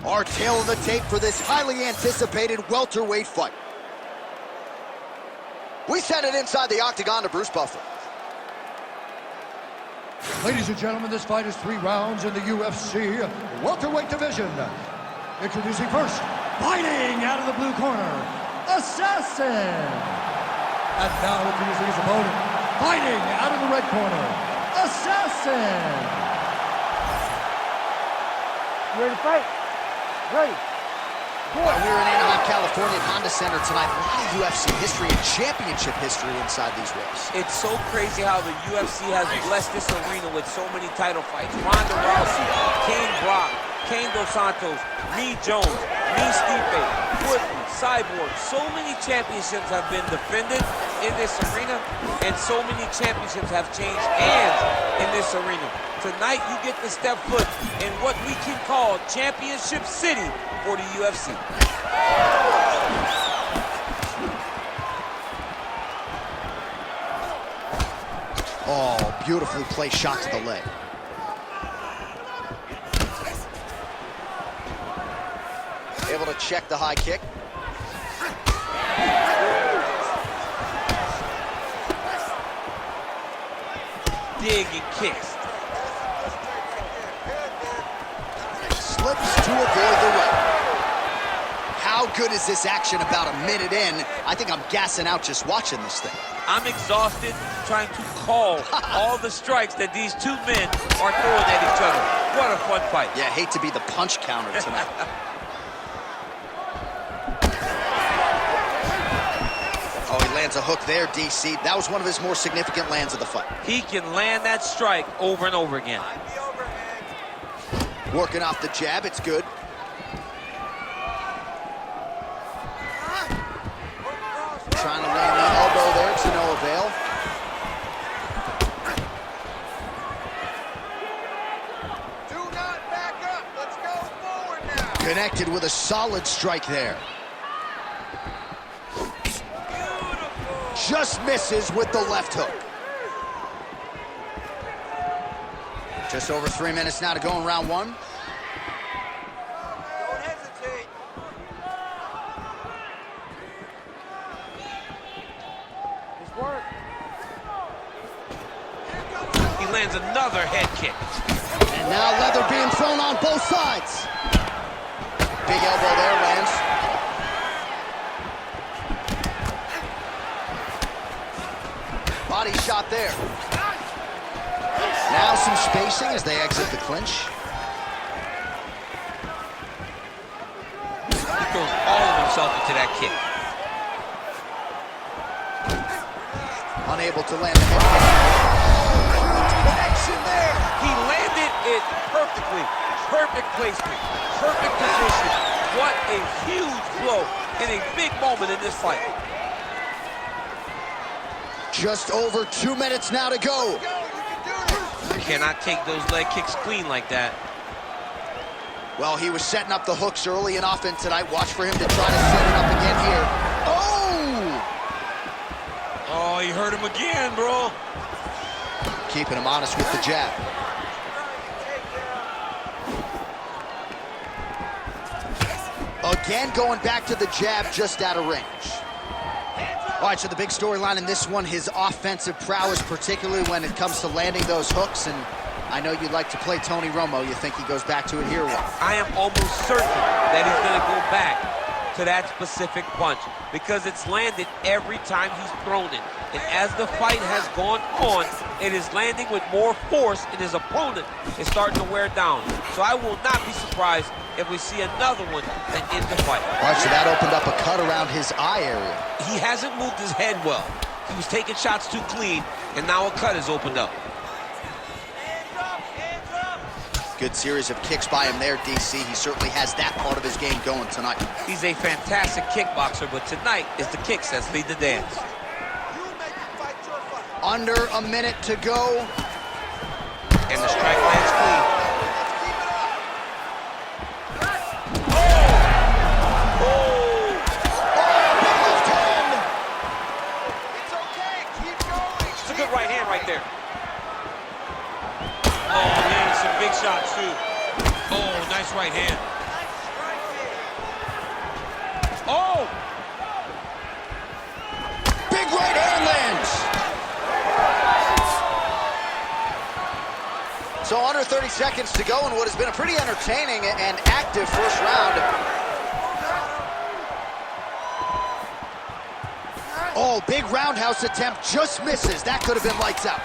Our tail of the tape for this highly anticipated welterweight fight. We send it inside the octagon to Bruce Buffer. Ladies and gentlemen, this fight is 3 rounds in the UFC welterweight division. Introducing first, fighting out of the blue corner, Assassin. And now introducing his opponent, fighting out of the red corner, Assassin. You ready to fight? Ready. We're in Anaheim, California at Honda Center tonight. A lot of UFC history and championship history inside these ropes. It's so crazy how the UFC has blessed this arena with so many title fights. Ronda Rousey, Kane Brock, Kane Dos Santos, Me Jones, Me Stipe, Woodley, Cyborg. So many championships have been defended in this arena, and so many championships have changed hands in this arena. Tonight, you get to step foot in what we can call Championship City for the UFC. Oh, beautifully placed shot to the leg. Able to check the high kick. Dig and kicks. Slips to avoid the right. How good is this action about a minute in? I think I'm gassing out just watching this thing. I'm exhausted trying to call all the strikes that these two men are throwing at each other. What a fun fight. Yeah, hate to be the punch counter tonight. Oh, he lands a hook there, DC. That was one of his more significant lands of the fight. He can land that strike over and over again. Working off the jab, it's good. Trying to land the elbow there, to no avail. Do not back up, let's go forward now. Connected with a solid strike there. Just misses with the left hook. Just over 3 minutes now to go in round 1. Don't hesitate. Just work. He lands another head kick. And now leather being thrown on both sides. Big elbow there, lands. Body shot there. Now some spacing as they exit the clinch. He throws all of himself into that kick. Unable to land the head kick. Connection there. He landed it perfectly. Perfect placement. Perfect position. What a huge blow in a big moment in this fight. Just over 2 minutes now to go. You cannot take those leg kicks clean like that. Well, he was setting up the hooks early and often tonight. Watch for him to try to set it up again here. Oh! Oh, he hurt him again, bro. Keeping him honest with the jab. Again, going back to the jab just out of range. All right, so the big storyline in this one, his offensive prowess, particularly when it comes to landing those hooks. And I know you'd like to play Tony Romo. You think he goes back to it here? I am almost certain that he's going to go back to that specific punch because it's landed every time he's thrown it. And as the fight has gone on, it is landing with more force, and his opponent is starting to wear down. So I will not be surprised if we see another one that ends the fight. All right, so that opened up a cut around his eye area. He hasn't moved his head well. He was taking shots too clean, and now a cut has opened up. Good series of kicks by him there, DC. He certainly has that part of his game going tonight. He's a fantastic kickboxer, but tonight is the kicks that lead the dance. Under a minute to go. And the strike lands clean. It's a good right hand right there. Oh, man, some big shots, too. Oh, nice right hand. 30 seconds to go in what has been a pretty entertaining and active first round. Oh, big roundhouse attempt, just misses. That could have been lights out.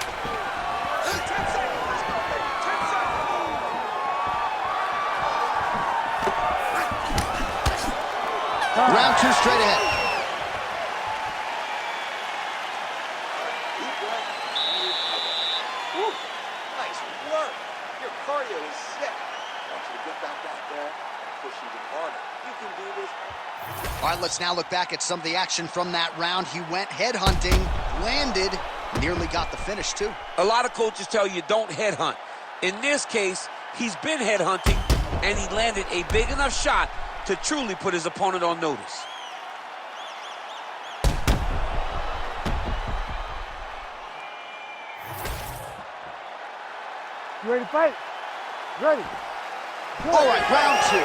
Round 2 straight ahead. Nice work. Your cardio is sick. I want you to get back out there and push even harder. You can do this. All right, let's now look back at some of the action from that round. He went headhunting, landed, nearly got the finish too. A lot of coaches tell you don't headhunt. In this case, he's been headhunting, and he landed a big enough shot to truly put his opponent on notice. You ready to fight? Ready. Good. All right, round 2.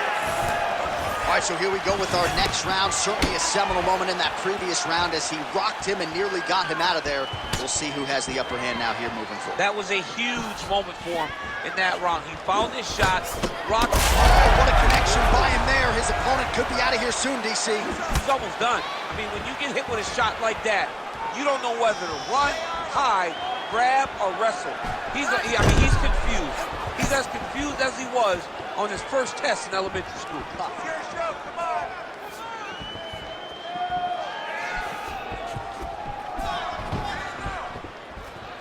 All right, so here we go with our next round. Certainly a seminal moment in that previous round as he rocked him and nearly got him out of there. We'll see who has the upper hand now here moving forward. That was a huge moment for him in that round. He found his shot, rocked. Oh, what a connection by him there. His opponent could be out of here soon, DC. He's almost done. I mean, when you get hit with a shot like that, you don't know whether to run, hide, grab, or wrestle. He's confused. He's as confused as he was on his first test in elementary school. It's your show. Come on.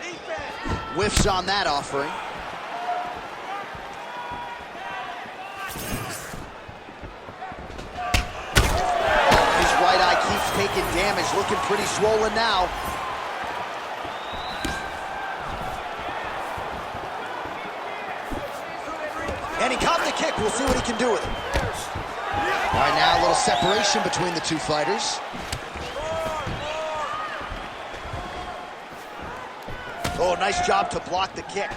Defense. Whiffs on that offering. His right eye keeps taking damage, looking pretty swollen now. And he caught the kick. We'll see what he can do with it. All right, now a little separation between the two fighters. Oh, nice job to block the kick.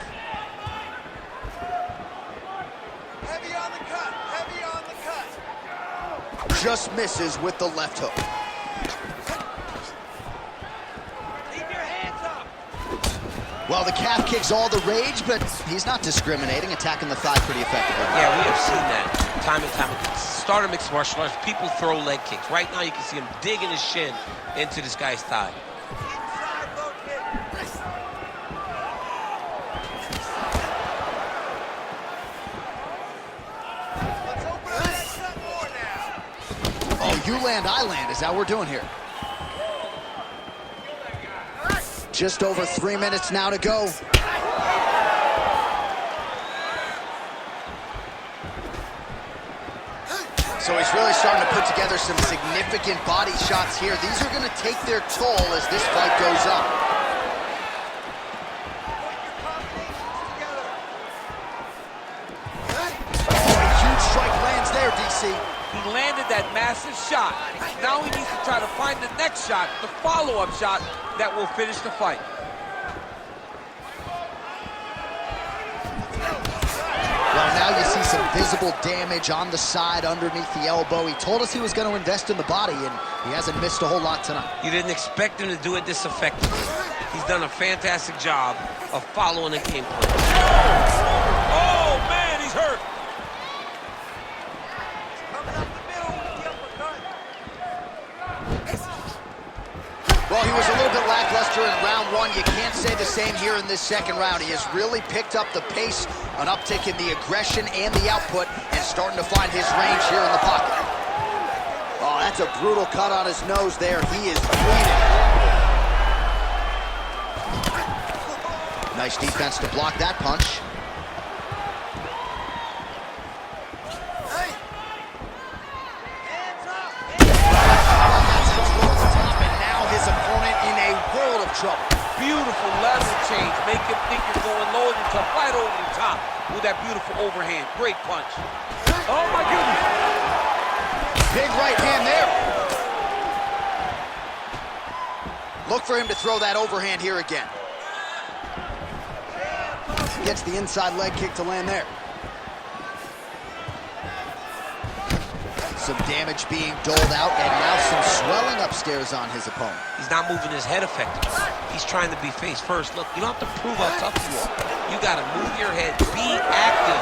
Heavy on the cut. Heavy on the cut. Just misses with the left hook. Keep your hands up. Well, the calf kick's all the rage, but he's not discriminating, attacking the thigh pretty effectively. Yeah, we have seen that time and time again. Start of mixed martial arts, people throw leg kicks. Right now, you can see him digging his shin into this guy's thigh. Inside low kick. Let's open up that cut more now. Oh, you land, I land. Is that what we're doing here? Just over 3 minutes now to go. So he's really starting to put together some significant body shots here. These are going to take their toll as this fight goes on. Oh, a huge strike lands there, DC. He landed that massive shot. Now he needs to try to find the next shot, the follow-up shot that will finish the fight. Well, now you see some visible damage on the side underneath the elbow. He told us he was going to invest in the body, and he hasn't missed a whole lot tonight. You didn't expect him to do it this effectively. He's done a fantastic job of following the game plan. Oh, man, he's hurt. Coming up the middle with the uppercut. Well, he was a little bit lackluster in round 1. You can't say the same here in this second round. He has really picked up the pace, an uptick in the aggression and the output, and starting to find his range here in the pocket. Oh, that's a brutal cut on his nose there. He is bleeding. Nice defense to block that punch. Hey. Hands up. That's his low top, and now his opponent in a world of trouble. Beautiful lateral change. Make him think you're going low and come right over the top with that beautiful overhand. Great punch. Oh, my goodness. Big right hand there. Look for him to throw that overhand here again. Gets the inside leg kick to land there. Some damage being doled out, and now some swelling upstairs on his opponent. He's not moving his head effectively. He's trying to be face first. Look, you don't have to prove how tough you are. You got to move your head. Be active.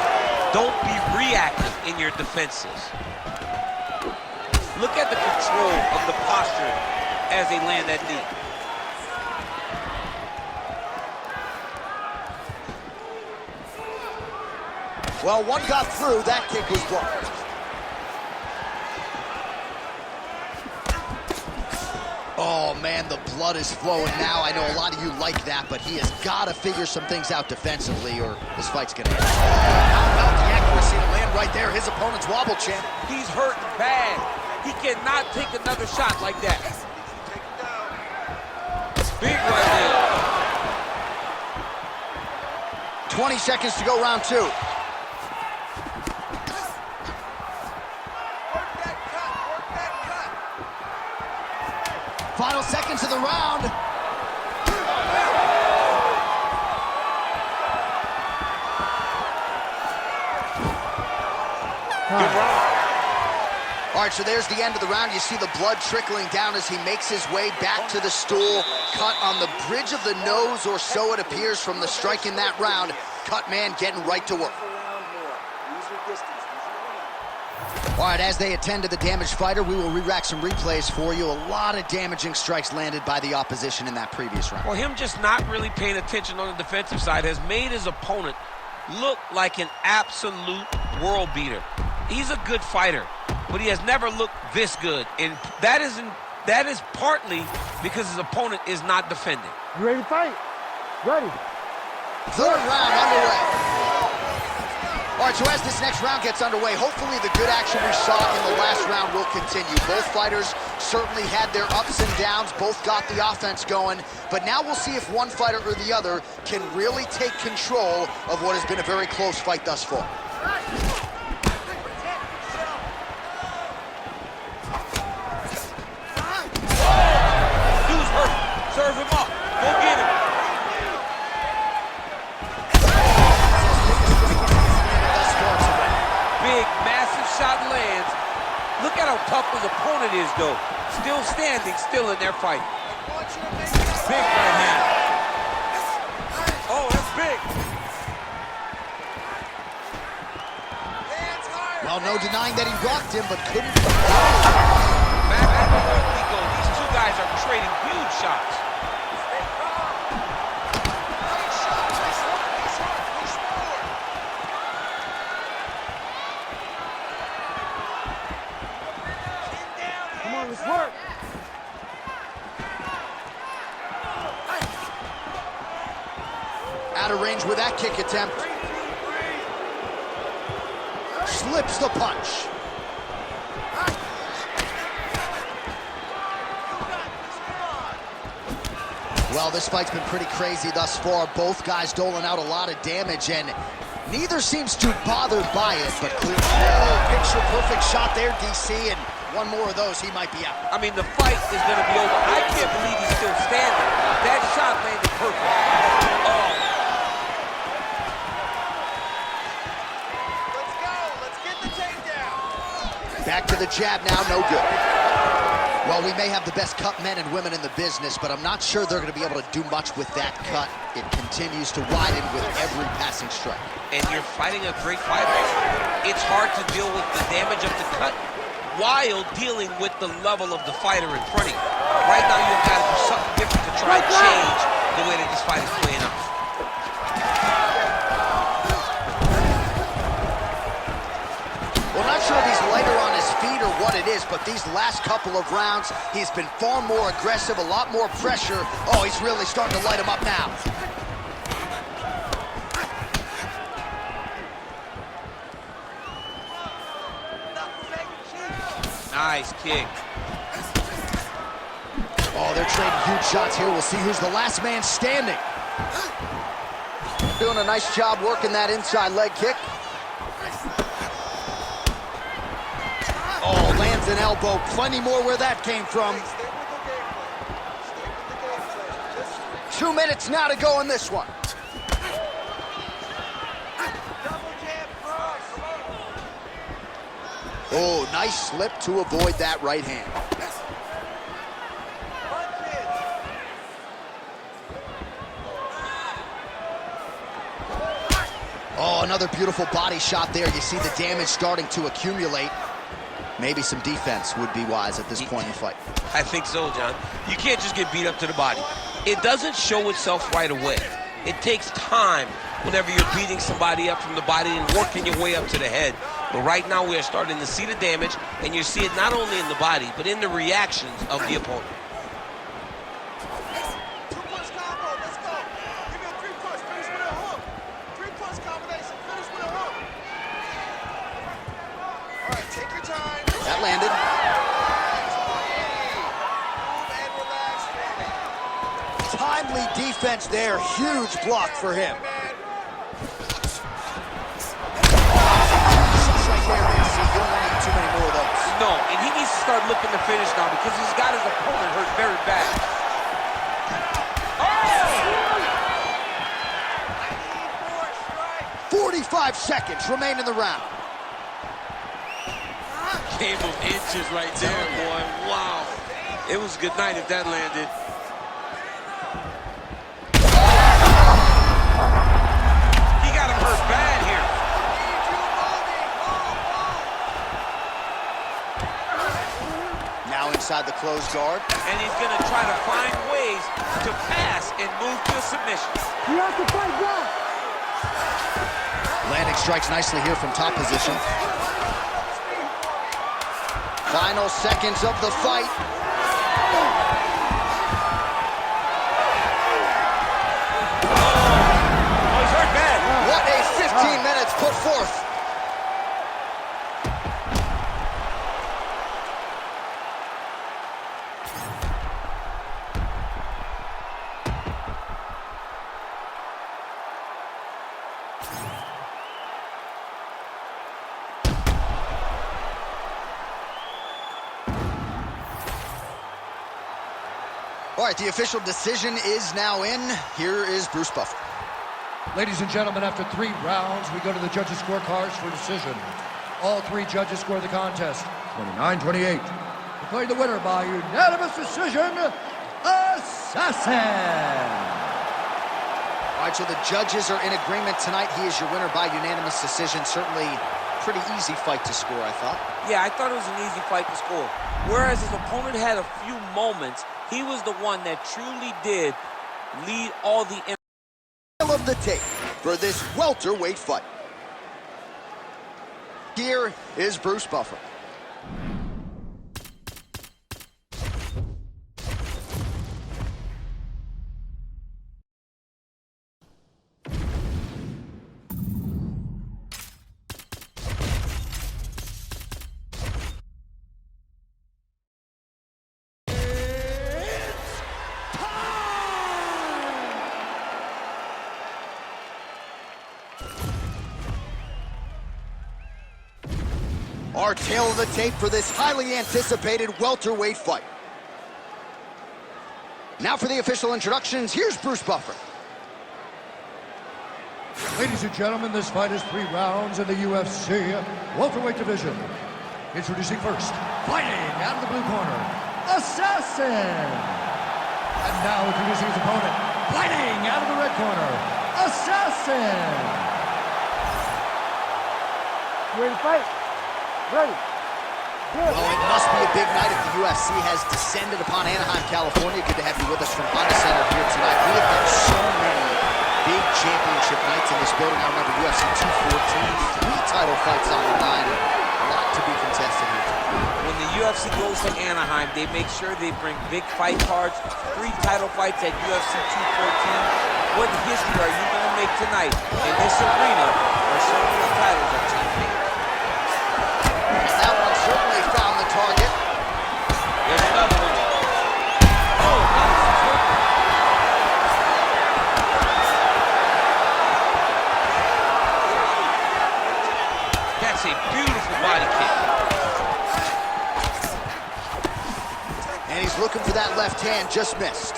Don't be reactive in your defenses. Look at the control of the posture as they land that knee. Well, one got through. That kick was blocked. Oh, man, the blood is flowing now. I know a lot of you like that, but he has got to figure some things out defensively or this fight's going to end. How about the accuracy to land right there? His opponent's wobble, champ. He's hurt bad. He cannot take another shot like that. Big right there. 20 seconds to go, round two. Final seconds of the round. Good round. All right, so there's the end of the round. You see the blood trickling down as he makes his way back to the stool. Cut on the bridge of the nose, or so it appears from the strike in that round. Cut man getting right to work. All right, as they attend to the damaged fighter, we will re-rack some replays for you. A lot of damaging strikes landed by the opposition in that previous round. Well, him just not really paying attention on the defensive side has made his opponent look like an absolute world beater. He's a good fighter, but he has never looked this good, and that is partly because his opponent is not defending. You ready to fight? Ready. Third round underway. All right, so as this next round gets underway, hopefully the good action we saw in the last round will continue. Both fighters certainly had their ups and downs, both got the offense going, but now we'll see if one fighter or the other can really take control of what has been a very close fight thus far. Dude's hurt. Serve him up. Go get him. Big, massive shot lands. Look at how tough his opponent is, though. Still standing, still in their fight. Big right hand. Oh, that's big. Well, no denying that he rocked him, but couldn't. Back at the point we go. These two guys are trading huge shots. Come on, let's work. Out of range with that kick attempt. Slips the punch. Well, this fight's been pretty crazy thus far. Both guys doling out a lot of damage, and neither seems too bothered by it, but picture-perfect shot there, DC, and one more of those, he might be out. I mean, the fight is going to be over. I can't believe he's still standing. That shot landed perfect. Oh. Let's go. Let's get the takedown. Back to the jab now, no good. Well, we may have the best cut men and women in the business, but I'm not sure they're going to be able to do much with that cut. It continues to widen with every passing strike. And you're fighting a great fighter. It's hard to deal with the damage of the cut while dealing with the level of the fighter in front of you. Right now, you've got to do something different to try and change the way that this fight is playing out. Well, not sure if he's lighter on his feet or what it is, but these last couple of rounds, he's been far more aggressive, a lot more pressure. Oh, he's really starting to light him up now. Nice kick. Oh, they're trading huge shots here. We'll see who's the last man standing. Doing a nice job working that inside leg kick. Oh, lands an elbow. Plenty more where that came from. 2 minutes now to go in this one. Oh, nice slip to avoid that right hand. Oh, another beautiful body shot there. You see the damage starting to accumulate. Maybe some defense would be wise at this point in the fight. I think so, John. You can't just get beat up to the body. It doesn't show itself right away. It takes time whenever you're beating somebody up from the body and working your way up to the head. But right now we are starting to see the damage, and you see it not only in the body, but in the reactions of the opponent. Two-punch combo, let's go. Give me a three-punch, finish with a hook. Three-punch combination, finish with a hook. All right, take your time. That landed. Move and relax for me. Timely defense there. Huge block for him. No, and he needs to start looking to finish now because he's got his opponent hurt very bad. Oh! 45 seconds remain in the round. Game of inches right there, boy. Wow. It was good night if that landed. He got him hurt bad here. Now inside the closed guard. And he's going to try to find ways to pass and move to a submission. You have to fight back. Landing strikes nicely here from top position. Final seconds of the fight. Oh, he's hurt bad. What a 15 minutes put forth. All right, the official decision is now in. Here is Bruce Buffer. Ladies and gentlemen, after 3 rounds, we go to the judges' scorecards for decision. All 3 judges score the contest 29-28. Declared the winner by unanimous decision, Assassin. All right, so the judges are in agreement tonight. He is your winner by unanimous decision. Certainly pretty easy fight to score, I thought. Yeah, I thought it was an easy fight to score. Whereas his opponent had a few moments, he was the one that truly did lead all the Of the tape for this welterweight fight. Here is Bruce Buffer. Our tail of the tape for this highly anticipated welterweight fight. Now for the official introductions, here's Bruce Buffer. Ladies and gentlemen, this fight is 3 rounds in the UFC welterweight division. Introducing first, fighting out of the blue corner, Assassin. And now introducing his opponent, fighting out of the red corner, Assassin. You ready to fight? Ready. Good. Well, it must be a big night if the UFC has descended upon Anaheim, California. Good to have you with us from Honda Center here tonight. We have had so many big championship nights in this building. I remember UFC 214, 3 title fights on the line. A lot to be contested here tonight. When the UFC goes to Anaheim, they make sure they bring big fight cards, 3 title fights at UFC 214. What history are you going to make tonight in this arena where so many titles are changing? That one certainly found the target. There's another one. Oh, That's a beautiful body kick. And he's looking for that left hand, just missed.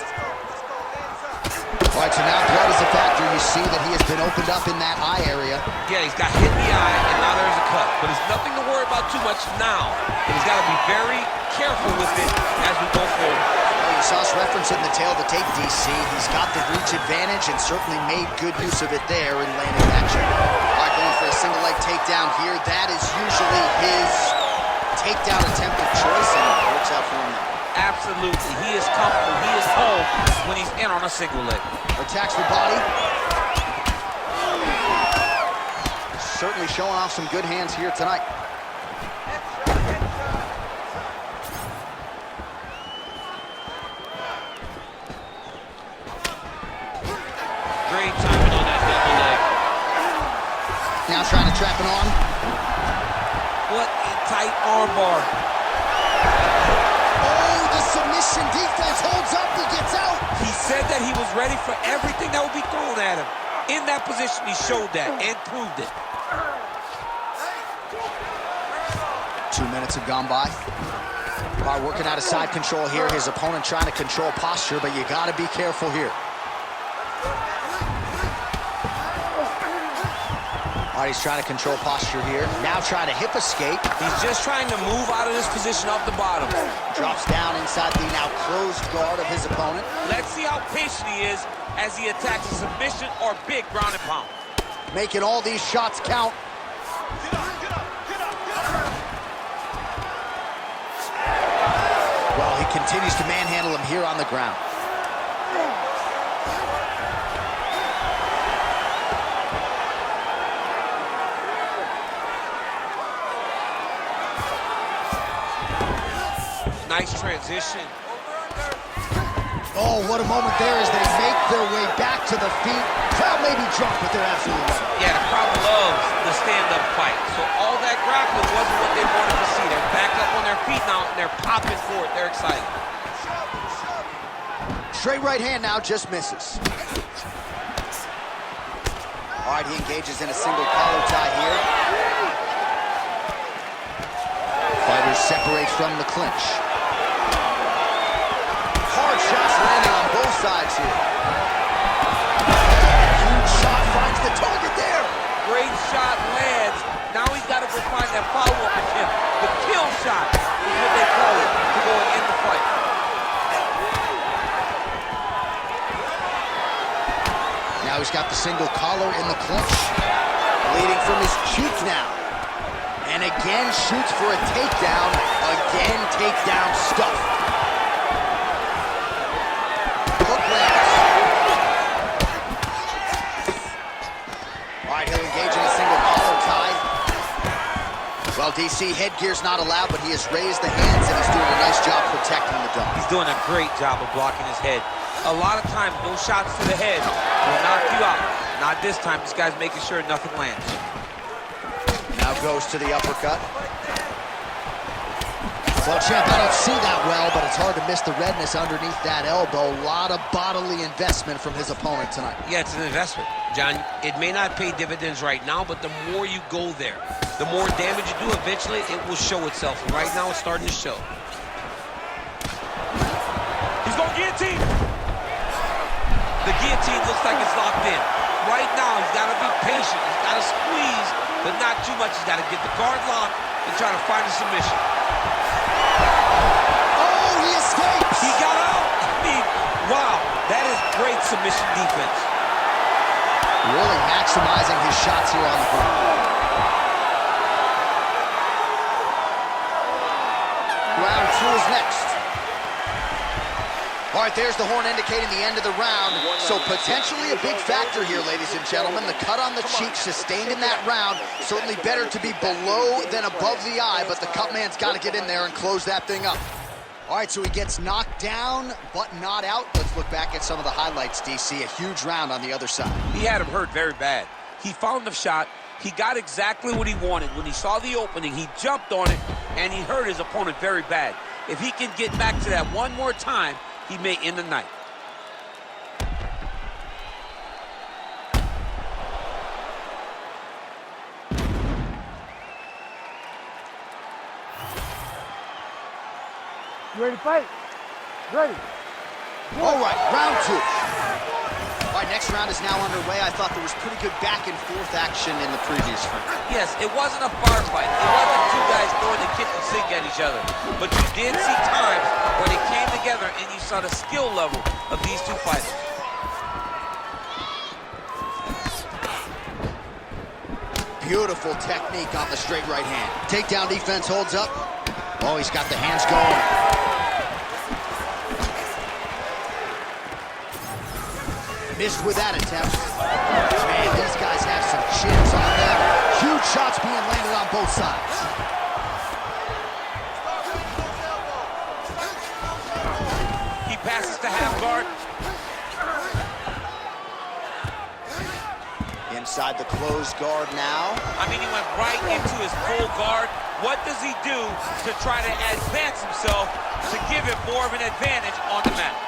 All right, so now blood is a factor. You see that he has been opened up in that eye area. Yeah, he's got hit in the eye, and now there's a cut. But it's nothing to worry about too much now. But he's got to be very careful with it as we go forward. Well, you saw us referencing the tail of the tape, DC. He's got the reach advantage and certainly made good use of it there in landing that jab. All right, going for a single leg takedown here. That is usually his takedown attempt of choice, and it works out for him now. Absolutely. He is comfortable. He is home when he's in on a single leg. Attacks the body. Certainly showing off some good hands here tonight. Great timing on that double leg. Now trying to trap it on. What a tight armbar. Oh, the submission defense holds up. He gets out. He said that he was ready for everything that would be thrown at him. In that position, he showed that and proved it. 2 minutes have gone by. Working out of side control here. His opponent trying to control posture, but you got to be careful here. All right, he's trying to control posture here. Now trying to hip escape. He's just trying to move out of this position off the bottom. Drops down inside the now closed guard of his opponent. Let's see how patient he is as he attacks a submission or big ground and pound. Making all these shots count. Well, he continues to manhandle him here on the ground. Nice transition. Oh, what a moment there as they make their way back to the feet. Crowd may be drunk, but they're absolutely right. Yeah, the crowd loves the stand-up fight. So all that grappling wasn't what they wanted to see. They're back up on their feet now, and they're popping for it. They're excited. Straight right hand now, just misses. All right, he engages in a single collar tie here. Fighters separate from the clinch. Hard shots landing on both sides here. Huge shot finds the target there. Great shot lands. Now he's got to go find that follow-up attempt. The kill shot is what they call it to go and end the fight. Now he's got the single collar in the clinch. Bleeding from his cheek now. And again shoots for a takedown. Again takedown stuff. Hook lands. All right, he'll engage in a single collar tie. Well, DC, headgear's not allowed, but he has raised the hands and he's doing a nice job protecting the dome. He's doing a great job of blocking his head. A lot of times, those shots to the head will knock you out. Not this time. This guy's making sure nothing lands. Now goes to the uppercut. Well, champ, I don't see that well, but it's hard to miss the redness underneath that elbow. A lot of bodily investment from his opponent tonight. Yeah, it's an investment, John. It may not pay dividends right now, but the more you go there, the more damage you do, eventually it will show itself. And right now, it's starting to show. He's going guillotine. The guillotine looks like it's locked in. Right now, he's got to be patient. He's got to squeeze, but not too much. He's got to get the guard locked and try to find a submission. Oh, he escapes! He got out. I mean, wow, that is great submission defense. Really maximizing his shots here on the ground. Round 2 is next. All right, there's the horn indicating the end of the round. So potentially a big factor here, ladies and gentlemen. The cut on the cheek sustained in that round. Certainly better to be below than above the eye, but the cut man's got to get in there and close that thing up. All right, so he gets knocked down, but not out. Let's look back at some of the highlights, DC. A huge round on the other side. He had him hurt very bad. He found the shot. He got exactly what he wanted. When he saw the opening, he jumped on it, and he hurt his opponent very bad. If he can get back to that one more time, he may end the night. You ready to fight? Ready. All right, round 2. All next round is now underway. I thought there was pretty good back and forth action in the previous round. Yes, it wasn't a bar fight. It wasn't two guys throwing the kitchen sink at each other. But you did see times where they came together and you saw the skill level of these two fighters. Beautiful technique on the straight right hand. Takedown defense holds up. Oh, he's got the hands going. Missed with that attempt. Man, these guys have some chins on them. Huge shots being landed on both sides. He passes to half guard. Inside the closed guard now. I mean, he went right into his full guard. What does he do to try to advance himself to give it more of an advantage on the mat?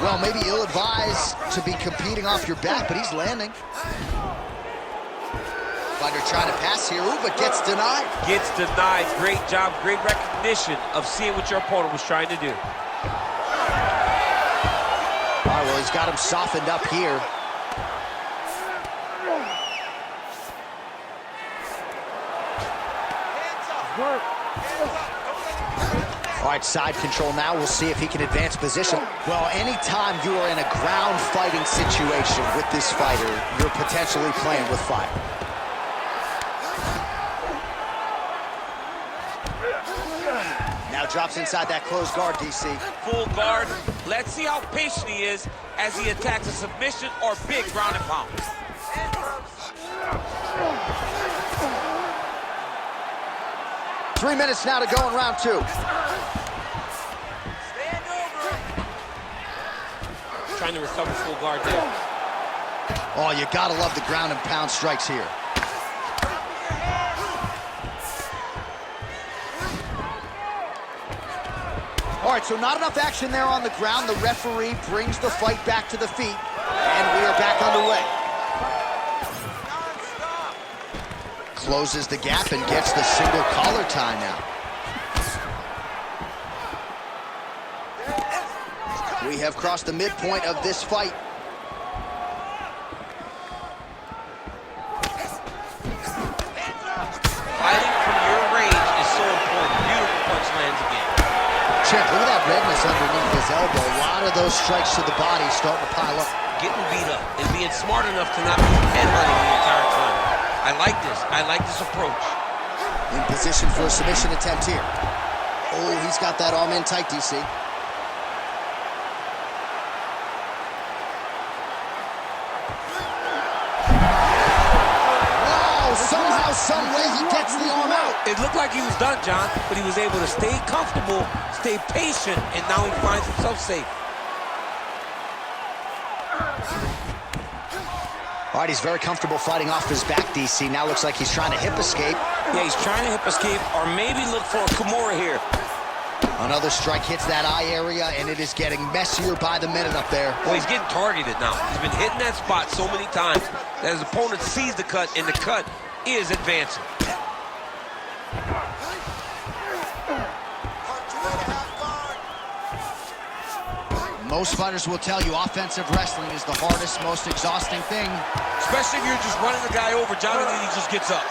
Well, maybe ill-advised to be competing off your back, but he's landing. Fighter trying to pass here, ooh, but gets denied. Gets denied. Great job, great recognition of seeing what your opponent was trying to do. All right, well, he's got him softened up here. All right, side control now. We'll see if he can advance position. Well, anytime you are in a ground fighting situation with this fighter, you're potentially playing with fire. Now drops inside that closed guard, DC. Full guard. Let's see how patient he is as he attacks a submission or big ground and pound. 3 minutes now to go in round 2. Trying to recover full guard there. Oh, you gotta love the ground and pound strikes here. All right, so not enough action there on the ground. The referee brings the fight back to the feet, and we are back underway. Closes the gap and gets the single collar tie now. We have crossed the midpoint of this fight. Fighting from your range is so important. Beautiful punch lands again. Check, look at that redness underneath his elbow. A lot of those strikes to the body starting to pile up. Getting beat up and being smart enough to not be headhunting the entire time. I like this. I like this approach. In position for a submission attempt here. Oh, he's got that arm in tight, DC. Wow, somehow, some way he gets the arm out. It looked like he was done, John, but he was able to stay comfortable, stay patient, and now he finds himself safe. All right, he's very comfortable fighting off his back, DC. Now looks like he's trying to hip escape. Yeah, he's trying to hip escape or maybe look for a Kimura here. Another strike hits that eye area, and it is getting messier by the minute up there. Well, he's getting targeted now. He's been hitting that spot so many times that his opponent sees the cut, and the cut is advancing. Most fighters will tell you offensive wrestling is the hardest, most exhausting thing. Especially if you're just running the guy over, John, and then he just gets up.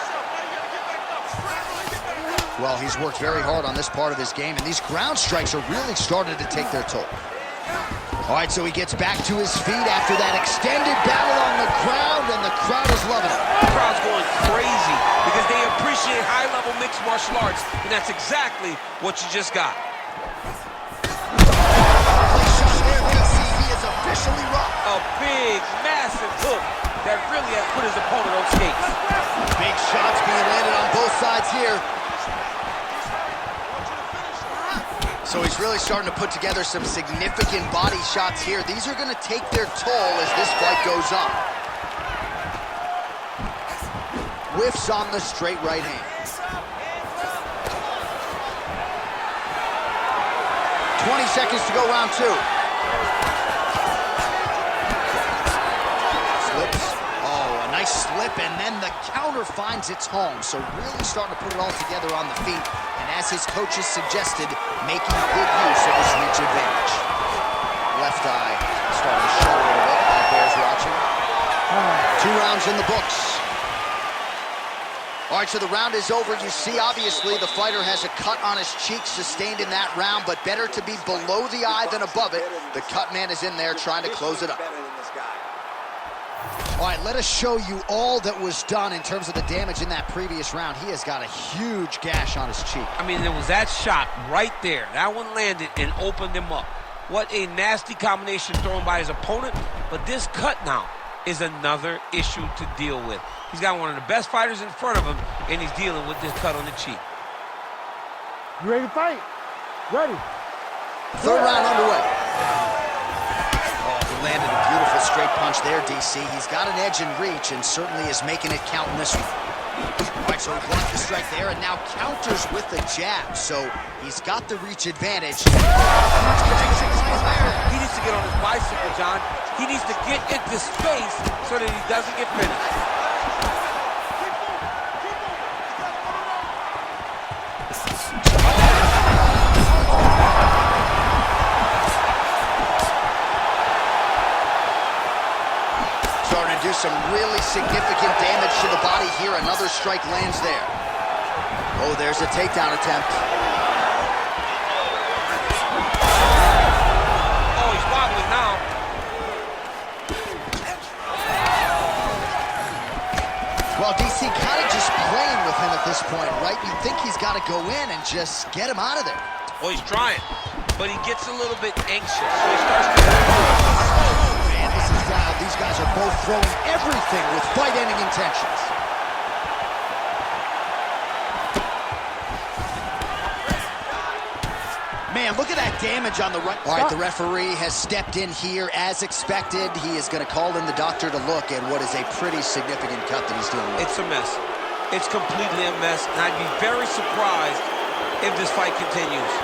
Well, he's worked very hard on this part of his game, and these ground strikes are really starting to take their toll. All right, so he gets back to his feet after that extended battle on the ground, and the crowd is loving it. The crowd's going crazy because they appreciate high-level mixed martial arts, and that's exactly what you just got. Officially rocked. A big, massive hook that really has put his opponent on skates. Big shots being landed on both sides here. So he's really starting to put together some significant body shots here. These are going to take their toll as this fight goes on. Whiffs on the straight right hand. 20 seconds to go, round 2. Nice slip, and then the counter finds its home. So really starting to put it all together on the feet. And as his coaches suggested, making good use of his reach advantage. Left eye starting to show a little bit. That bears watching. 2 rounds in the books. All right, so the round is over. You see, obviously, the fighter has a cut on his cheek sustained in that round, but better to be below the eye than above it. The cut man is in there trying to close it up. All right, let us show you all that was done in terms of the damage in that previous round. He has got a huge gash on his cheek. I mean, there was that shot right there. That one landed and opened him up. What a nasty combination thrown by his opponent. But this cut now is another issue to deal with. He's got one of the best fighters in front of him, and he's dealing with this cut on the cheek. You ready to fight? Ready. 3rd round underway. Oh, he landed a beautiful straight punch there, DC. He's got an edge in reach and certainly is making it count in this one. All right, so he blocked the strike there and now counters with the jab. So he's got the reach advantage. He needs to get on his bicycle, John. He needs to get into space so that he doesn't get finished. Starting to do some really significant damage to the body here. Another strike lands there. Oh, there's a takedown attempt. Oh, he's wobbling now. Well, DC kind of just playing with him at this point, right? You think he's got to go in and just get him out of there. Well, he's trying, but he gets a little bit anxious. So he starts to... Man, this is wild. These guys are both throwing everything with fight-ending intentions. Man, look at that damage on the right. All right, the referee has stepped in here as expected. He is going to call in the doctor to look at what is a pretty significant cut that he's dealing with. It's a mess. It's completely a mess, and I'd be very surprised if this fight continues.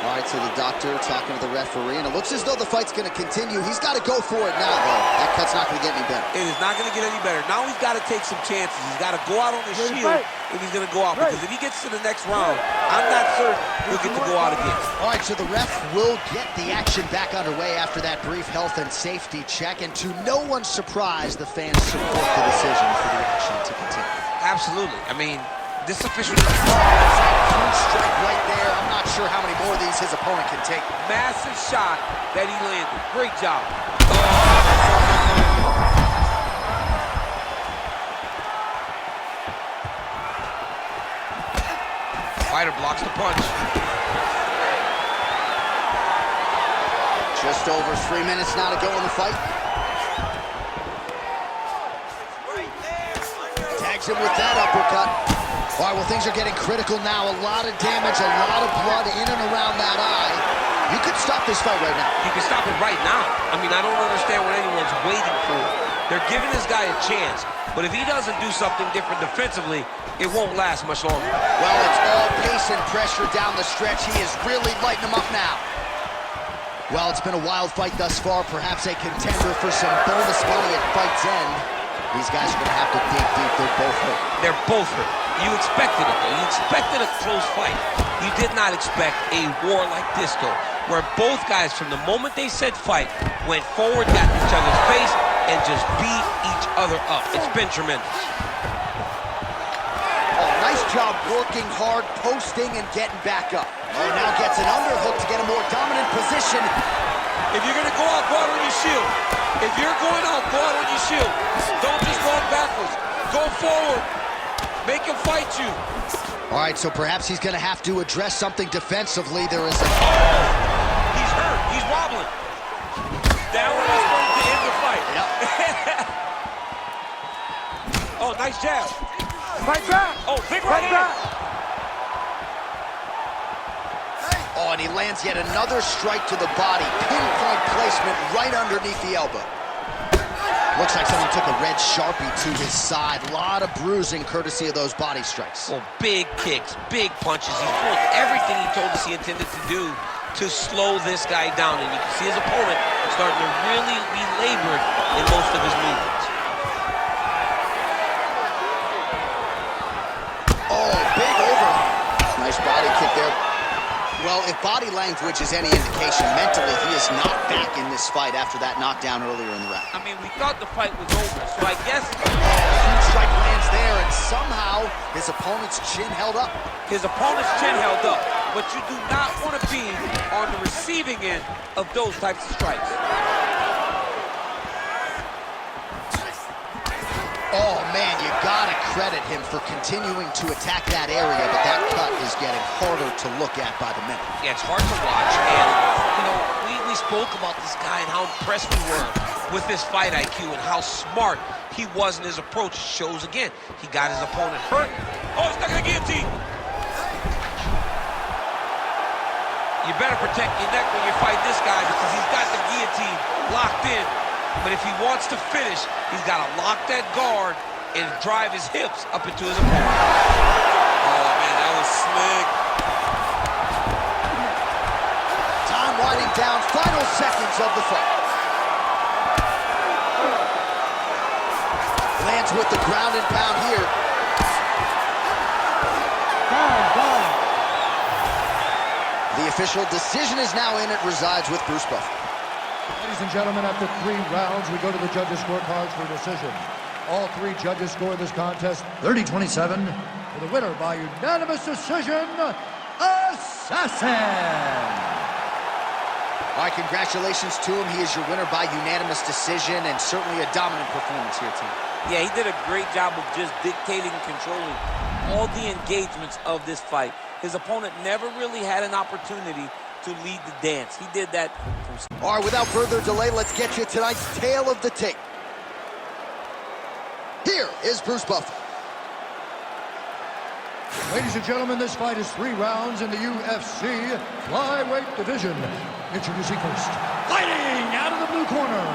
All right, so the doctor talking to the referee, and it looks as though the fight's going to continue. He's got to go for it now, though. That cut's not going to get any better. It is not going to get any better. Now he's got to take some chances. He's got to go out on the shield if he's going to go out. Because if he gets to the next round, I'm not certain he'll get to go out again. All right, so the ref will get the action back underway after that brief health and safety check. And to no one's surprise, the fans support the decision for the action to continue. Absolutely. I mean, this official... Huge strike right there. I'm not sure how many more of these his opponent can take. Massive shot that he landed. Great job. Fighter blocks the punch. Just over 3 minutes now to go in the fight. Tags him with that uppercut. All right, well, things are getting critical now. A lot of damage, a lot of blood in and around that eye. You could stop this fight right now. You can stop it right now. I mean, I don't understand what anyone's waiting for. They're giving this guy a chance, but if he doesn't do something different defensively, it won't last much longer. Well, it's all pace and pressure down the stretch. He is really lighting him up now. Well, it's been a wild fight thus far. Perhaps a contender for some bonus money at fight's end. These guys are going to have to dig deep. They're both hurt. They're both hurt. You expected it, though. You expected a close fight. You did not expect a war like this, though, where both guys, from the moment they said fight, went forward, got in each other's face, and just beat each other up. It's been tremendous. Oh, nice job working hard, posting, and getting back up. Oh, now gets an underhook to get a more dominant position. If you're going to go out on your shield. If you're going out, go out on your shield. Don't just walk backwards. Go forward. Make him fight you. All right, so perhaps he's going to have to address something defensively. There is a... He's hurt. He's wobbling. That one is going to end the fight. Yep. Oh, nice jab. Fight back. Oh, big right hand. Oh, and he lands yet another strike to the body. Pinpoint placement right underneath the elbow. Looks like someone took a red Sharpie to his side. A lot of bruising courtesy of those body strikes. Well, big kicks, big punches. He's doing everything he told us he intended to do to slow this guy down. And you can see his opponent starting to really be labored in most of his movements. Well, if body language is any indication, mentally he is not back in this fight after that knockdown earlier in the round. I mean, we thought the fight was over, so I guess... Huge strike lands there, and somehow his opponent's chin held up. His opponent's chin held up, but you do not want to be on the receiving end of those types of strikes. Oh, man, you gotta credit him for continuing to attack that area, but that cut is getting harder to look at by the minute. Yeah, it's hard to watch, and, you know, we spoke about this guy and how impressed we were with his fight IQ and how smart he was in his approach. Shows again, he got his opponent hurt. Oh, he's stuck in the guillotine. You better protect your neck when you fight this guy because he's got the guillotine locked in. But if he wants to finish, he's got to lock that guard and drive his hips up into his opponent. Oh, man, that was slick. Time winding down, final seconds of the fight. Lands with the ground and pound here. The official decision is now in. It resides with Bruce Buffer. Ladies and gentlemen, after 3 rounds, we go to the judges' scorecards for decision. All 3 judges scored this contest 30-27 for the winner by unanimous decision, Assassin! All right, congratulations to him. He is your winner by unanimous decision, and certainly a dominant performance here, team. Yeah, he did a great job of just dictating and controlling all the engagements of this fight. His opponent never really had an opportunity to lead the dance. He did that from... All right, without further delay, let's get you tonight's tale of the tape. Here is Bruce Buffer. Ladies and gentlemen, this fight is 3 rounds in the UFC flyweight division. Introducing first, fighting out of the blue corner,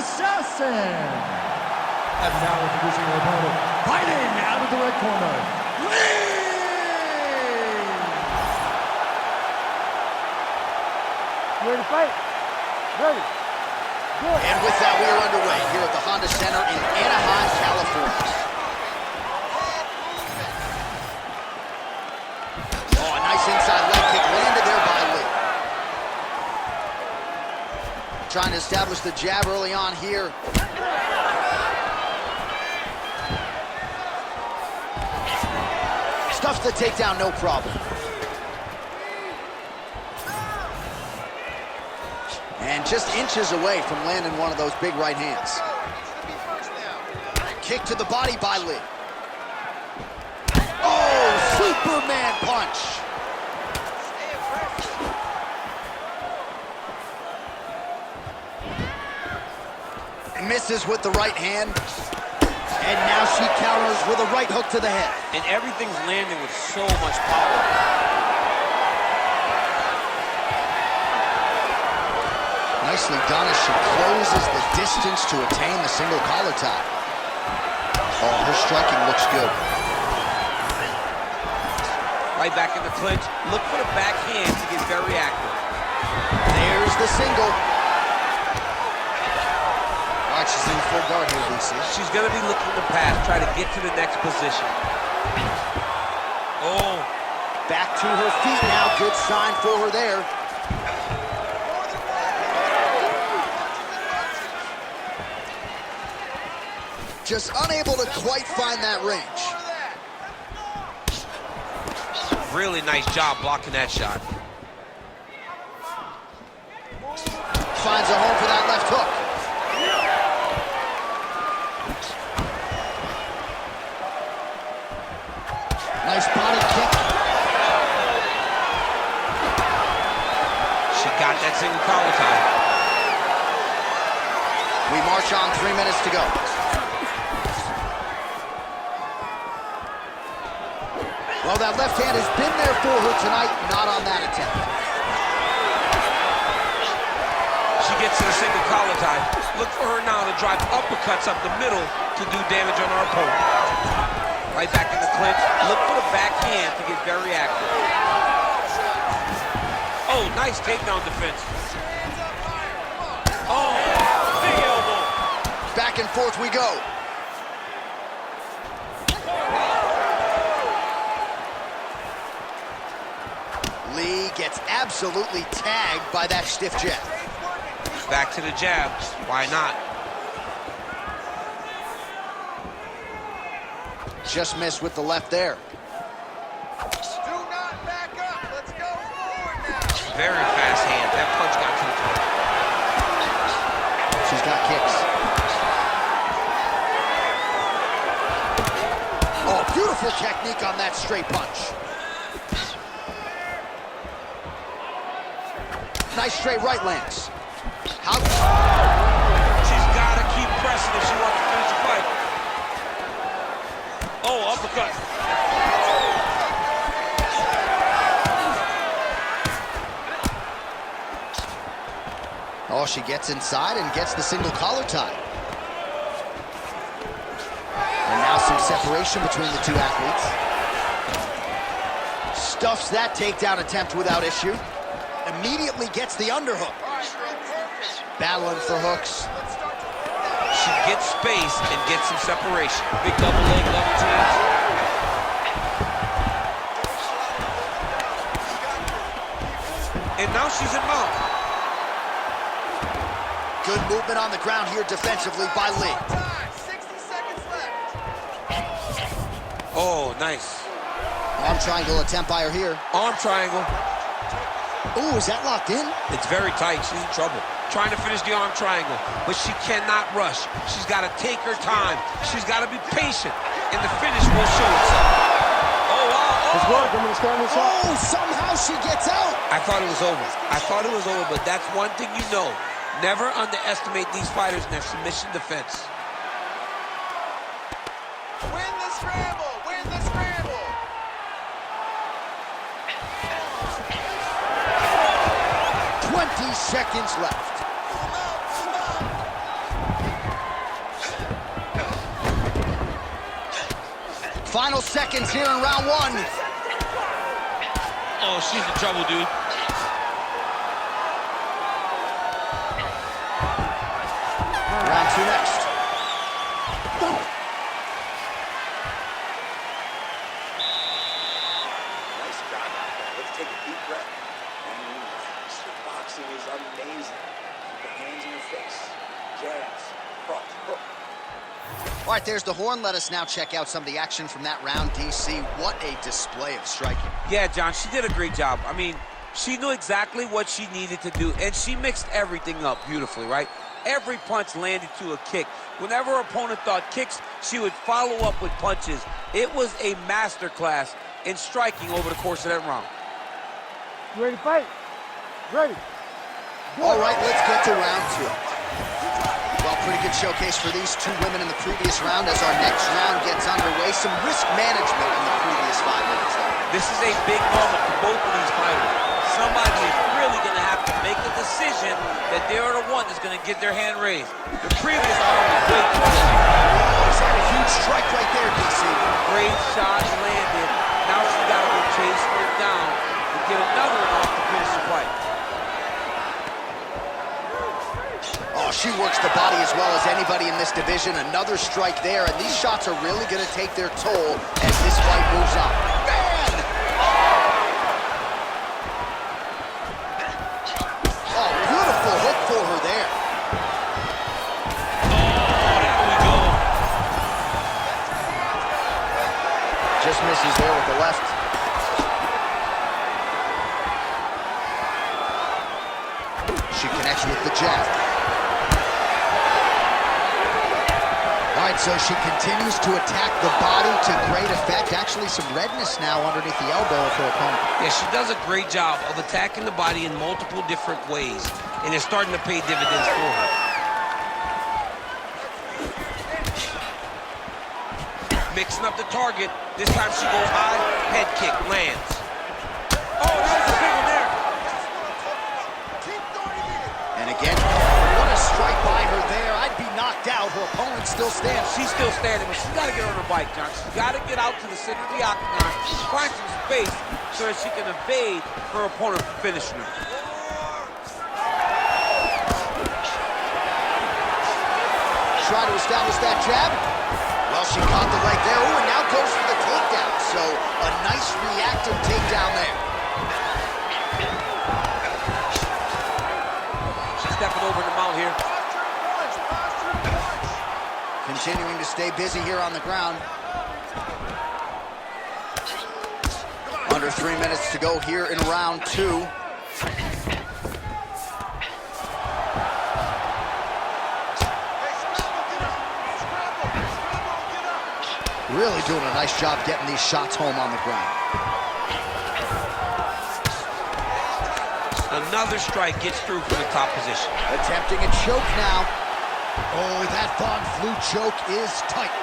Assassin. And now introducing your opponent, fighting out of the red corner, Lee. Ready to fight? Ready. Good. And with that, we are underway here at the Honda Center in Anaheim, California. Oh, a nice inside leg kick landed there by Lee. Trying to establish the jab early on here. Stuffs the takedown, no problem. And just inches away from landing one of those big right hands. Kick to the body by Lee. Oh, Superman punch. And misses with the right hand. And now she counters with a right hook to the head. And everything's landing with so much power. Nicely done as she closes the distance to attain the single collar tie. Oh, her striking looks good. Right back in the clinch. Look for the backhand to get very active. There's the single. All right, she's in full guard here, DC. She's going to be looking to pass, try to get to the next position. Oh. Back to her feet now. Good sign for her there. Just unable to quite find that range. Really nice job blocking that shot. Finds a home for that left hook. Nice body kick. She got that single collar tie. We march on, 3 minutes to go. Well, that left hand has been there for her tonight, not on that attempt. She gets to the single collar tie. Look for her now to drive uppercuts up the middle to do damage on her opponent. Right back in the clinch. Look for the backhand to get very active. Oh, nice takedown defense. Oh, big elbow. Back and forth we go. Lee gets absolutely tagged by that stiff jab. Back to the jab. Why not? Just missed with the left there. Do not back up. Let's go forward now. Very fast hand. That punch got to the target. She's got kicks. Oh, beautiful technique on that straight punch. Nice straight right lands. How? She's got to keep pressing if she wants to finish the fight. Oh, uppercut. Oh, she gets inside and gets the single collar tie. And now some separation between the two athletes. Stuffs that takedown attempt without issue. Immediately gets the underhook. Battling for hooks. She gets space and gets some separation. Big double leg, double chance. And now she's in mount. Good movement on the ground here defensively by Lee. 60 seconds left. Oh, nice. Arm triangle attempt by her here. Arm triangle. Ooh, is that locked in? It's very tight. She's in trouble. Trying to finish the arm triangle, but she cannot rush. She's got to take her time. She's got to be patient, and the finish will show itself. Oh, wow. It's work. I'm going to stand this up. Oh, somehow she gets out. I thought it was over. I thought it was over, but that's one thing you know. Never underestimate these fighters in their submission defense. Win the scramble. Win the scramble. 20 seconds left. Final seconds here in round one. Oh, she's in trouble, dude. Round two next. Nice job. Let's take a deep breath. And boxing is amazing. Keep the hands in your face. Jabs, cross, hook. All right, there's the horn. Let us now check out some of the action from that round, DC. What a display of striking. Yeah, John, she did a great job. I mean, she knew exactly what she needed to do, and she mixed everything up beautifully, right? Every punch landed to a kick. Whenever her opponent thought kicks, she would follow up with punches. It was a masterclass in striking over the course of that round. You ready to fight? Ready. All right, let's get to round two. Well, pretty good showcase for these two women in the previous round. As our next round gets underway, some risk management in the previous 5 minutes. This is a big moment for both of these fighters. Somebody is really going to have to make a decision that they are the one that's going to get their hand raised. The previous round was way too easy. Oh, he's had a huge strike right there, DC. Great shot landed. Now she's got to go chase her down and get another one off to finish the fight. Oh, she works the body as well as anybody in this division. Another strike there, and these shots are really going to take their toll as this fight moves on. Man! Oh, beautiful hook for her there. Oh, there we go. Just misses there with the left. She connects with the jab. All right, so she continues to attack the body to great effect. Actually, some redness now underneath the elbow of her opponent. Yeah, she does a great job of attacking the body in multiple different ways, and it's starting to pay dividends for her. Mixing up the target. This time she goes high, head kick, lands. Oh, that was a big one there. And again, what a strike by her there. I'd be knocked out. Her opponent still stands. She's still standing, but she's got to get on her bike, John. She's got to get out to the center of the octagon, find some space so that she can evade her opponent from finishing her. Try to establish that jab. Well, she caught the leg there. Ooh, and now goes for the takedown. So a nice reactive takedown there. over the mount here. Continuing to stay busy here on the ground. Under 3 minutes to go here in round 2. Really doing a nice job getting these shots home on the ground. Another strike gets through from the top position. Attempting a choke now. Oh, that Von Flue choke is tight.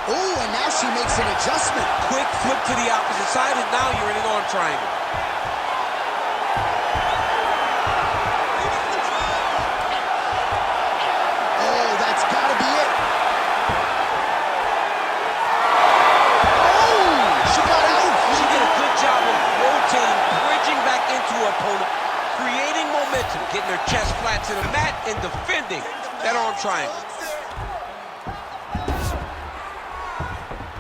Oh, and now she makes an adjustment. Quick flip to the opposite side, and now you're in an arm triangle. Oh, that's got to be it. She got out. She did a good job of rotating, bridging back into her opponent, creating momentum, getting her chest flat to the mat, and defending that arm triangle.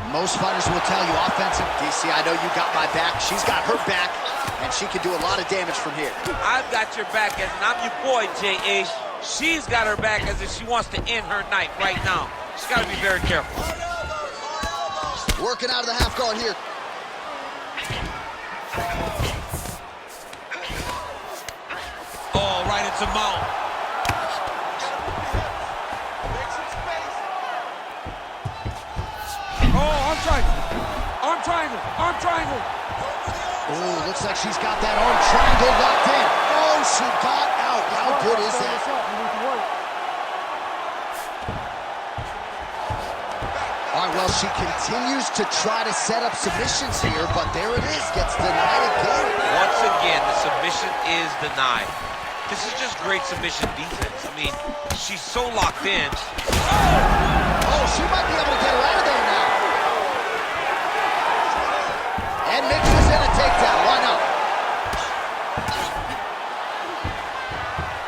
Most fighters will tell you offensive. DC, I know you got my back. She's got her back, and she can do a lot of damage from here. I've got your back, as I'm your boy, J.A. She's got her back as if she wants to end her night right now. She's got to be very careful. Working out of the half guard here. Oh, right into mount. Oh, arm triangle. Arm triangle. Arm triangle. Oh, looks like she's got that arm triangle locked in. Oh, she got out. How good is that? All right, well, she continues to try to set up submissions here, but there it is. Gets denied again. Once again, the submission is denied. This is just great submission defense. I mean, she's so locked in. Oh, she might be able to get her out of there now. And mixes in a takedown. Why not?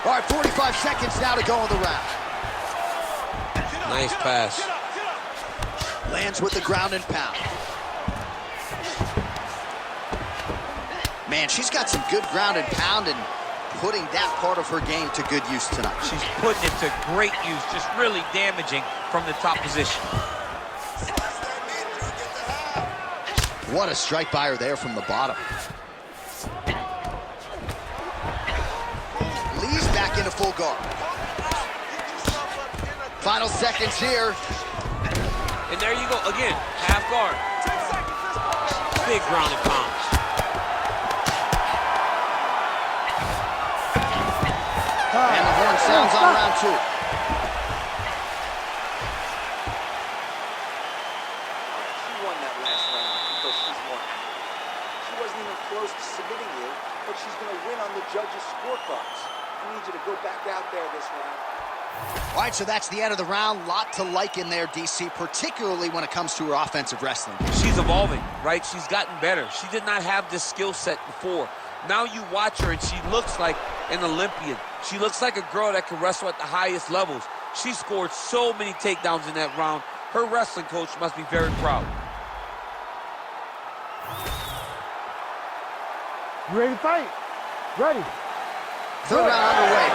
All right, 45 seconds now to go in the round. Nice pass. Lands with the ground and pound. Man, she's got some good ground and pound and putting that part of her game to good use tonight. She's putting it to great use, just really damaging from the top position. What a strike by her there from the bottom. Lee's back into full guard. Final seconds here. And there you go, again, half guard. Big ground and pound. And the horn sounds on round 2. She won that last round because she's won. She wasn't even close to submitting you, but she's going to win on the judges' scorecards. I need you to go back out there this round. All right, so that's the end of the round. Lot to like in there, DC, particularly when it comes to her offensive wrestling. She's evolving, right? She's gotten better. She did not have this skill set before. Now you watch her and she looks like an Olympian. She looks like a girl that can wrestle at the highest levels. She scored so many takedowns in that round. Her wrestling coach must be very proud. You ready to fight? Ready. Third round underway.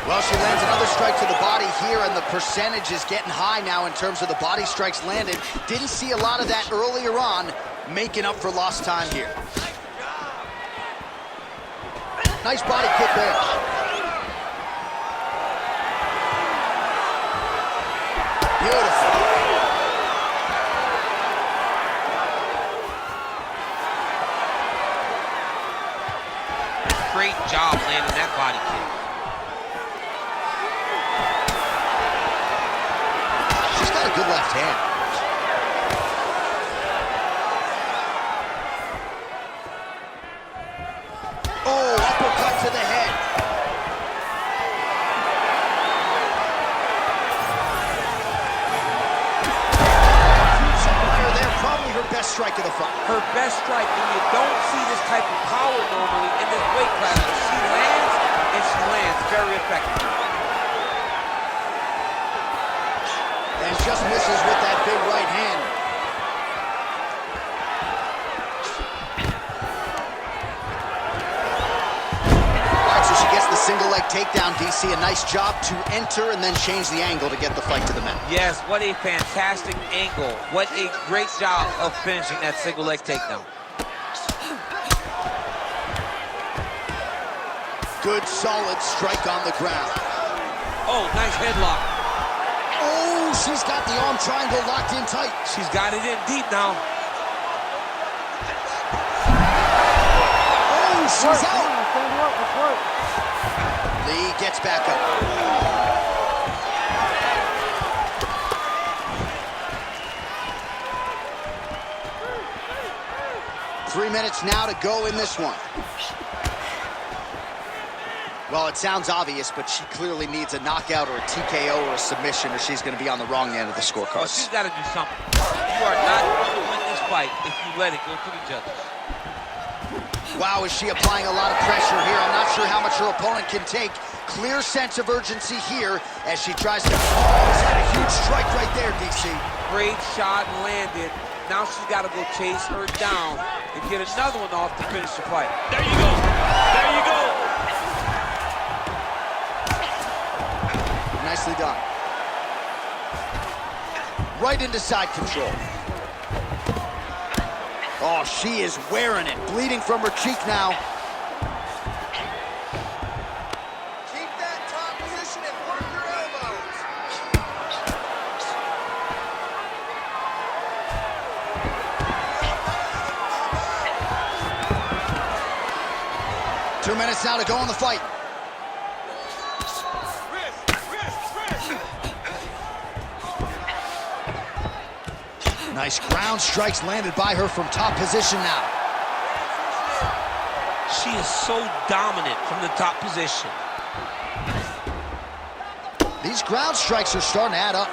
Well, she lands another strike to the body here, and the percentage is getting high now in terms of the body strikes landed. Didn't see a lot of that earlier on, making up for lost time here. Nice body kick there. Beautiful. Great job landing that body kick. She's got a good left hand. Oh, uppercut to the head. Fire there, probably her best strike of the fight. Her best strike, and you don't see this type of power normally in this weight class, but she lands, and she lands very effectively. And just misses with that big right hand. All right, so she gets the single Quick takedown, DC. A nice job to enter and then change the angle to get the fight to the mat. Yes, what a fantastic angle. What a great job of finishing that single leg takedown. Good, solid strike on the ground. Oh, nice headlock. Oh, she's got the arm triangle locked in tight. She's got it in deep now. Oh, she's out. Stand up, let's work. Lee gets back up. 3 minutes now to go in this one. Well, it sounds obvious, but she clearly needs a knockout or a TKO or a submission, or she's going to be on the wrong end of the Well, scorecard. she's got to do something. You are not going to win this fight if you let it go to the judges. Wow, is she applying a lot of pressure here? I'm not sure how much her opponent can take. Clear sense of urgency here as she tries to... Oh, she's got a huge strike right there, DC. Great shot landed. Now she's got to go chase her down and get another one off to finish the fight. There you go. There you go. Nicely done. Right into side control. Oh, she is wearing it. Bleeding from her cheek now. Keep that top position and work your elbows. 2 minutes now to go in the fight. Nice ground strikes landed by her from top position now. She is so dominant from the top position. These ground strikes are starting to add up.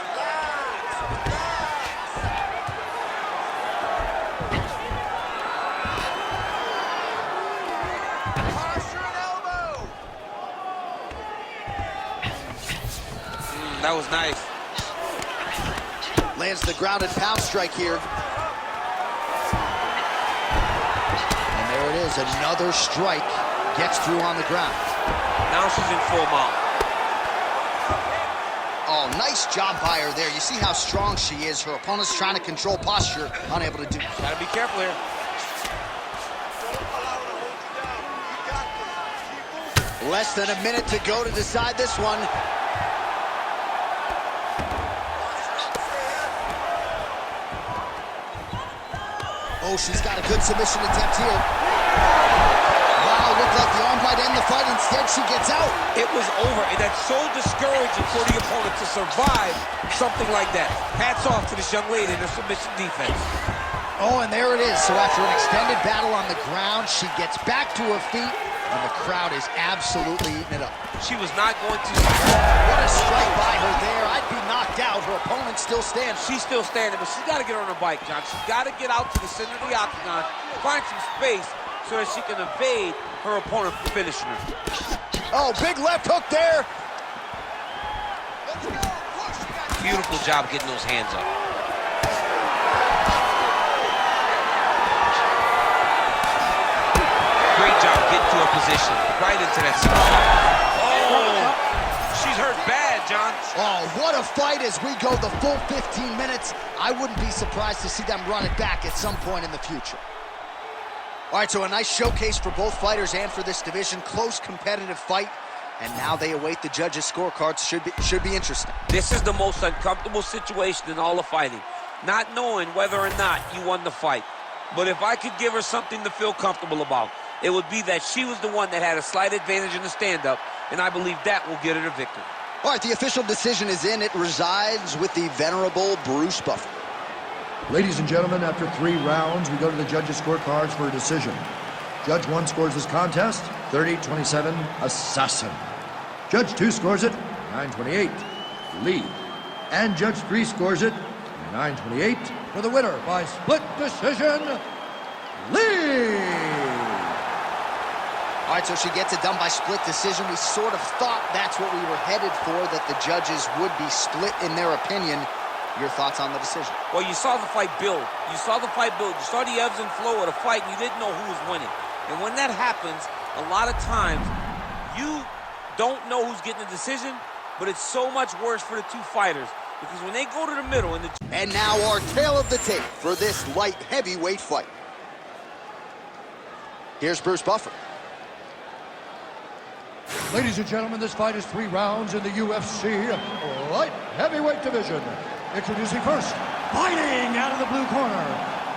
That was nice. Lands the grounded pound strike here. And there it is, another strike. Gets through on the ground. Now she's in full mount. Oh, nice job by her there. You see how strong she is. Her opponent's trying to control posture, unable to do. Gotta be careful here. Less than a minute to go to decide this one. Oh, she's got a good submission attempt here. Wow, looked like the arm might end the fight. Instead, she gets out. It was over, and that's so discouraging for the opponent to survive something like that. Hats off to this young lady in her submission defense. Oh, and there it is. So after an extended battle on the ground, she gets back to her feet, and the crowd is absolutely eating it up. She was not going to... What a strike by her there. I'd be knocked out. Her opponent still stands. She's still standing, but she's got to get on her bike, John. She's got to get out to the center of the octagon, find some space so that she can evade her opponent from finishing her. Oh, big left hook there. Beautiful job getting those hands up. Great job getting to a position, right into that spot. Oh, she's hurt bad, John. Oh, what a fight as we go the full 15 minutes. I wouldn't be surprised to see them run it back at some point in the future. All right, so a nice showcase for both fighters and for this division. Close, competitive fight. And now they await the judges' scorecards. Should be interesting. This is the most uncomfortable situation in all of fighting. Not knowing whether or not you won the fight. But if I could give her something to feel comfortable about, it would be that she was the one that had a slight advantage in the stand-up, and I believe that will get her the victory. All right, the official decision is in. It resides with the venerable Bruce Buffer. Ladies and gentlemen, after 3 rounds, we go to the judges' scorecards for a decision. Judge 1 scores this contest 30-27, Assassin. Judge 2 scores it 9-28, Lee. And Judge 3 scores it 9-28 for the winner by split decision, Lee. All right, so she gets it done by split decision. We sort of thought that's what we were headed for, that the judges would be split in their opinion. Your thoughts on the decision? Well, you saw the fight build. You saw the fight build. You saw the ebbs and flow of the fight, and you didn't know who was winning. And when that happens, a lot of times, you don't know who's getting the decision, but it's so much worse for the two fighters because when they go to the middle and And now our tale of the tape for this light heavyweight fight. Here's Bruce Buffer. Ladies and gentlemen, this fight is 3 rounds in the UFC light heavyweight division. Introducing first, fighting out of the blue corner,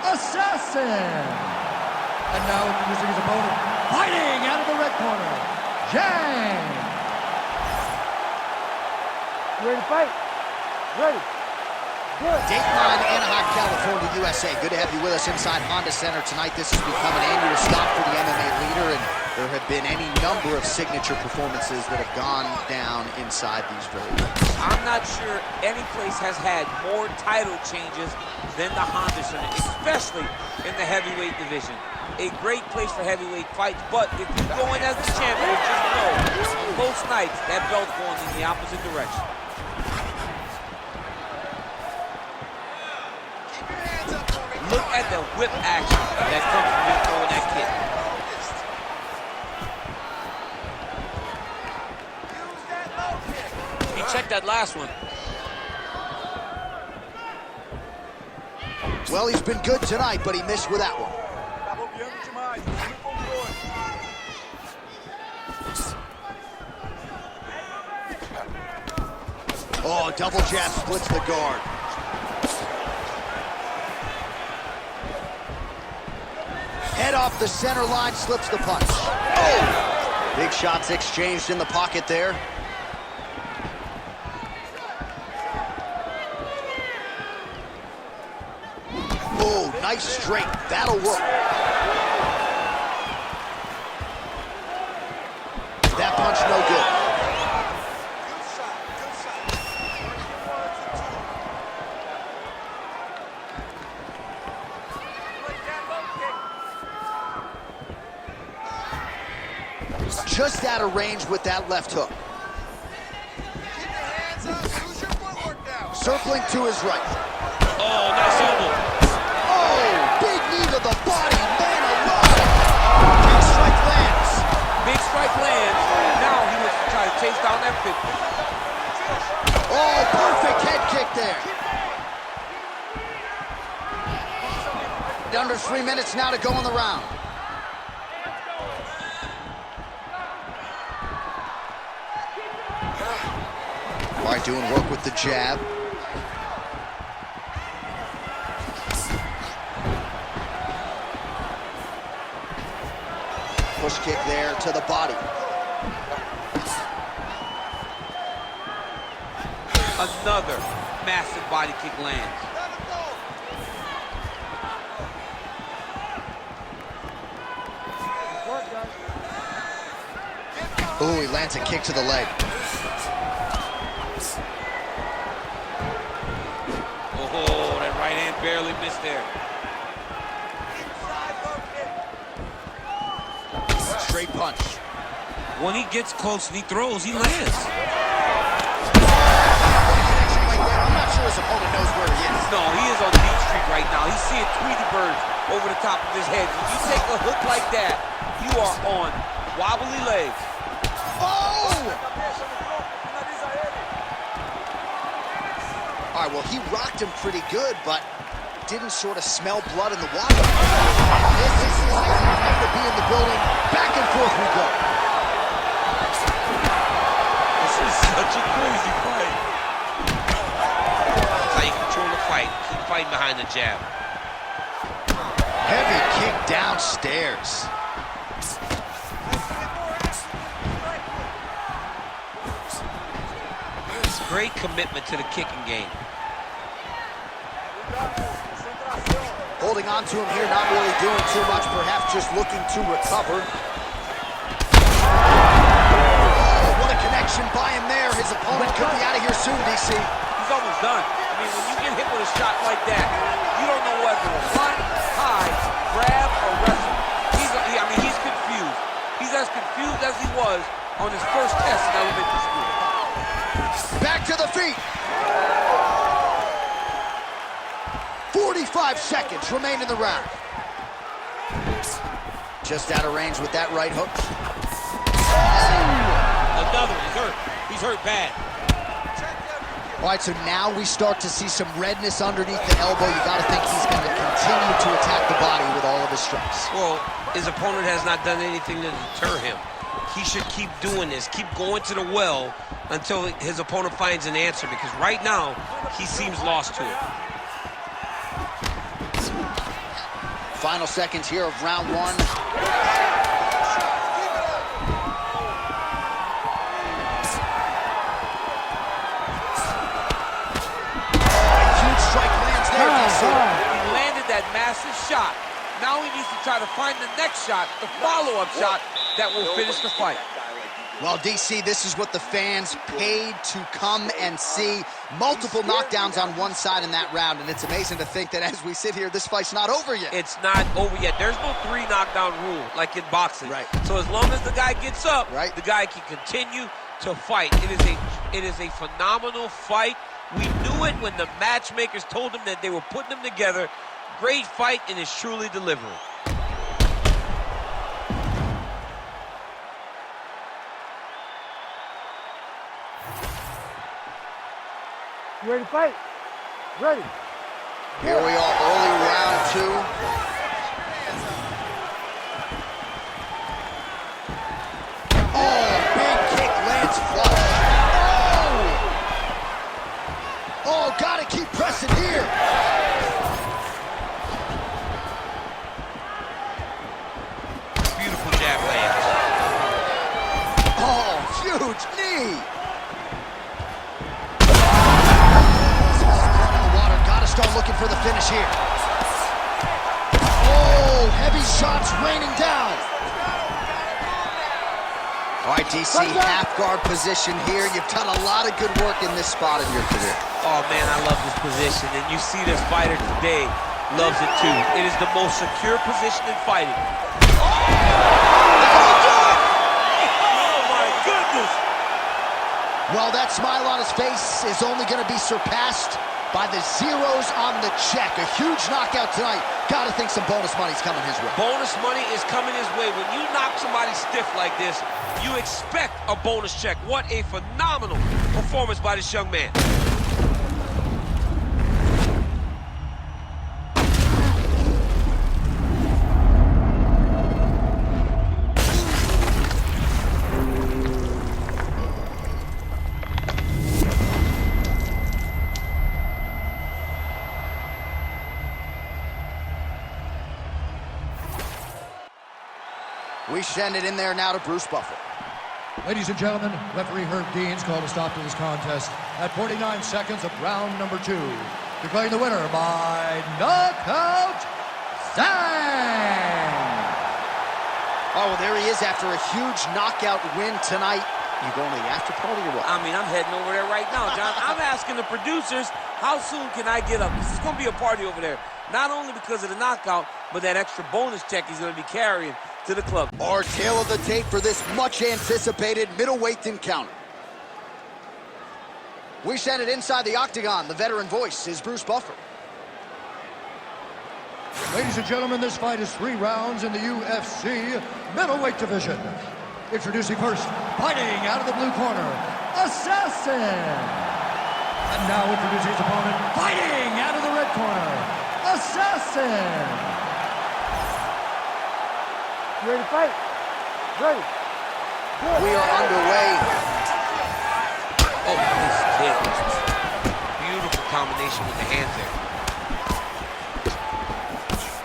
Assassin. And now introducing his opponent, fighting out of the red corner, James. Ready to fight? Ready. Good. Dateline, Anaheim, California, USA. Good to have you with us inside Honda Center tonight. This has become an annual stop for the MMA leader, and there have been any number of signature performances that have gone down inside these very rings. I'm not sure any place has had more title changes than the Honda Center, especially in the heavyweight division. A great place for heavyweight fights, but if you go in as the champion, just know, most nights, that belt's going in the opposite direction. Look at the whip action that comes from him throwing that kick. He checked that last one. Well, he's been good tonight, but he missed with that one. Oh, double jab splits the guard. Head off the center line, slips the punch. Oh! Big shots exchanged in the pocket there. Oh, nice straight. That'll work. That punch no good. Just out of range with that left hook. Circling to his right. Oh, nice elbow. Oh, big knee to the body, man alive. Big strike lands. Big strike lands. Now he was trying to chase down that 50. Oh, perfect head kick there. Under 3 minutes now to go in the round. All right, doing work with the jab. Push kick there to the body. Another massive body kick lands. Ooh, he lands a kick to the leg. Oh, that right hand barely missed there. Straight punch. When he gets close and he throws, he lands. I'm not sure his opponent knows where he is. No, he is on Beach Street right now. He's seeing Tweety birds over the top of his head. When you take a hook like that, you are on wobbly legs. Oh! All right, well, he rocked him pretty good, but didn't sort of smell blood in the water. This is nice to be in the building. Back and forth we go. This is such a crazy fight. That's how you control the fight. Keep fighting behind the jab. Heavy kick downstairs. Great commitment to the kicking game. Holding on to him here, not really doing too much, perhaps just looking to recover. Oh, what a connection by him there. His opponent could be out of here soon, DC. He's almost done. I mean, when you get hit with a shot like that, you don't know whether to punt, hide, grab, or wrestle. He's confused. He's as confused as he was on his first test in elementary school. Back to the feet. 45 seconds remain in the round. Just out of range with that right hook. another. He's hurt. He's hurt bad. All right, so now we start to see some redness underneath the elbow. You got to think he's going to continue to attack the body with all of his strikes. Well, his opponent has not done anything to deter him. He should keep doing this, keep going to the well until his opponent finds an answer, because right now, he seems lost to it. Final seconds here of round one. Huge strike lands there, DC. He landed that massive shot. Now he needs to try to find the next shot, the follow-up shot that will finish the fight. Well, DC, this is what the fans paid to come and see. Multiple knockdowns on one side in that round, and it's amazing to think that as we sit here, this fight's not over yet. It's not over yet. There's no 3 knockdown rule like in boxing. Right. So as long as the guy gets up, right, the guy can continue to fight. It is a phenomenal fight. We knew it when the matchmakers told them that they were putting them together. Great fight, and is truly delivering. You ready to fight? Ready. Here we are, early round two. Oh, big kick lands flush. Oh! Oh, gotta keep pressing here. Beautiful jab lands. Oh, huge knee. Start looking for the finish here. Oh, heavy shots raining down. All right, DC, half guard position here. You've done a lot of good work in this spot in your career. Oh, man, I love this position. And you see this fighter today loves it, too. It is the most secure position in fighting. Oh, my goodness. Well, that smile on his face is only going to be surpassed by the zeros on the check. A huge knockout tonight. Gotta think some bonus money's coming his way. Bonus money is coming his way. When you knock somebody stiff like this, you expect a bonus check. What a phenomenal performance by this young man. We send it in there now to Bruce Buffer. Ladies and gentlemen, referee Herb Dean's called a stop to this contest at 49 seconds of round number 2. Declaring the winner by knockout, Zhang! Oh, well, there he is after a huge knockout win tonight. You going to the after party or what? I mean, I'm heading over there right now, John. I'm asking the producers, how soon can I get up? This is going to be a party over there. Not only because of the knockout, but that extra bonus check he's going to be carrying to the club. Our tail of the tape for this much-anticipated middleweight encounter. We send it inside the octagon. The veteran voice is Bruce Buffer. Ladies and gentlemen, this fight is 3 rounds in the UFC middleweight division. Introducing first, fighting out of the blue corner, Assassin. And now introducing his opponent, fighting out of the red corner, Assassin. You ready to fight? Ready. Good. We are underway. Oh, nice kick. Beautiful combination with the hands there.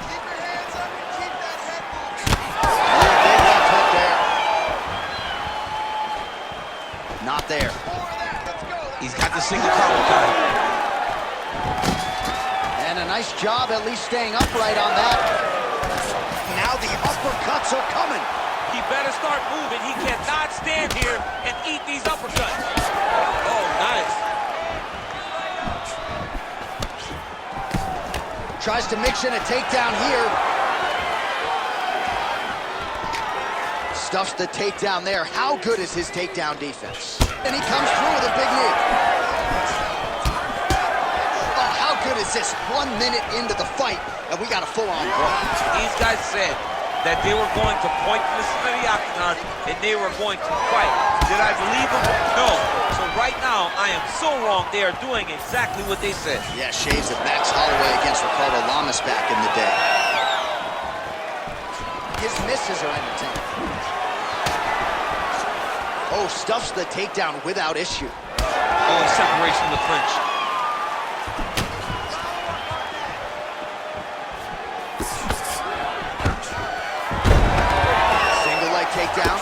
Keep your hands up and keep that head moving. Not there. More of that. Let's go. He's got the single collar time. And a nice job at least staying upright on that. Now the uppercuts are coming. He better start moving. He cannot stand here and eat these uppercuts. Oh, nice. Tries to mix in a takedown here. Stuffs the takedown there. How good is his takedown defense? And he comes through with a big knee. Oh, how good is this? 1 minute into the fight, and we got a full-on brawl. These guys said that they were going to point to the center of the octagon and they were going to fight. Did I believe them? No. So right now, I am so wrong. They are doing exactly what they said. Yeah, shades of Max Holloway against Ricardo Lamas back in the day. His misses are entertaining. Oh, stuffs the takedown without issue. Oh, separation from the clinch. Single leg takedown.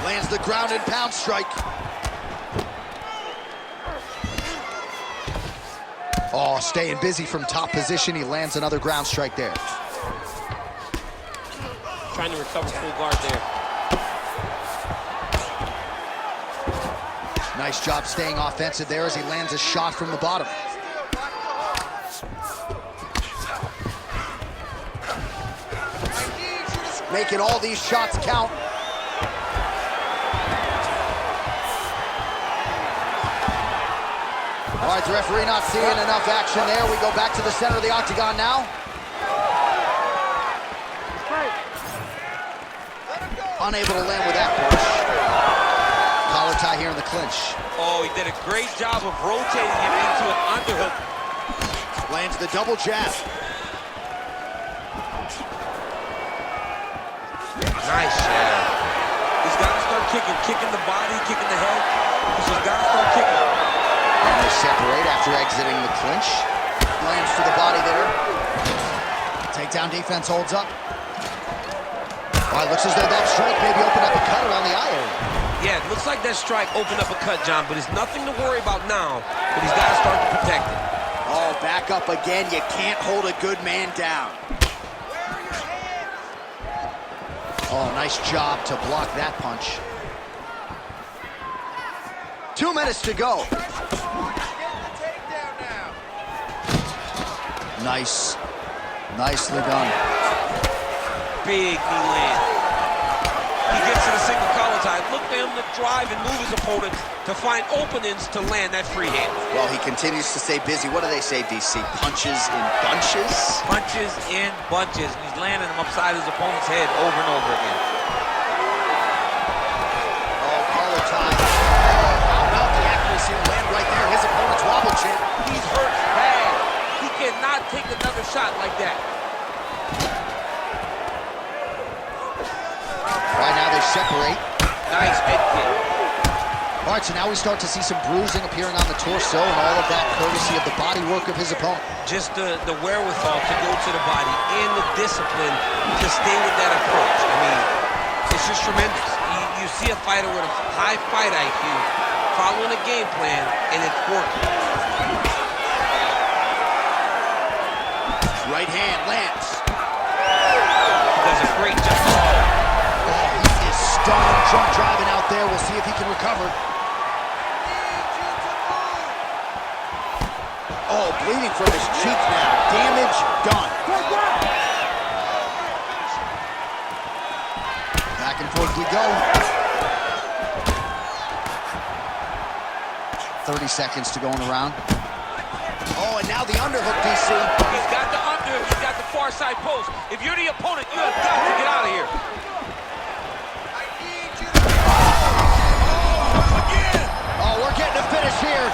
Lands the ground and pound strike. Oh, staying busy from top position. He lands another ground strike there. Trying to recover full guard there. Nice job staying offensive there as he lands a shot from the bottom. Making all these shots count. All right, the referee not seeing enough action there. We go back to the center of the octagon now. Unable to land with that push. Collar tie here in the clinch. Oh, he did a great job of rotating him into an underhook. Lands the double jab. Nice jab. He's got to start kicking the body, kicking the head. He's just got to start kicking. And they separate after exiting the clinch. Lands to the body there. Takedown defense holds up. All right, looks as though that strike maybe opened up a cut around the eye area. Yeah, it looks like that strike opened up a cut, John, but it's nothing to worry about now, but he's got to start to protect it. Oh, back up again. You can't hold a good man down. Oh, nice job to block that punch. 2 minutes to go. Nice. Nicely done. Big knee land. He gets to the single collar tie. Look for him to drive and move his opponent to find openings to land that free hand. Well, he continues to stay busy. What do they say, DC? Punches in bunches? Punches in bunches. He's landing them upside his opponent's head over and over again. Oh, collar tie. How about the accuracy to land right there? His opponent's wobble chin. He's hurt bad. He cannot take another shot like that. Right now they separate. Nice head kick. All right, so now we start to see some bruising appearing on the torso, and all of that courtesy of the body work of his opponent. Just the wherewithal to go to the body and the discipline to stay with that approach. I mean, it's just tremendous. You see a fighter with a high fight IQ following a game plan, and it's working. Right hand lands. He does a great job. He is stunned, jump driving out there. We'll see if he can recover. Oh, bleeding from his cheek now. Damage done. Back and forth we go. 30 seconds to go in the round. Oh, and now the underhook, DC. He's got the underhook. He's got the far side post. If you're the opponent, you have got to get out of here. Oh, we're getting a finish here.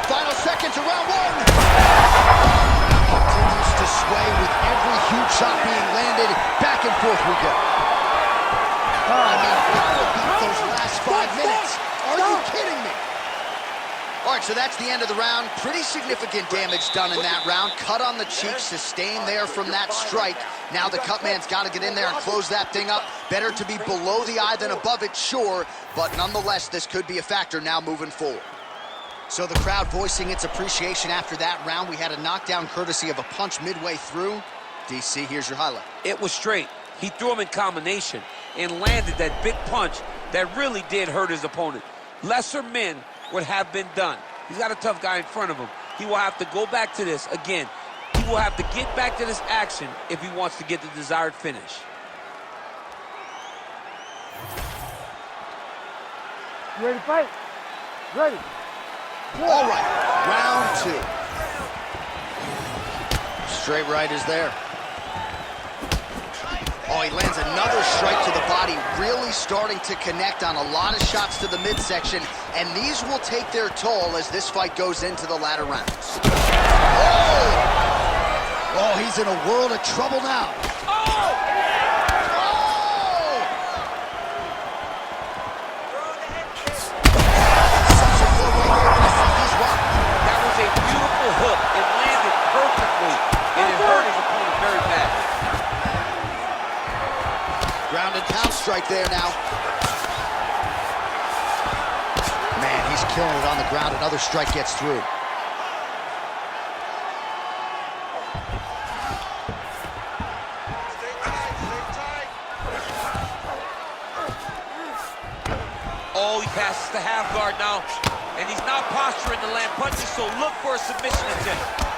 Final seconds of round one. Continues to sway with every huge shot being landed. Back and forth we go. I mean, how about those last 5 minutes? Are you kidding me? All right, so that's the end of the round. Pretty significant damage done in that round. Cut on the cheek, sustained there from that strike. Now the cut man's got to get in there and close that thing up. Better to be below the eye than above it, sure. But nonetheless, this could be a factor now moving forward. So the crowd voicing its appreciation after that round. We had a knockdown courtesy of a punch midway through. DC, here's your highlight. It was straight. He threw him in combination and landed that big punch that really did hurt his opponent. Lesser men would have been done. He's got a tough guy in front of him. He will have to go back to this again. He will have to get back to this action if he wants to get the desired finish. You ready to fight? Ready. All right, round 2. Straight right is there. Oh, he lands another strike to the body, really starting to connect on a lot of shots to the midsection, and these will take their toll as this fight goes into the latter rounds. Oh, he's in a world of trouble now. Ground and pound strike there now. Man, he's killing it on the ground. Another strike gets through. Oh, he passes the half guard now. And he's not posturing to land punches, so look for a submission attempt.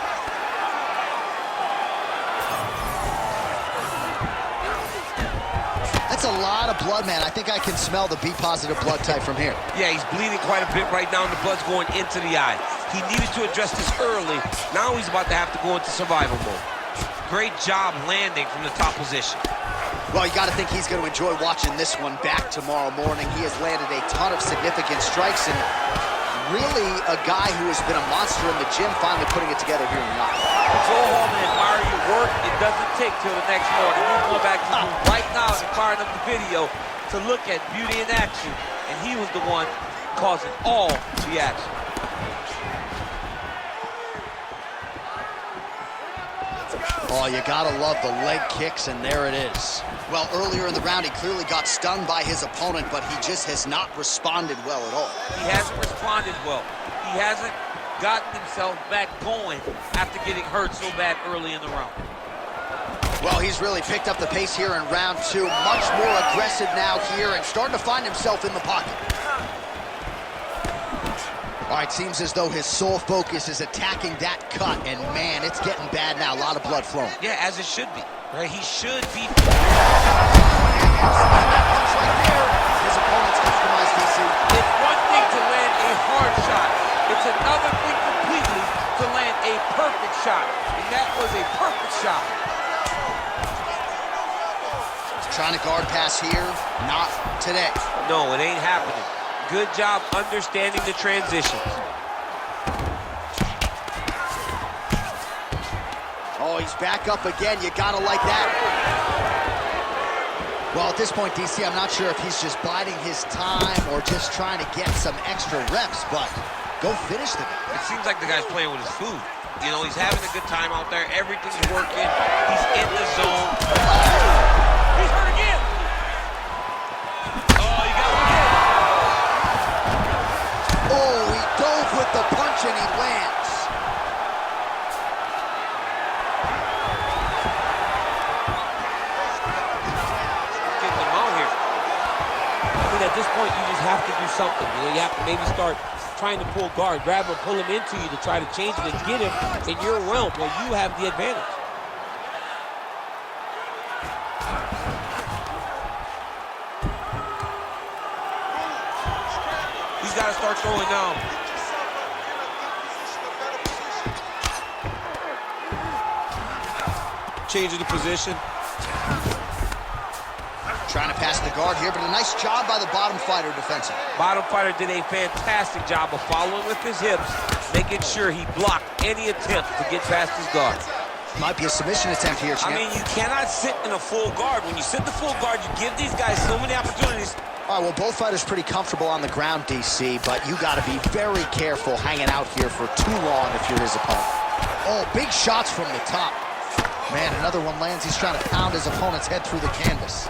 That's a lot of blood, man. I think I can smell the B-positive blood type from here. Yeah, he's bleeding quite a bit right now, and the blood's going into the eye. He needed to address this early. Now he's about to have to go into survival mode. Great job landing from the top position. Well, you got to think he's going to enjoy watching this one back tomorrow morning. He has landed a ton of significant strikes, and really a guy who has been a monster in the gym, finally putting it together here in the office. Go home and admire your work. It doesn't take till the next morning. You're going back to the room right now and firing up the video to look at beauty in action. And he was the one causing all the action. Oh, you gotta love the leg kicks, and there it is. Well, earlier in the round, he clearly got stung by his opponent, but he just has not responded well at all. He hasn't responded well. He hasn't gotten himself back going after getting hurt so bad early in the round. Well, he's really picked up the pace here in round 2. Much more aggressive now here and starting to find himself in the pocket. All right, seems as though his sole focus is attacking that cut, and man, it's getting bad now. A lot of blood flowing. Yeah, as it should be. Right? He should be. Punch right there. His opponent's compromised, DC. It's one thing to land a hard shot. It's another thing completely to land a perfect shot. And that was a perfect shot. Trying to guard pass here. Not today. No, it ain't happening. Good job understanding the transitions. Oh, he's back up again. You gotta like that. Well, at this point, DC, I'm not sure if he's just biding his time or just trying to get some extra reps, but go finish the guy. It seems like the guy's playing with his food. You know, he's having a good time out there. Everything's working. He's in the zone. He's hurt again. Oh, you got him again. Oh, he dove with the punch and he lands. At this point, you just have to do something. You know, you have to maybe start trying to pull guard, grab him, pull him into you to try to change it and get him in your realm where you have the advantage. He's got to start throwing now. Changing the position. Trying to pass the guard here, but a nice job by the bottom fighter defensively. Bottom fighter did a fantastic job of following with his hips, making sure he blocked any attempt to get past his guard. Might be a submission attempt here, champ. I mean, you cannot sit in a full guard. When you sit the full guard, you give these guys so many opportunities. All right, well, both fighters pretty comfortable on the ground, DC, but you got to be very careful hanging out here for too long if you're his opponent. Oh, big shots from the top. Man, another one lands. He's trying to pound his opponent's head through the canvas.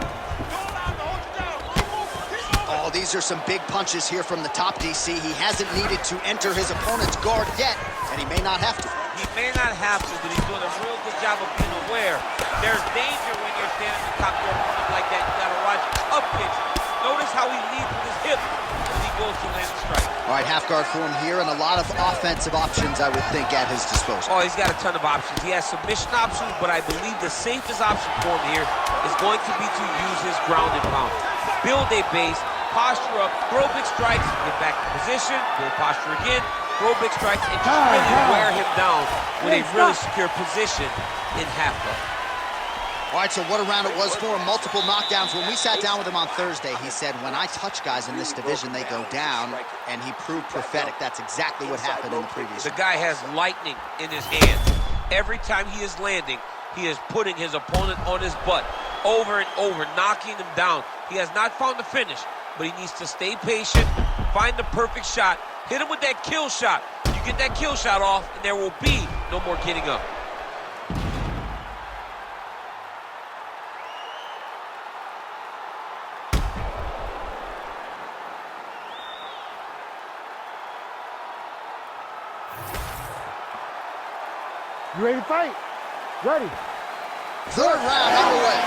Oh, these are some big punches here from the top, DC. He hasn't needed to enter his opponent's guard yet, and he may not have to. He may not have to, but he's doing a real good job of being aware. There's danger when you're standing on top of your opponent like that. You gotta watch up pitch. Notice how he leads with his hip as he goes to land a strike. All right, half guard for him here, and a lot of offensive options, I would think, at his disposal. Oh, he's got a ton of options. He has submission options, but I believe the safest option for him here is going to be to use his ground and pound. Build a base, posture up, throw big strikes, get back in position, build posture again, throw big strikes, and just really wear him down with a really secure position in half guard. All right, so what a round it was for him. Multiple knockdowns. When we sat down with him on Thursday, he said, when I touch guys in this division, they go down, and he proved prophetic. That's exactly what happened in the previous round. The guy has lightning in his hands. Every time he is landing, he is putting his opponent on his butt over and over, knocking him down. He has not found the finish, but he needs to stay patient, find the perfect shot, hit him with that kill shot. You get that kill shot off, and there will be no more getting up. You ready to fight? Ready. Third round underway.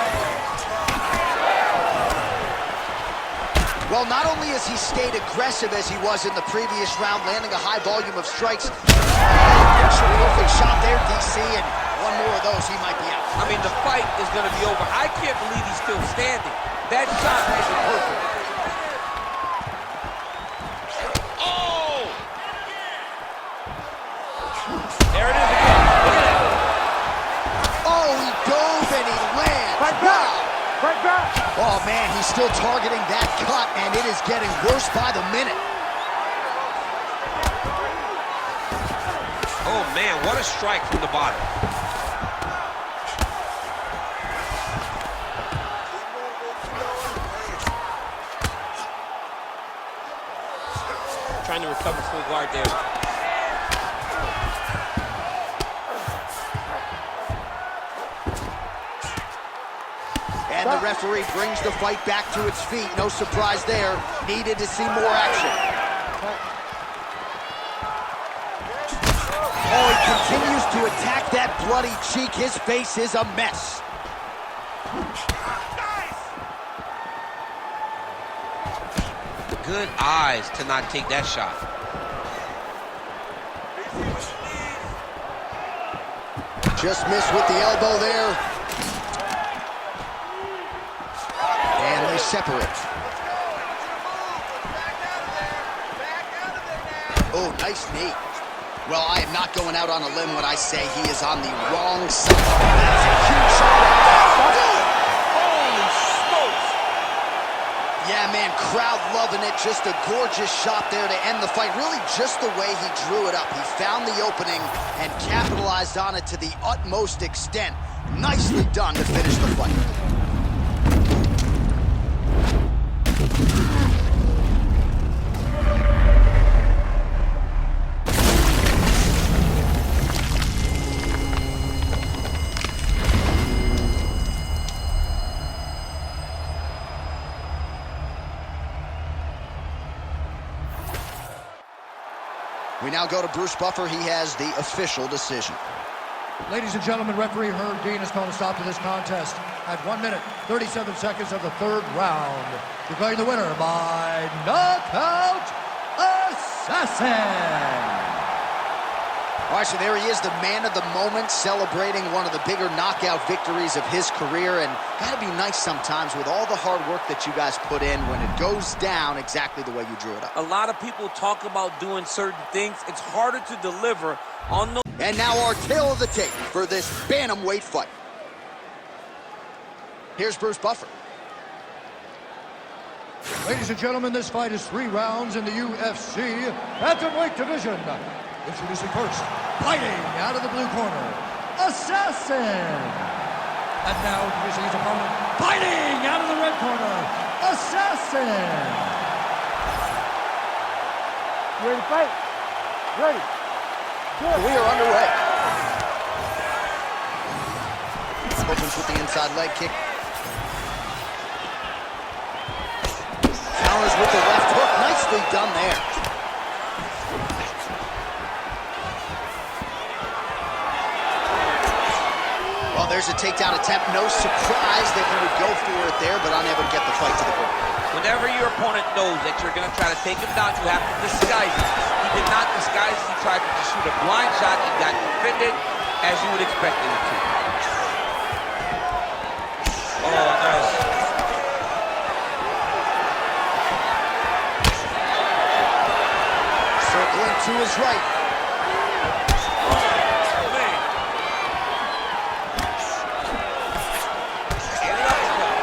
Well, not only has he stayed aggressive as he was in the previous round, landing a high volume of strikes. Perfect shot there, DC, and one more of those, he might be out. I mean, the fight is going to be over. I can't believe he's still standing. That shot was perfect. Oh! There it is again. Look at that. Oh, he dove and he lands. Fight back. Fight back. Oh, man, he's still targeting that cut, and it is getting worse by the minute. Oh, man, what a strike from the bottom. Trying to recover full guard there. And the referee brings the fight back to its feet. No surprise there. Needed to see more action. Oh, he continues to attack that bloody cheek. His face is a mess. Good eyes to not take that shot. Just missed with the elbow there. And they separate. Oh, nice knee. Well, I am not going out on a limb when I say he is on the wrong side. That's a huge shot. Holy smokes! Yeah, man, crowd loving it. Just a gorgeous shot there to end the fight. Really just the way he drew it up. He found the opening and capitalized on it to the utmost extent. Nicely done to finish the fight. We now go to Bruce Buffer. He has the official decision. Ladies and gentlemen, referee Herb Dean has called a stop to this contest at 1 minute, 37 seconds of the third round. Declaring the winner by knockout assassin. All right, so there he is, the man of the moment, celebrating one of the bigger knockout victories of his career. And gotta be nice sometimes with all the hard work that you guys put in when it goes down exactly the way you drew it up. A lot of people talk about doing certain things. It's harder to deliver on those. And now our tale of the tape for this bantamweight fight. Here's Bruce Buffer. Ladies and gentlemen, this fight is 3 rounds in the UFC bantamweight division. Introducing first, fighting out of the blue corner, Assassin. And now introducing his opponent, fighting out of the red corner, Assassin. You ready to fight? Ready. Good. We are underway. Opens with the inside leg kick. Counters with the left hook. Nicely done there. Well, there's a takedown attempt. No surprise that he would go for it there, but unable to get the fight to the ground. Whenever your opponent knows that you're going to try to take him down, you have to disguise it. He did not disguise it. He tried to just shoot a blind shot and got defended as you would expect him to. Oh, nice. Circling to his right. Man. And an uppercut.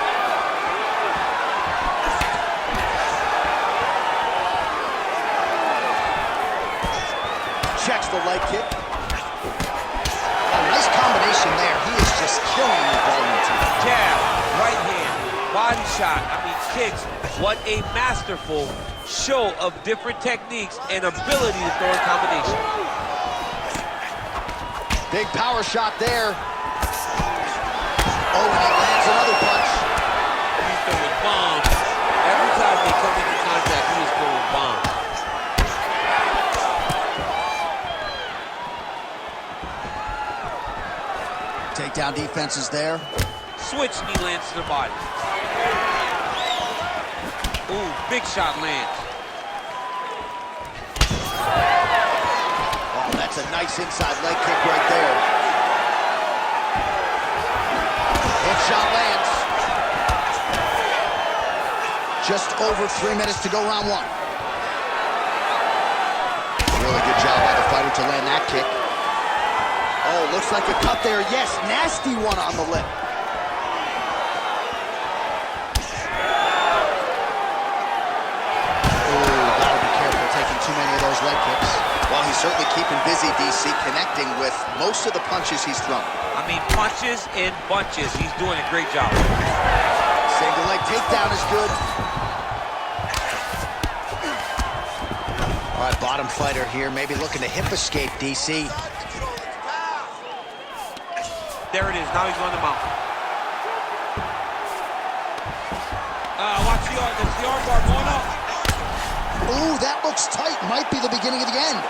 Checks the leg kick. A nice combination there. He is just killing the volume team. Jab, right hand, body shot, kicks. What a masterful show of different techniques and ability to throw in combination. Big power shot there. Oh, and he lands another punch. He's throwing bombs. Every time they come into contact, he is throwing bombs. Takedown defenses there. Switch knee lands to the body. Ooh, big shot lands. Oh, that's a nice inside leg kick right there. Hip shot lands. Just over 3 minutes to go, round one. Really good job by the fighter to land that kick. Oh, looks like a cut there. Yes, nasty one on the lip. Too many of those leg kicks. Well, he's certainly keeping busy, DC, connecting with most of the punches he's thrown. I mean, punches in bunches. He's doing a great job. Single leg takedown is good. All right, bottom fighter here, maybe looking to hip escape, DC. There it is. Now he's on the mountain. Watch the arm. There's the arm bar going up. Ooh, that looks tight. Might be the beginning of the end.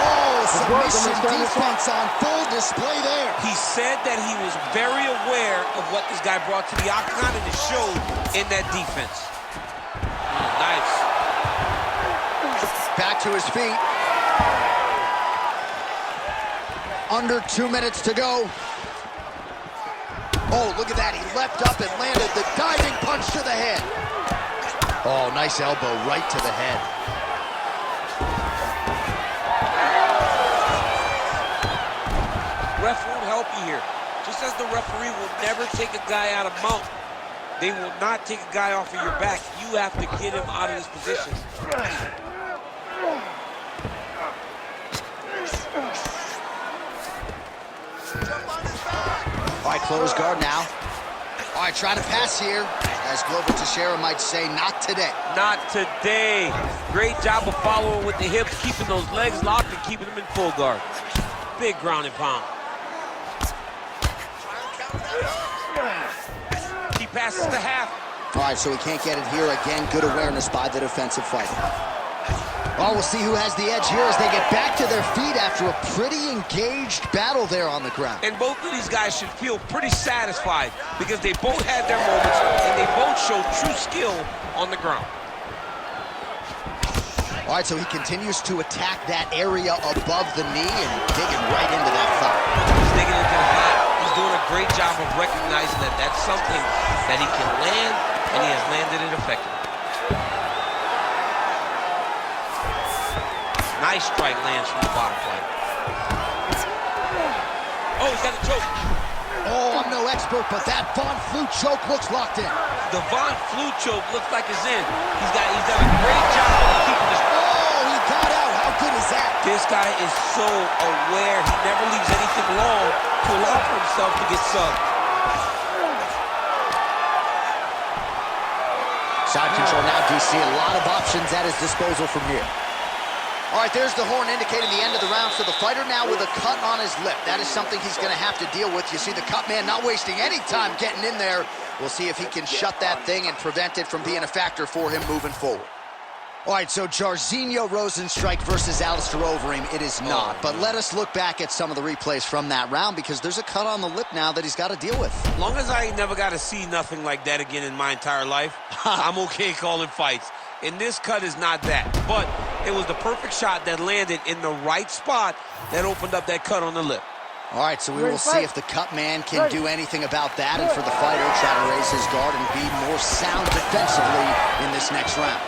Oh, submission defense on full display there. He said that he was very aware of what this guy brought to the octagon, and it showed in that defense. Nice. Back to his feet. Under 2 minutes to go. Oh, look at that. He leapt up and landed the diving punch to the head. Oh, nice elbow right to the head. Ref won't help you here. Just as the referee will never take a guy out of mount, they will not take a guy off of your back. You have to get him out of this position. All right, close guard now. All right, trying to pass here. As Glover Teixeira might say, not today. Not today. Great job of following with the hips, keeping those legs locked and keeping them in full guard. Big ground and pound. He passes the half. All right, so he can't get it here. Again, good awareness by the defensive fighter. Oh, we'll see who has the edge here as they get back to their feet after a pretty engaged battle there on the ground. And both of these guys should feel pretty satisfied because they both had their moments and they both showed true skill on the ground. All right, so he continues to attack that area above the knee and digging right into that thigh. He's digging into the thigh. He's doing a great job of recognizing that that's something that he can land, and he has landed it effectively. Nice strike lands from the bottom fighter. Oh, he's got a choke. Oh, I'm no expert, but that Von Flue choke looks locked in. The Von Flue choke looks like it's in. He's done a great job of keeping this. Oh, he got out. How good is that? This guy is so aware. He never leaves anything long to allow for himself to get subbed. Side control now, DC. A lot of options at his disposal from here. All right, there's the horn indicating the end of the round. So the fighter now with a cut on his lip. That is something he's going to have to deal with. You see the cut man not wasting any time getting in there. We'll see if he can shut that thing and prevent it from being a factor for him moving forward. All right, so Jairzinho Rozenstruik versus Alistair Overeem. It is not. But let us look back at some of the replays from that round because there's a cut on the lip now that he's got to deal with. As long as I ain't never got to see nothing like that again in my entire life, I'm okay calling fights. And this cut is not that. But it was the perfect shot that landed in the right spot that opened up that cut on the lip. All right, so we will see if the cut man can do anything about that, and for the fighter, try to raise his guard and be more sound defensively in this next round.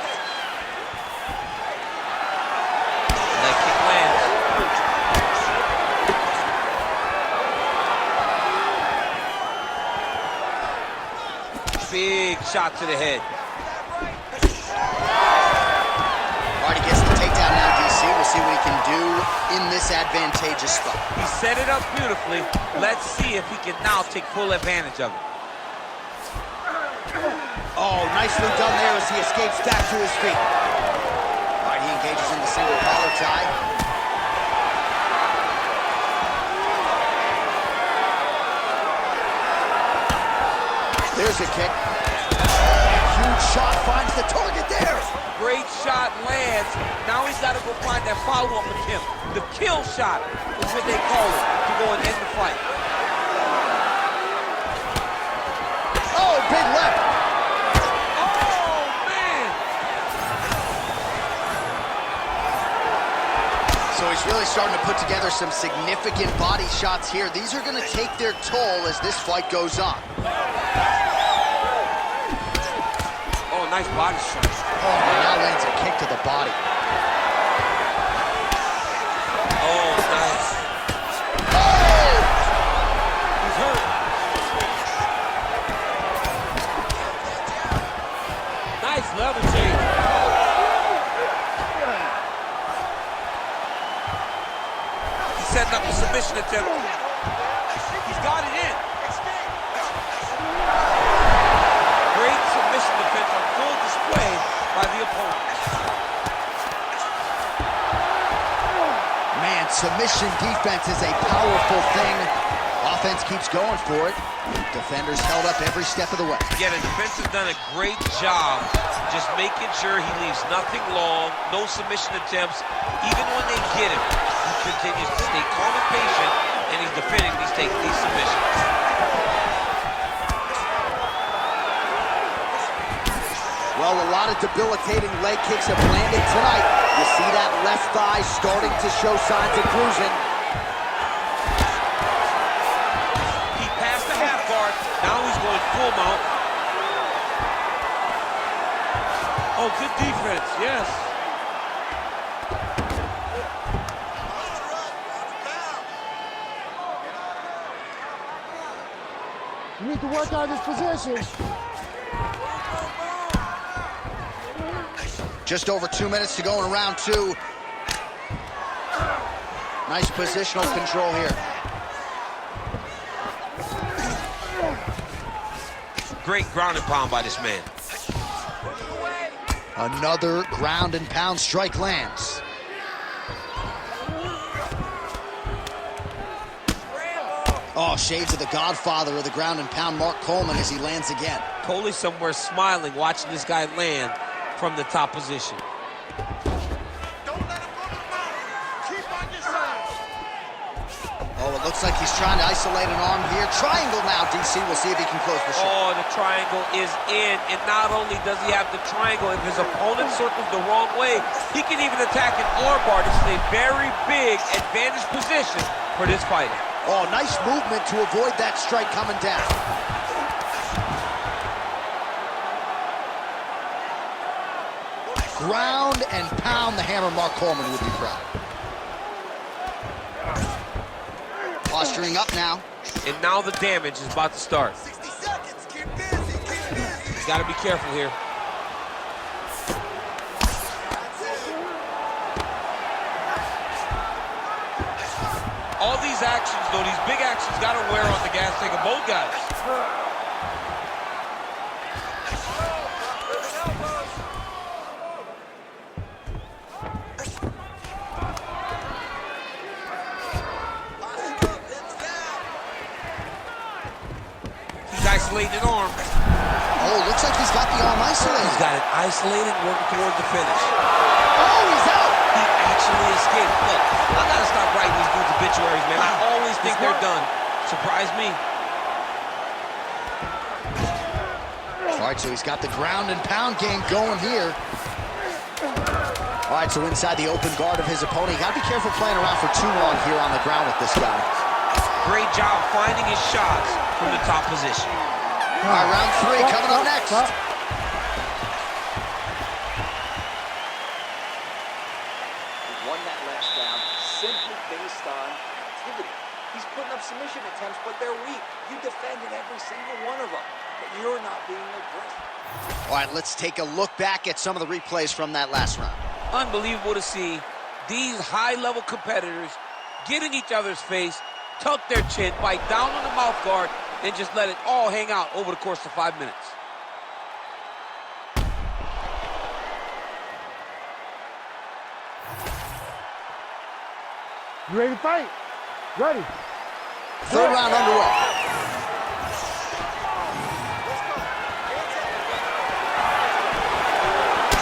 Leg kick lands. Big shot to the head. All right, he gets the takedown now, DC. We'll see what he can do in this advantageous spot. He set it up beautifully. Let's see if he can now take full advantage of it. Oh, nicely done there as he escapes back to his feet. All right, he engages in the single collar tie. There's a kick. Huge shot finds the target there. Great shot lands. Now he's got to go find that follow-up attempt. The kill shot is what they call it, to go and end the fight. Oh, big left. Oh, man! So he's really starting to put together some significant body shots here. These are going to take their toll as this fight goes on. Oh, nice body shot. Oh, now lands a kick to the body. Oh, nice. Oh! He's hurt. Nice level change. He's setting up a submission attempt. He's got it in. Great submission defense on full display by the opponent. Man, submission defense is a powerful thing. Offense keeps going for it. Defenders held up every step of the way. Yeah, the defense has done a great job just making sure he leaves nothing long, no submission attempts. Even when they get him, he continues to stay calm and patient, and he's defending these submissions. Well, a lot of debilitating leg kicks have landed tonight. You see that left thigh starting to show signs of bruising. He passed the half guard. Now he's going full mount. Oh, good defense, yes. You need to work out his position. Just over 2 minutes to go in round two. Nice positional control here. Great ground and pound by this man. Another ground and pound strike lands. Oh, shades of the godfather of the ground and pound, Mark Coleman, as he lands again. Coley somewhere smiling, watching this guy land from the top position. Oh, it looks like he's trying to isolate an arm here. Triangle now, DC. We'll see if he can close the show. Oh, the triangle is in, and not only does he have the triangle, if his opponent circles the wrong way, he can even attack an armbar. This is a very big advantage position for this fighter. Oh, nice movement to avoid that strike coming down. Ground and pound, the hammer, Mark Coleman would be proud. Posturing up now. And now the damage is about to start. 60 seconds, keep busy, keep busy. Got to be careful here. All these actions, though, these big actions got to wear on the gas tank of both guys. He's isolating an arm. Oh, looks like he's got the arm isolated. He's got it isolated, working toward the finish. Oh, he's out. He actually escaped. Look, I gotta stop writing these dudes obituaries, man. I always think they're done. Surprise me. All right, so he's got the ground and pound game going here. All right, so inside the open guard of his opponent. You gotta be careful playing around for too long here on the ground with this guy. great job finding his shots from the top position. All right, round 3 coming up next. He won that last round simply based on activity. He's putting up submission attempts, but they're weak. You defended every single one of them, but you're not being aggressive. All right, let's take a look back at some of the replays from that last round. Unbelievable to see these high-level competitors get in each other's face, tuck their chin, bite down on the mouth guard, and just let it all hang out over the course of 5 minutes. You ready to fight? Ready. 3rd round underway.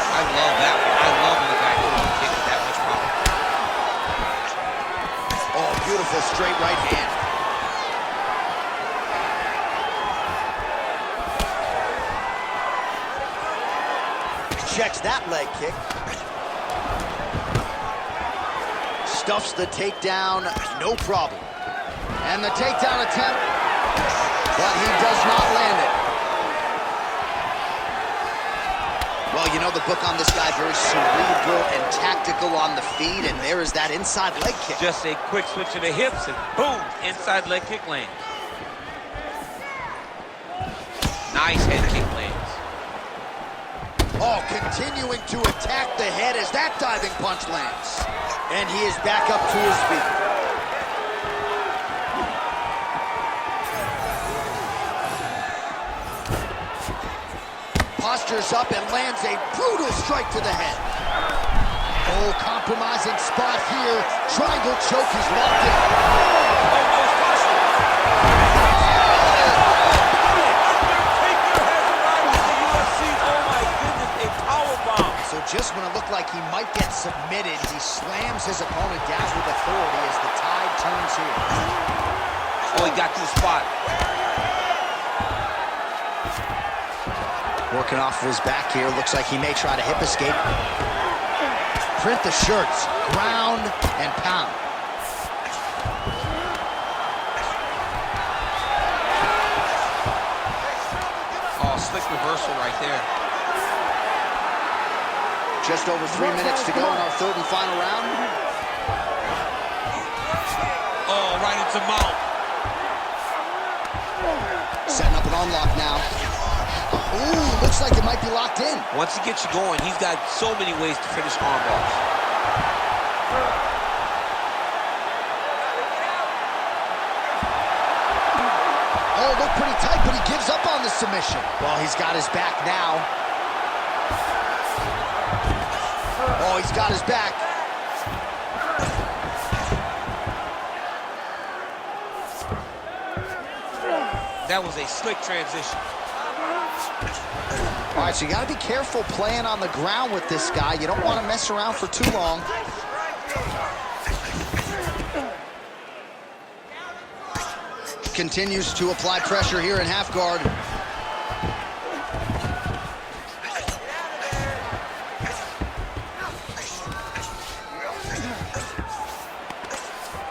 I love that one. I love when the guy goes and kicks that much power. Oh, beautiful straight right hand. Checks that leg kick. Stuffs the takedown, no problem. And the takedown attempt, but he does not land it. Well, you know the book on this guy, very cerebral and tactical on the feet, and there is that inside leg kick. Just a quick switch of the hips, and boom, inside leg kick lands. Nice head kick lands. Oh, continuing to attack the head as that diving punch lands. And he is back up to his feet. Postures up and lands a brutal strike to the head. Oh, compromising spot here. Triangle choke is locked in. So just when it looked like he might get submitted, he slams his opponent down with authority as the tide turns here. Oh, he got to the spot. Working off of his back here. Looks like he may try to hip escape. Print the shirts. Ground and pound. Oh, slick reversal right there. Just over 3 minutes to go in our 3rd and final round. Oh, right into mount. Setting up an unlock now. Ooh, looks like it might be locked in. Once he gets you going, he's got so many ways to finish arm bars. Oh, looked pretty tight, but he gives up on the submission. Well, he's got his back now. Oh, he's got his back. That was a slick transition. All right, so you got to be careful playing on the ground with this guy. You don't want to mess around for too long. Continues to apply pressure here in half guard.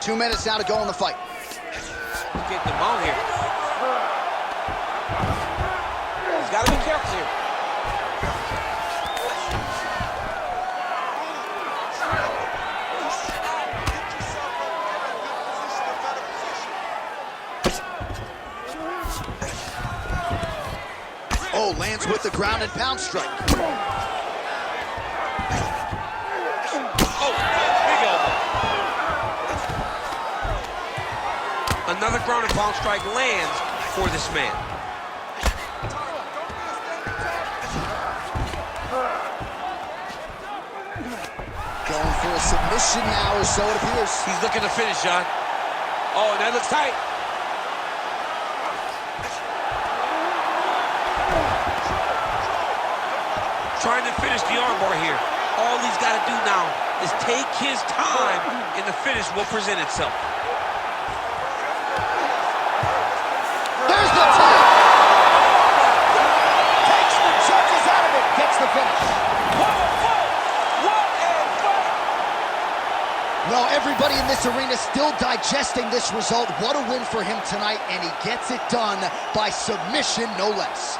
Two minutes now to go in the fight. He's getting the mount here. He's got to be careful here. Oh, lands with the ground and pound strike. Oh, big elbow. Another ground and pound strike lands for this man. Going for a submission now, or so it appears. He's looking to finish, John. Oh, and that looks tight. Trying to finish the armbar here. All he's got to do now is take his time, and the finish will present itself. There's the tap! Takes the judges out of it, gets the finish. No, everybody in this this arena still digesting this result. What a win for him tonight, and he gets it done by submission, no less.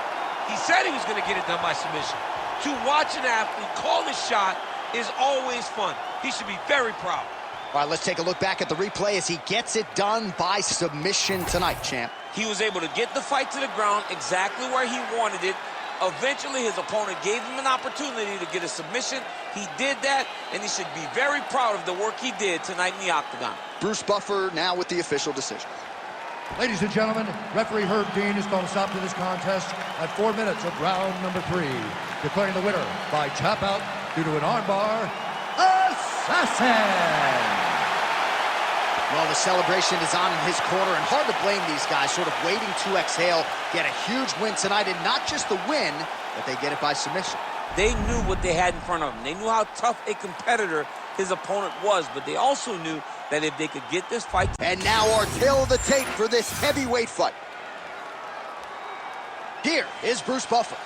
He said he was going to get it done by submission. To watch an athlete call the shot is always fun. He should be very proud. All right, let's take a look back at the replay as he gets it done by submission tonight, champ. He was able to get the fight to the ground exactly where he wanted it. Eventually, his opponent gave him an opportunity to get a submission. He did that, and he should be very proud of the work he did tonight in the octagon. Bruce Buffer now with the official decision. Ladies and gentlemen, referee Herb Dean has called a stop to this contest at 4 minutes of round number 3, declaring the winner by tap out due to an armbar, Assassin! Well, the celebration is on in his corner, and hard to blame these guys, sort of waiting to exhale, get a huge win tonight, and not just the win, but they get it by submission. They knew what they had in front of them. They knew how tough a competitor his opponent was, but they also knew that if they could get this fight... And now our tail of the tape for this heavyweight fight. Here is Bruce Buffer.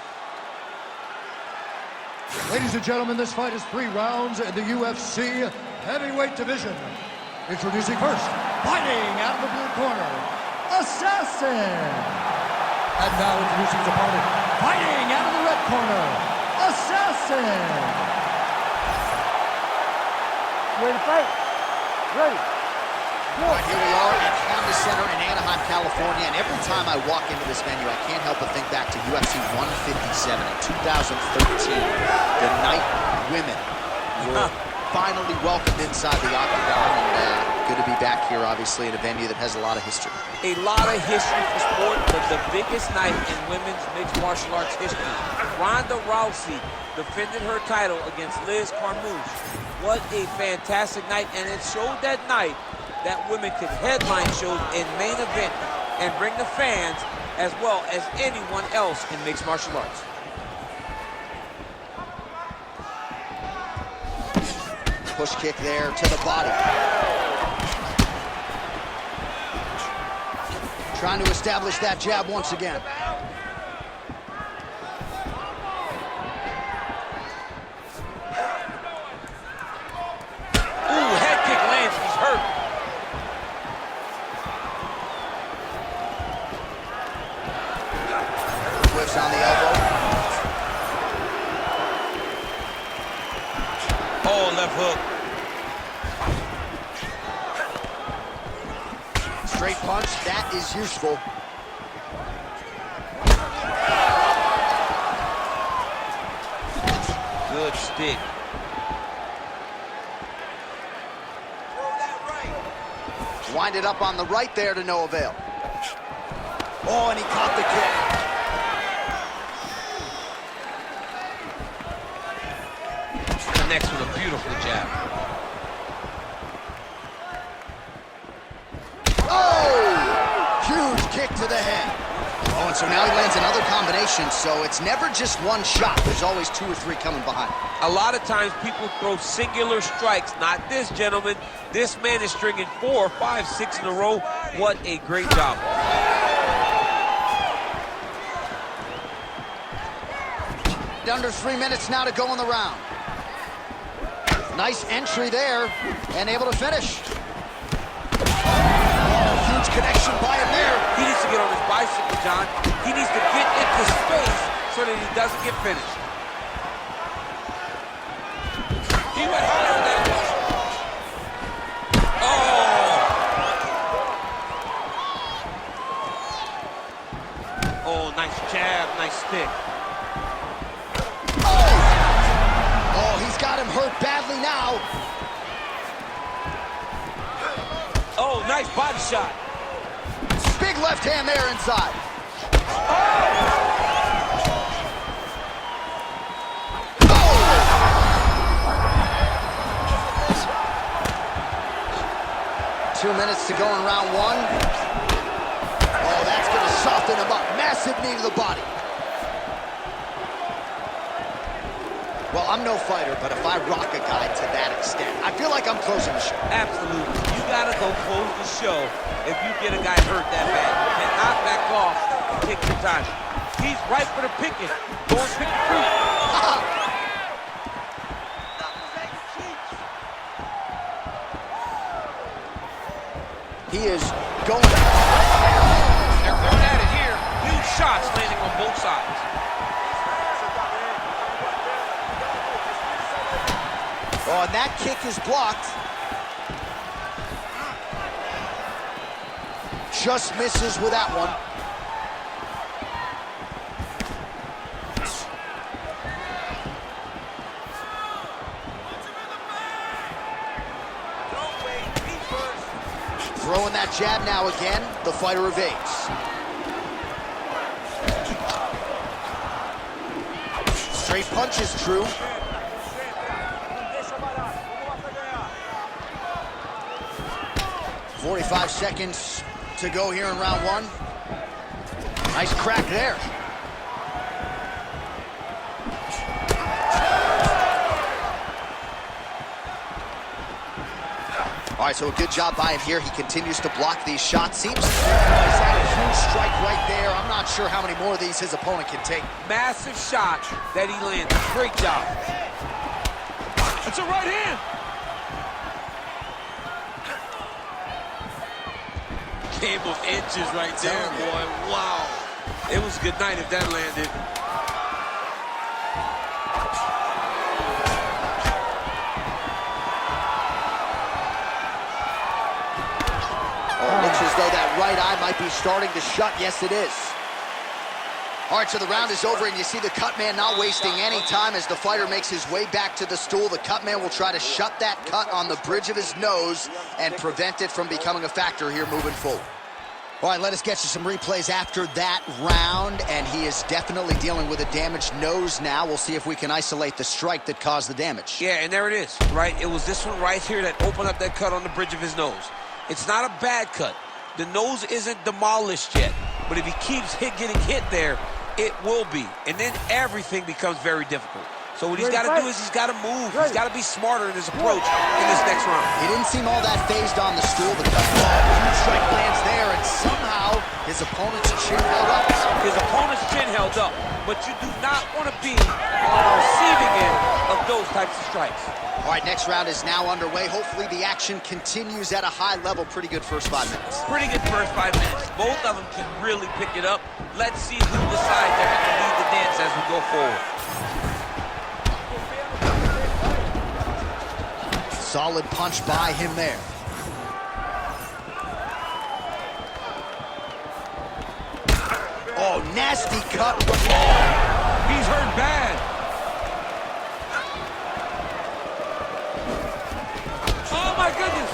Ladies and gentlemen, this fight is 3 rounds in the UFC heavyweight division. Introducing first, fighting out of the blue corner, Assassin. And now introducing his opponent, fighting out of the red corner, Assassin. Ready to fight? Ready. All right, here we are at Honda Center in Anaheim, California, and every time I walk into this venue, I can't help but think back to UFC 157 in 2013, the night women were finally welcomed inside the octagon, and good to be back here, obviously, in a venue that has a lot of history. A lot of history for sport, but the biggest night in women's mixed martial arts history. Ronda Rousey defended her title against Liz Carmouche. What a fantastic night, and it showed that night that women could headline shows in main event and bring the fans as well as anyone else in mixed martial arts. Push kick there to the body. Trying to establish that jab once again. Ooh, head kick lands, he's hurt. Whiffs on the elbow. Oh, left hook. Straight punch, that is useful. Good stick. Wind it up on the right there to no avail. Oh, and he caught the kick. Connects with a beautiful jab. Oh! Huge kick to the head. Oh, and so now he lands another combination, so it's never just one shot. There's always 2 or 3 coming behind. A lot of times people throw singular strikes. Not this gentleman. This man is stringing 4, 5, 6 in a row. What a great job. Under 3 minutes now to go in the round. Nice entry there, and able to finish. Oh, huge connection by him there. He needs to get on his bicycle, John. He needs to get into space so that he doesn't get finished. He went hard on that one. Oh! Oh, nice jab, nice stick. Oh, he's got him hurt badly now. Oh, nice body shot. Big left hand there inside. Oh! 2 minutes to go in round 1. Oh, that's going to soften him up. Massive knee to the body. Well, I'm no fighter, but if I rock a guy to that extent, I feel like I'm closing the show. Absolutely. You gotta go close the show if you get a guy hurt that bad. You cannot back off and take your time. He's right for the picking. Go and pick the fruit. He is going. They're going at it here. Huge shots landing on both sides. Oh, and that kick is blocked. Just misses with that one. Throwing that jab now again. The fighter evades. Straight punch is true. 45 seconds to go here in round one. Nice crack there. All right, so a good job by him here. He continues to block these shots. Seems he's had a huge strike right there. I'm not sure how many more of these his opponent can take. Massive shot that he landed. Great job. It's a right hand. Game of inches right there, boy. Wow. It was a good night if that landed. Looks as though that right eye might be starting to shut. Yes, it is. All right, so the round is over, and you see the cut man not wasting any time as the fighter makes his way back to the stool. The cut man will try to shut that cut on the bridge of his nose and prevent it from becoming a factor here moving forward. All right, let us get you some replays after that round, and he is definitely dealing with a damaged nose now. We'll see if we can isolate the strike that caused the damage. Yeah, and there it is, right? It was this one right here that opened up that cut on the bridge of his nose. It's not a bad cut. The nose isn't demolished yet, but if he keeps getting hit there, it will be. And then everything becomes very difficult. So what he's got to do is he's got to move. He's got to be smarter in his approach in this next round. He didn't seem all that phased on the stool. The huge strike lands there, and somehow his opponent's chin held up. His opponent's chin held up, but you do not want to be on the receiving end of those types of strikes. All right, next round is now underway. Hopefully the action continues at a high level. Pretty good first 5 minutes. Pretty good first 5 minutes. Both of them can really pick it up. Let's see who decides they're going to lead the dance as we go forward. Solid punch by him there. Oh, nasty cut. He's hurt bad. Oh, my goodness.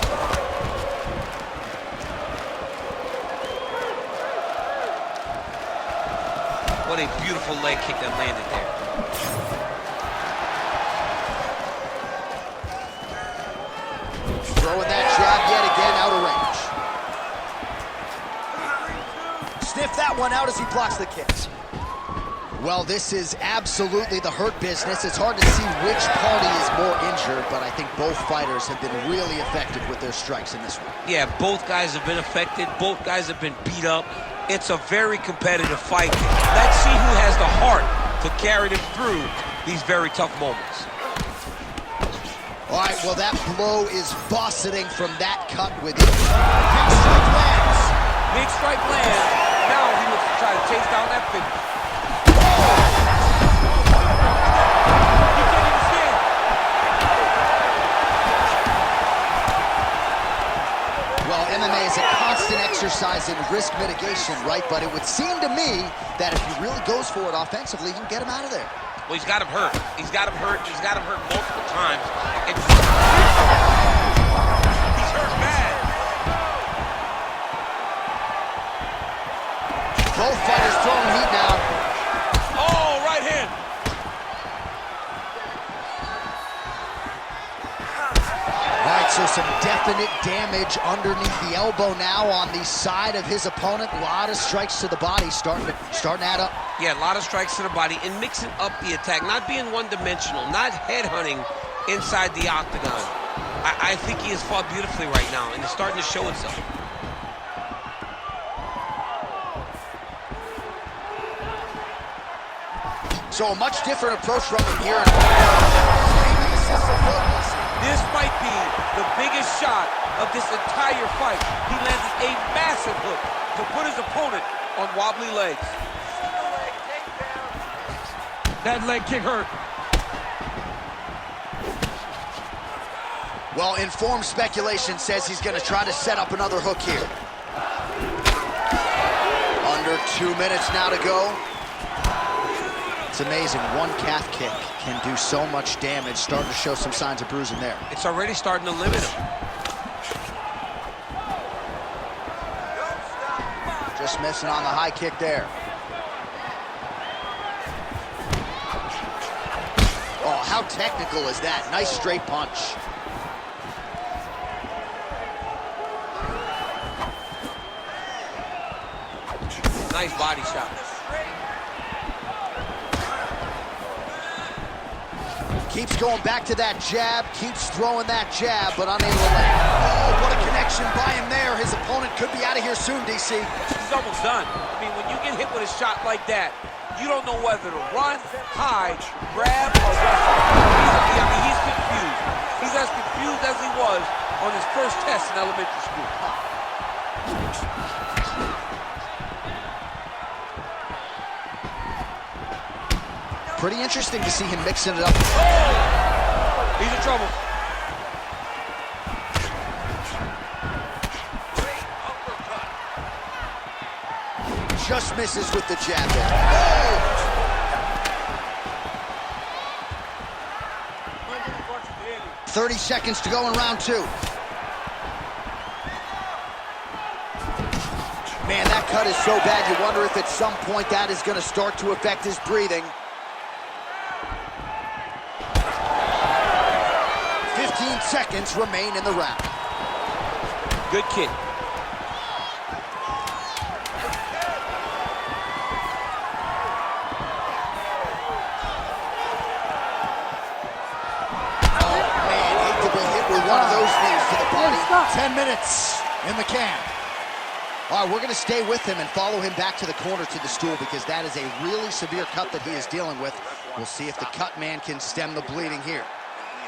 What a beautiful leg kick that landed there. Throwing that jab yet again out of range. Sniff that one out as he blocks the kicks. Well, this is absolutely the hurt business. It's hard to see which party is more injured, but I think both fighters have been really effective with their strikes in this one. Yeah, both guys have been affected. Both guys have been beat up. It's a very competitive fight. Let's see who has the heart to carry them through these very tough moments. All right, well, that blow is buffeting from that cut with it. Big strike lands. Big strike lands. Now he looks to try to chase down that finish. He can't even stand. Well, MMA is a constant exercise in risk mitigation, right? But it would seem to me that if he really goes for it offensively, he can get him out of there. Well, he's got him hurt. He's got him hurt. He's got him hurt multiple times. He's hurt bad. Both fighters throwing heat now. Oh, right hand. All right, so some definite damage underneath the elbow now on the side of his opponent. A lot of strikes to the body starting to add up. Yeah, a lot of strikes to the body and mixing up the attack, not being one-dimensional, not headhunting inside the octagon. I think he has fought beautifully right now, and it's starting to show itself. So a much different approach from him here. This might be the biggest shot of this entire fight. He landed a massive hook to put his opponent on wobbly legs. That leg kick hurt. Well, informed speculation says he's going to try to set up another hook here. Under 2 minutes now to go. It's amazing. One calf kick can do so much damage. Starting to show some signs of bruising there. It's already starting to limit him. Just missing on the high kick there. Oh, how technical is that? Nice straight punch. Nice body shot. Keeps going back to that jab, keeps throwing that jab, but unable to land. Oh, what a connection by him there. His opponent could be out of here soon, DC. He's almost done. I mean, when you get hit with a shot like that, you don't know whether to run, hide, grab, or wrestle. He's confused. He's as confused as he was on his first test in elementary school. Pretty interesting to see him mixing it up. Oh! He's in trouble. Just misses with the jab there. Oh! 30 seconds to go in round 2. Man, that cut is so bad, you wonder if at some point that is going to start to affect his breathing. 15 seconds remain in the round. Good kick. One of those knees to the body. 10 minutes in the can. All right, we're going to stay with him and follow him back to the corner to the stool because that is a really severe cut that he is dealing with. We'll see if the cut man can stem the bleeding here.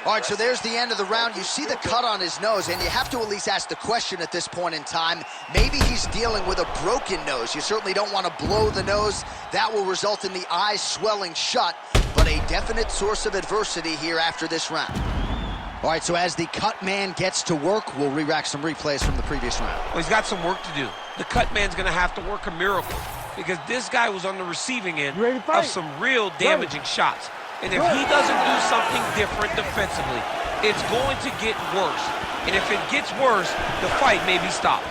All right, so there's the end of the round. You see the cut on his nose, and you have to at least ask the question at this point in time. Maybe he's dealing with a broken nose. You certainly don't want to blow the nose. That will result in the eyes swelling shut, but a definite source of adversity here after this round. All right, so as the cut man gets to work, we'll re-rack some replays from the previous round. Well, he's got some work to do. The cut man's going to have to work a miracle because this guy was on the receiving end of some real damaging shots. And if he doesn't do something different defensively, it's going to get worse. And if it gets worse, the fight may be stopped.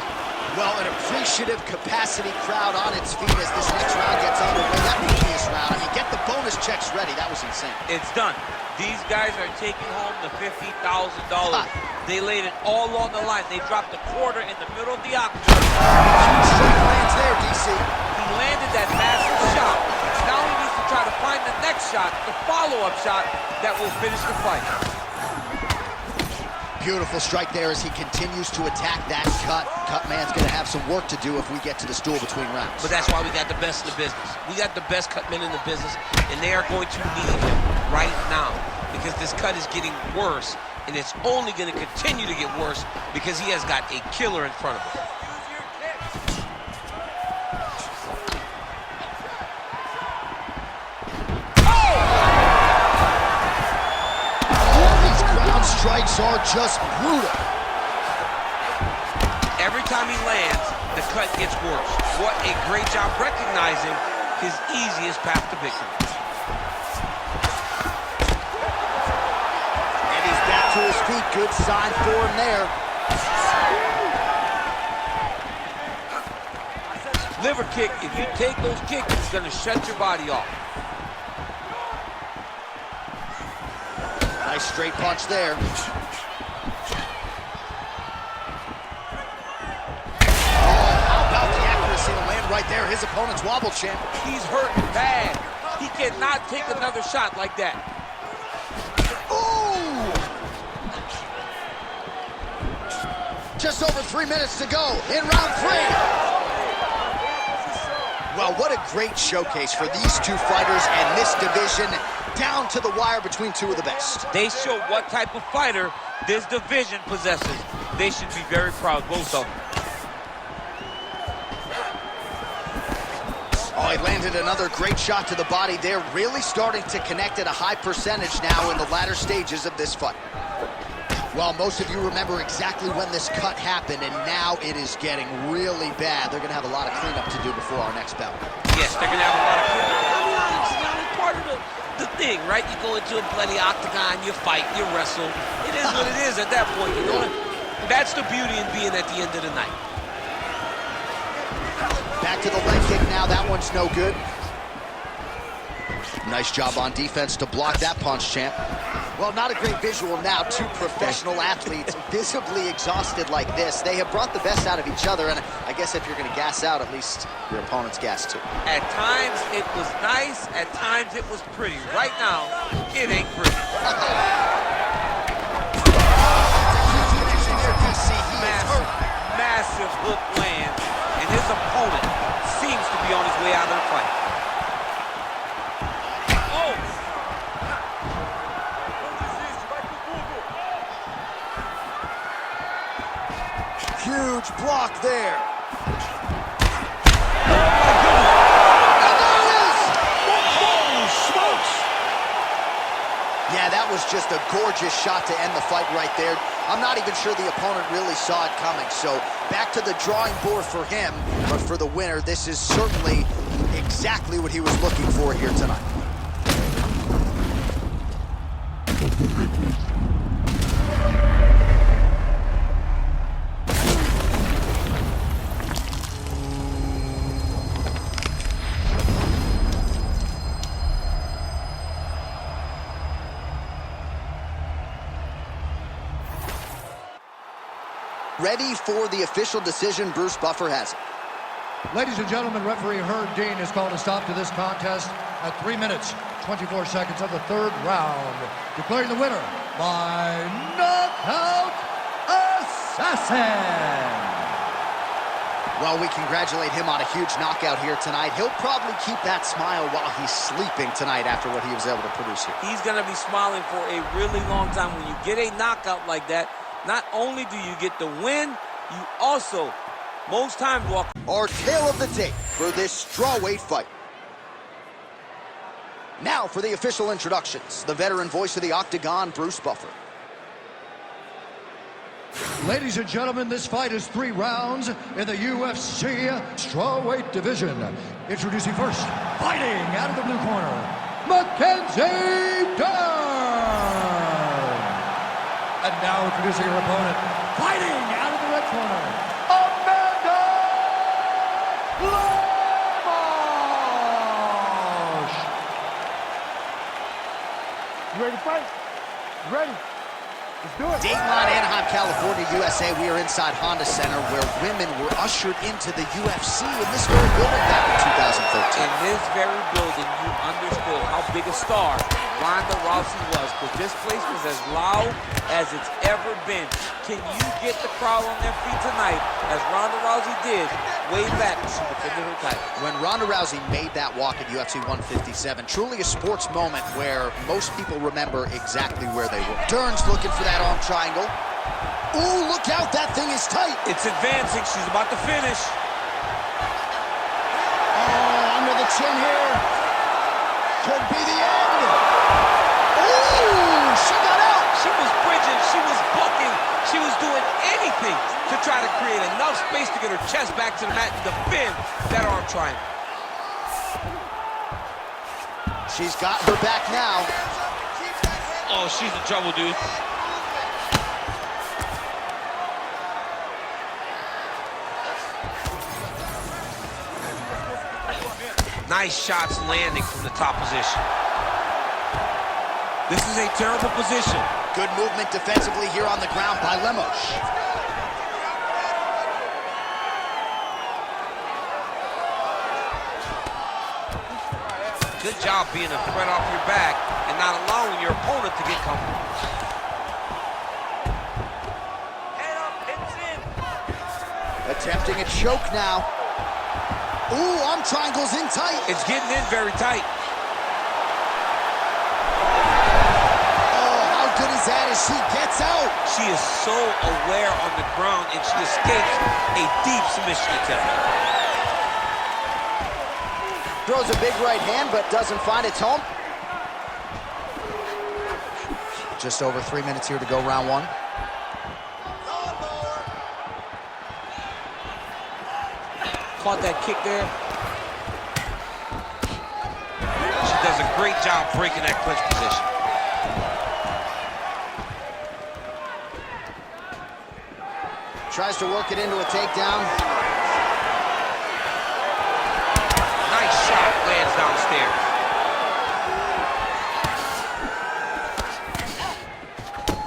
Well, an appreciative capacity crowd on its feet as this next round gets underway. That previous round, I mean, get the bonus checks ready. That was insane. It's done. These guys are taking home the $50,000. They laid it all on the line. They dropped a quarter in the middle of the octagon. Straight lands there, DC. He landed that massive shot. Now he needs to try to find the next shot, the follow-up shot that will finish the fight. Beautiful strike there as he continues to attack that cut. Cut man's going to have some work to do if we get to the stool between rounds. But that's why we got the best in the business. We got the best cut men in the business, and they are going to need him right now because this cut is getting worse, and it's only going to continue to get worse because he has got a killer in front of him. Strikes are just brutal. Every time he lands, the cut gets worse. What a great job recognizing his easiest path to victory. And he's back to his feet. Good sign for him there. Liver kick, if you take those kicks, it's going to shut your body off. Nice straight punch there. Oh, how about the accuracy to land right there? His opponent's wobble champ. He's hurting bad. He cannot take another shot like that. Ooh! Just over 3 minutes to go in round 3. Well, what a great showcase for these two fighters and this division, down to the wire between two of the best. They show what type of fighter this division possesses. They should be very proud, both of them. Oh, he landed another great shot to the body. They're really starting to connect at a high percentage now in the latter stages of this fight. Well, most of you remember exactly when this cut happened, and now it is getting really bad. They're going to have a lot of cleanup to do before our next bout. Yes, they're going to have a lot of cleanup. It's part of the thing, right? You go into a bloody octagon, you fight, you wrestle. It is what it is at that point, you know? That's the beauty in being at the end of the night. Back to the leg kick now. That one's no good. Nice job on defense to block that punch, champ. Well, not a great visual now. Two professional athletes visibly exhausted like this. They have brought the best out of each other, and I guess if you're going to gas out, at least your opponent's gassed too. At times, it was nice. At times, it was pretty. Right now, it ain't pretty. Massive hook lands, and his opponent seems to be on his way out of the fight. Huge block there. Yeah, that was just a gorgeous shot to end the fight right there. I'm not even sure the opponent really saw it coming. So back to the drawing board for him. But for the winner, this is certainly exactly what he was looking for here tonight. Ready for the official decision. Bruce Buffer has it. Ladies and gentlemen, referee Herb Dean has called a stop to this contest at 3 minutes, 24 seconds of the third round, declaring the winner by knockout assassin. Well, we congratulate him on a huge knockout here tonight. He'll probably keep that smile while he's sleeping tonight after what he was able to produce here. He's going to be smiling for a really long time. When you get a knockout like that, not only do you get the win, you also, most times, walk. Our tale of the tape for this strawweight fight. Now for the official introductions. The veteran voice of the Octagon, Bruce Buffer. Ladies and gentlemen, this fight is 3 rounds in the UFC strawweight division. Introducing first, fighting out of the blue corner, Mackenzie Dern. And now introducing her opponent, fighting out of the red corner, Amanda Lemos. You ready to fight? You ready? Let's do it. Dateline, Anaheim, California, USA. We are inside Honda Center where women were ushered into the UFC in this very building back in 2013. In this very building, you understood how big a star Ronda Rousey was, because this place was as loud as it's ever been. Can you get the crowd on their feet tonight, as Ronda Rousey did way back when she defended her title? When Ronda Rousey made that walk at UFC 157, truly a sports moment where most people remember exactly where they were. Dern's looking for that arm triangle. Ooh, look out, that thing is tight. It's advancing, she's about to finish. Oh, under the chin here. Could be the end. Ooh, she got out. She was bridging, she was booking, she was doing anything to try to create enough space to get her chest back to the mat and defend that arm triangle. She's got her back now. Oh, she's in trouble, dude. Nice shots landing from the top position. This is a terrible position. Good movement defensively here on the ground by Lemos. Good job being a threat off your back and not allowing your opponent to get comfortable. Attempting a choke now. Ooh, arm triangles in tight. It's getting in very tight. Oh, how good is that as she gets out? She is so aware on the ground, and she escapes a deep submission attempt. Throws a big right hand, but doesn't find its home. Just over 3 minutes here to go, round one. Caught that kick there. She does a great job breaking that clinch position. Tries to work it into a takedown. Nice shot, lands downstairs.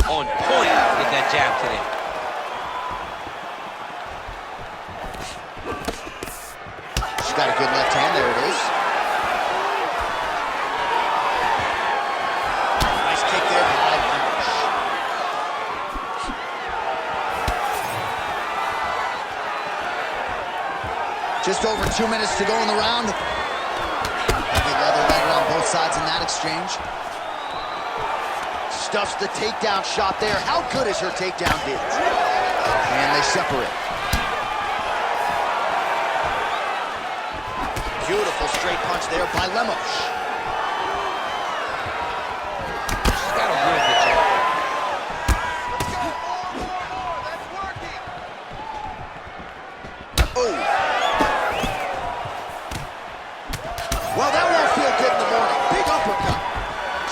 On point with that jab today. She's got a good left hand, there it is. Nice kick there by Lemos. Just over 2 minutes to go in the round. Heavy leather legger on both sides in that exchange. Stuffs the takedown shot there. How good is her takedown hit? And they separate. Beautiful straight punch there by Lemos. She's got a real good jab. Oh. Well, that won't feel good in the morning. Big uppercut.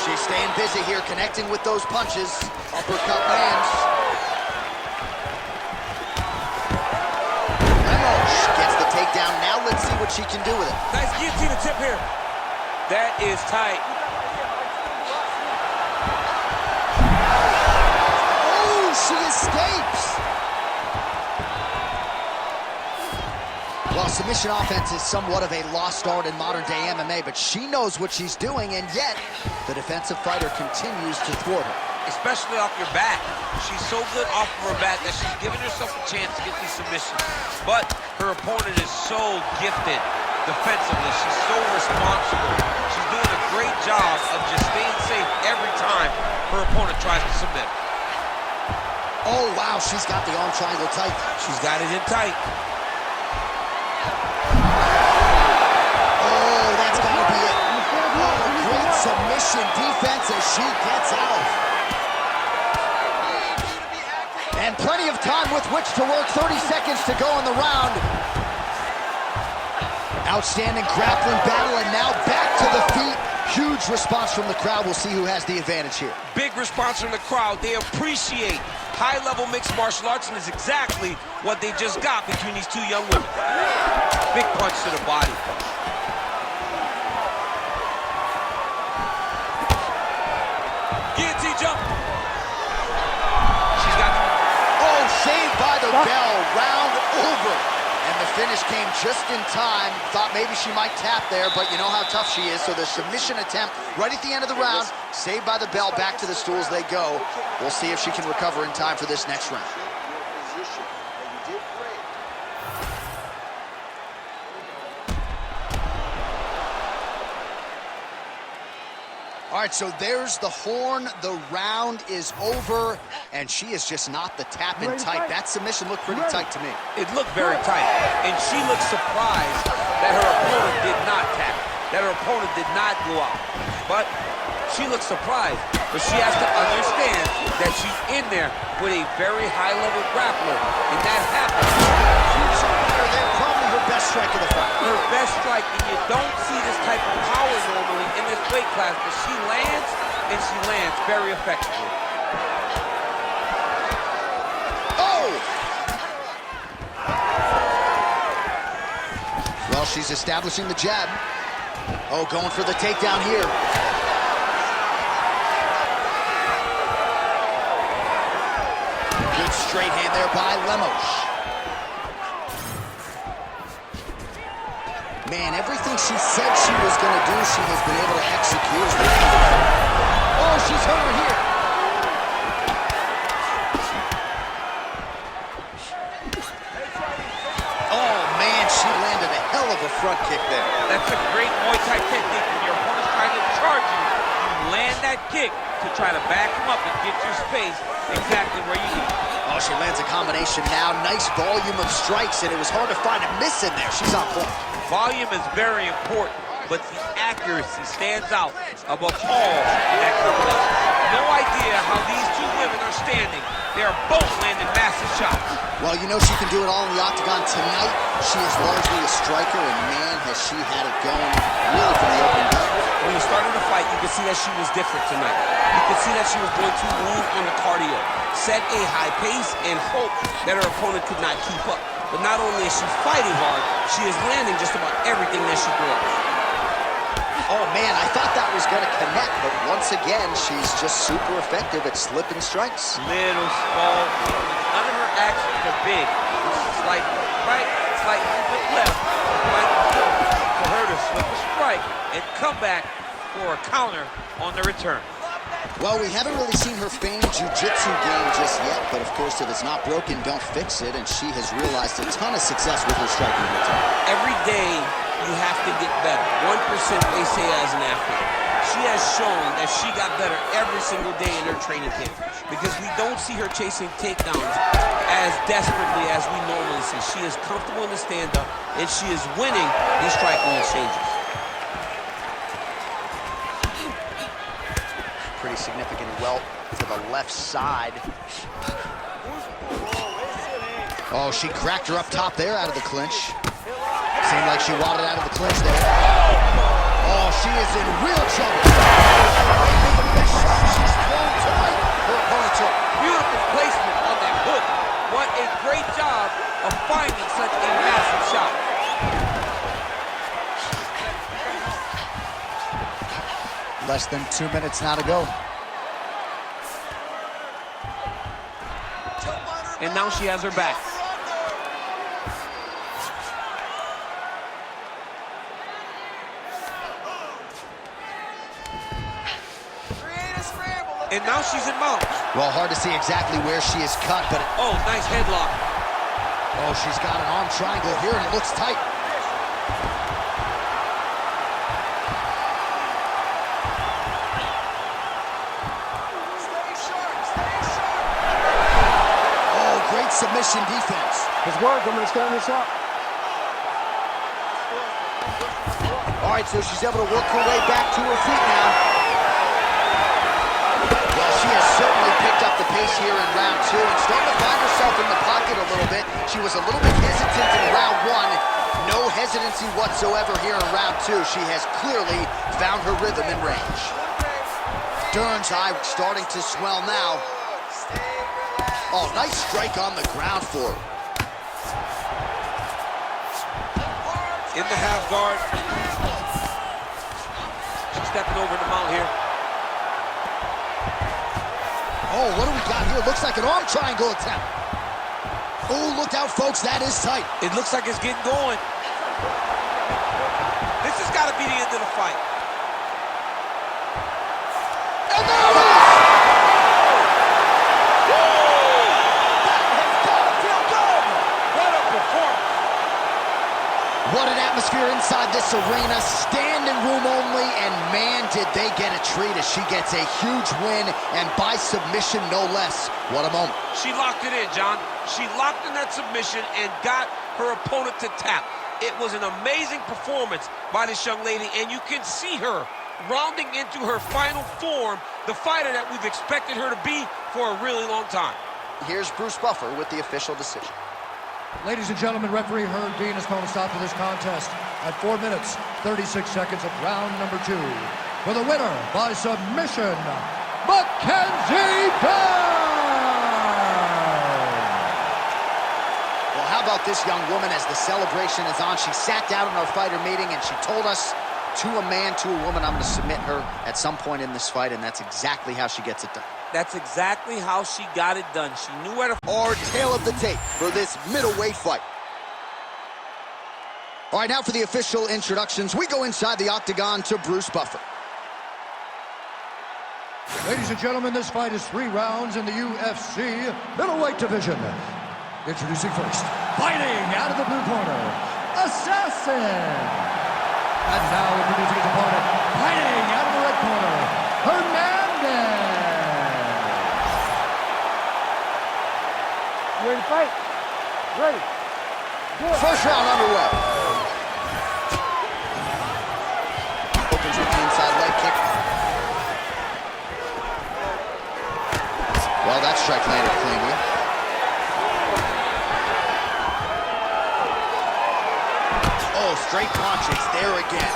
She's staying busy here, connecting with those punches. Uppercut lands. Lemos gets the takedown. Now let's see what she can do with it. Nice guillotine attempt here. That is tight. Oh, she escapes. Well, submission offense is somewhat of a lost art in modern-day MMA, but she knows what she's doing, and yet the defensive fighter continues to thwart her. Especially off your back. She's so good off of her back that she's giving herself a chance to get these submissions. But her opponent is so gifted defensively. She's so responsible. She's doing a great job of just staying safe every time her opponent tries to submit. Oh, wow, she's got the arm triangle tight. She's got it in tight. Oh, that's got to be it. Oh, great submission defense as she gets out. And plenty of time with which to work. 30 seconds to go in the round. Outstanding grappling battle, and now back to the feet. Huge response from the crowd. We'll see who has the advantage here. Big response from the crowd. They appreciate high-level mixed martial arts, and is exactly what they just got between these two young women. Big punch to the body. Guillotine jump. She's got the... Oh, saved by the bell. Round over. And the finish came just in time. Thought maybe she might tap there, but you know how tough she is. So the submission attempt right at the end of the round. Saved by the bell. Back to the stools they go. We'll see if she can recover in time for this next round. All right, so there's the horn. The round is over, and she is just not the tap in tight. That submission looked pretty tight to me. It looked very tight, and she looked surprised that her opponent did not tap, that her opponent did not go out. But she looked surprised, but she has to understand that she's in there with a very high-level grappler, and that happens. Probably her best strike of the fight. Her best strike, and you don't see this type of power normally in this weight class, but she lands, and she lands very effectively. Oh! Well, she's establishing the jab. Oh, going for the takedown here. Good straight hand there by Lemos. Man, everything she said she was going to do, she has been able to execute. Oh, she's hurt her here. Oh, man, she landed a hell of a front kick there. That's a great Muay Thai technique. When your opponent's trying to charge you, you land that kick to try to back him up and get your space exactly where you need it. Oh, she lands a combination now. Nice volume of strikes, and it was hard to find a miss in there. She's on point. Volume is very important, but the accuracy stands out above all in that combination. No idea how these two women are standing. They are both landing massive shots. Well, you know she can do it all in the octagon tonight. She is largely a striker, and man, has she had it going really from the opening gun. When you started the fight, you could see that she was different tonight. You could see that she was going to move on the cardio, set a high pace, and hope that her opponent could not keep up. But not only is she fighting hard, she is landing just about everything that she throws. Oh, man, I thought that was going to connect, but once again, she's just super effective at slipping strikes. Little, small, none of her actions are big. It's like right, it's like a bit left, like for her to slip a strike and come back for a counter on the return. Well, we haven't really seen her famed jiu-jitsu game just yet, but of course, if it's not broken, don't fix it, and she has realized a ton of success with her striking routine. Every day, you have to get better. 1%, they say, as an athlete. She has shown that she got better every single day in her training camp because we don't see her chasing takedowns as desperately as we normally see. She is comfortable in the stand-up, and she is winning these striking exchanges. Pretty significant welt to the left side. Oh, she cracked her up top there out of the clinch. Seemed like she wadded out of the clinch there. Oh, she is in real trouble. She's thrown tonight. Her opponent took. Beautiful placement on that hook. What a great job of finding such a massive shot. Less than 2 minutes now to go. And now she has her back. And now she's in mount. Well, hard to see exactly where she is cut, but... Oh, nice headlock. Oh, she's got an arm triangle here, and it looks tight. Oh, great submission defense. It's work. I'm going to stand this up. All right, so she's able to work her way back to her feet now. Well, she has certainly picked up the pace here in round 2 and starting to find herself in the pocket a little bit. She was a little bit hesitant in round 1. No hesitancy whatsoever here in round 2. She has clearly found her rhythm in range. Dern's eye starting to swell now. Oh, nice strike on the ground for her. In the half guard. She's stepping over the mount here. Oh, what do we got here? Looks like an arm triangle attempt. Oh, look out, folks. That is tight. It looks like it's getting going. This has got to be the end of the fight. And there it is! What a performance. What an atmosphere inside this arena. Standing room only, and man, did they get a treat as she gets a huge win, and by submission, no less. What a moment. She locked it in, John. She locked in that submission and got her opponent to tap. It was an amazing performance by this young lady, and you can see her rounding into her final form, the fighter that we've expected her to be for a really long time. Here's Bruce Buffer with the official decision. Ladies and gentlemen, referee Herb Dean has called a stop to this contest at 4 minutes, 36 seconds of round number 2. For the winner by submission, Mackenzie Dern! Well, how about this young woman as the celebration is on? She sat down in our fighter meeting and she told us, to a man, to a woman, I'm going to submit her at some point in this fight, and that's exactly how she gets it done. That's exactly how she got it done. She knew where to... Our tail of the tape for this middleweight fight. All right, now for the official introductions. We go inside the octagon to Bruce Buffer. Ladies and gentlemen, this fight is 3 rounds in the UFC middleweight division. Introducing first, fighting out of the blue corner, Assassin. And now introducing his opponent, fighting out of the red corner, Hernandez. You ready to fight? Ready. Good. First round underway. Opens with the inside leg kick. Well, that strike landed cleanly. Oh, straight punches there again.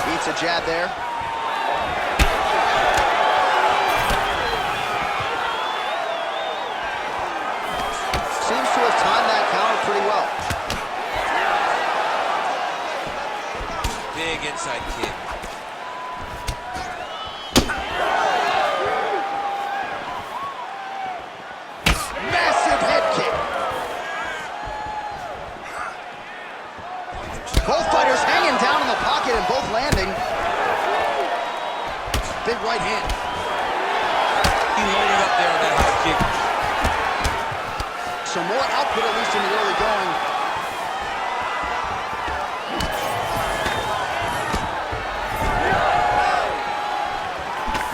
Beats a jab there. Seems to have timed that counter pretty well. Big inside kick. Massive head kick. Both fighters hanging down in the pocket and both landing. Big right hand. He loaded up there on that high kick. So more output, at least in the early going.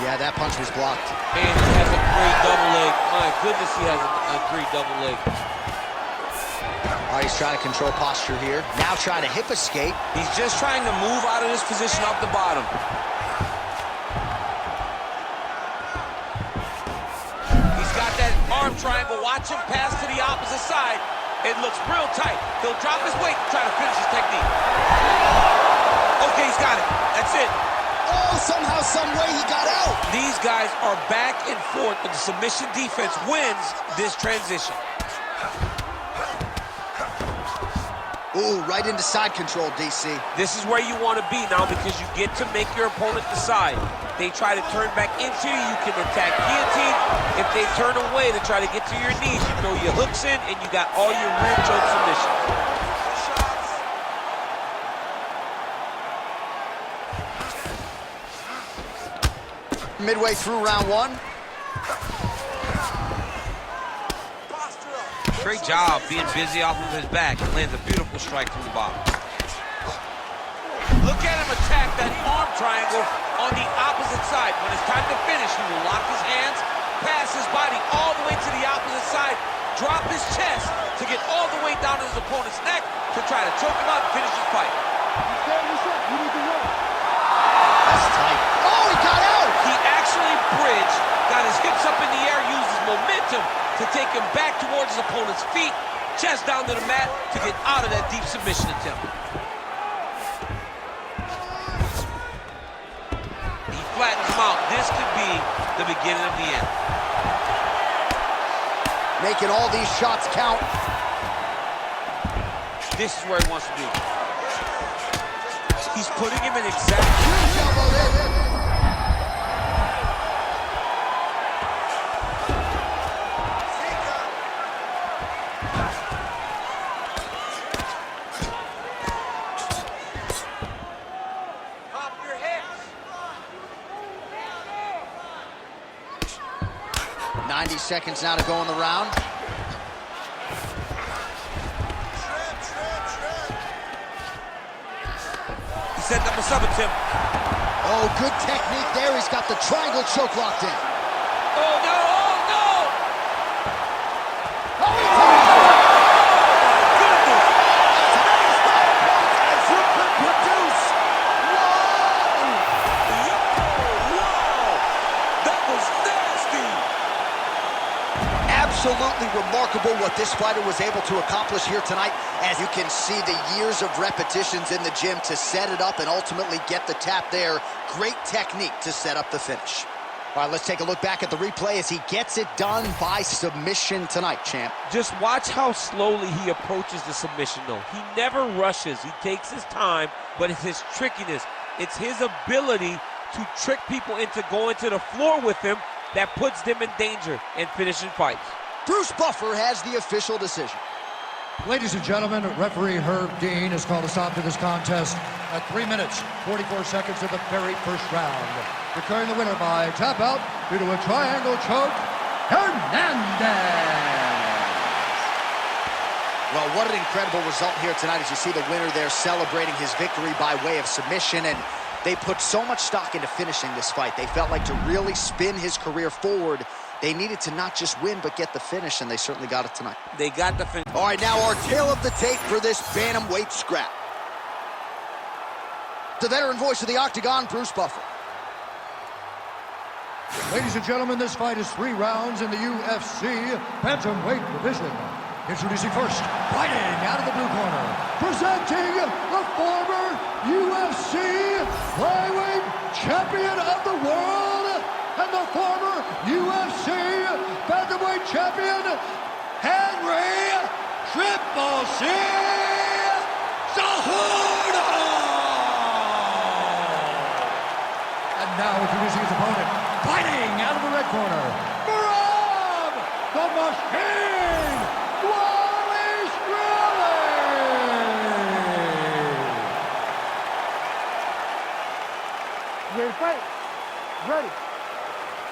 Yeah, that punch was blocked. Man, he has a great double leg. My goodness, he has a great double leg. Oh, he's trying to control posture here. Now trying to hip escape. He's just trying to move out of this position off the bottom. He's got that arm triangle. Watch him pass to the opposite side. It looks real tight. He'll drop his weight to try to finish his technique. Okay, he's got it. That's it. Oh, somehow, some way he got out. These guys are back and forth, but the submission defense wins this transition. Ooh, right into side control, DC. This is where you want to be now because you get to make your opponent decide. They try to turn back into you, you can attack guillotine. If they turn away to try to get to your knees, you throw your hooks in and you got all your rear choke submissions. Midway through round one. Great job being busy off of his back. He lands a beautiful strike from the bottom. Look at him attack that arm triangle on the opposite side. When it's time to finish, he will lock his hands, pass his body all the way to the opposite side, drop his chest to get all the way down to his opponent's neck to try to choke him out and finish his fight. You need to run. That's tight. Oh, he got out! He actually bridged, got his hips up in the air, used his momentum to take him back towards his opponent's feet, chest down to the mat to get out of that deep submission attempt. He flattens him out. This could be the beginning of the end. Making all these shots count. This is where he wants to be. He's putting him in exact... Huge elbow there. Pop your hips. 90 seconds now to go in the round. He set up a sub-attempt. Oh, good technique there. He's got the triangle choke locked in. Oh, no! Oh, no! Oh, he takes it. Absolutely remarkable what this fighter was able to accomplish here tonight. As you can see, the years of repetitions in the gym to set it up and ultimately get the tap there. Great technique to set up the finish. All right, let's take a look back at the replay as he gets it done by submission tonight, champ. Just watch how slowly he approaches the submission, though. He never rushes. He takes his time, but it's his trickiness. It's his ability to trick people into going to the floor with him that puts them in danger and finishing fights. Bruce Buffer has the official decision. Ladies and gentlemen, referee Herb Dean has called a stop to this contest at 3 minutes, 44 seconds of the very first round. Declaring the winner by tap out due to a triangle choke, Hernandez. Well, what an incredible result here tonight as you see the winner there celebrating his victory by way of submission, and they put so much stock into finishing this fight. They felt like to really spin his career forward, they needed to not just win, but get the finish, and they certainly got it tonight. They got the finish. All right, now our tale of the tape for this bantamweight scrap. The veteran voice of the Octagon, Bruce Buffer. Ladies and gentlemen, this fight is 3 rounds in the UFC bantamweight division. Introducing first, fighting out of the blue corner, presenting the former UFC flyweight champion of the world and the former UFC bantamweight champion, Henry Triple C Cejudo! And now introducing his opponent, fighting out of the red corner, Marab, the Machine, Wallace You ready to fight? Ready.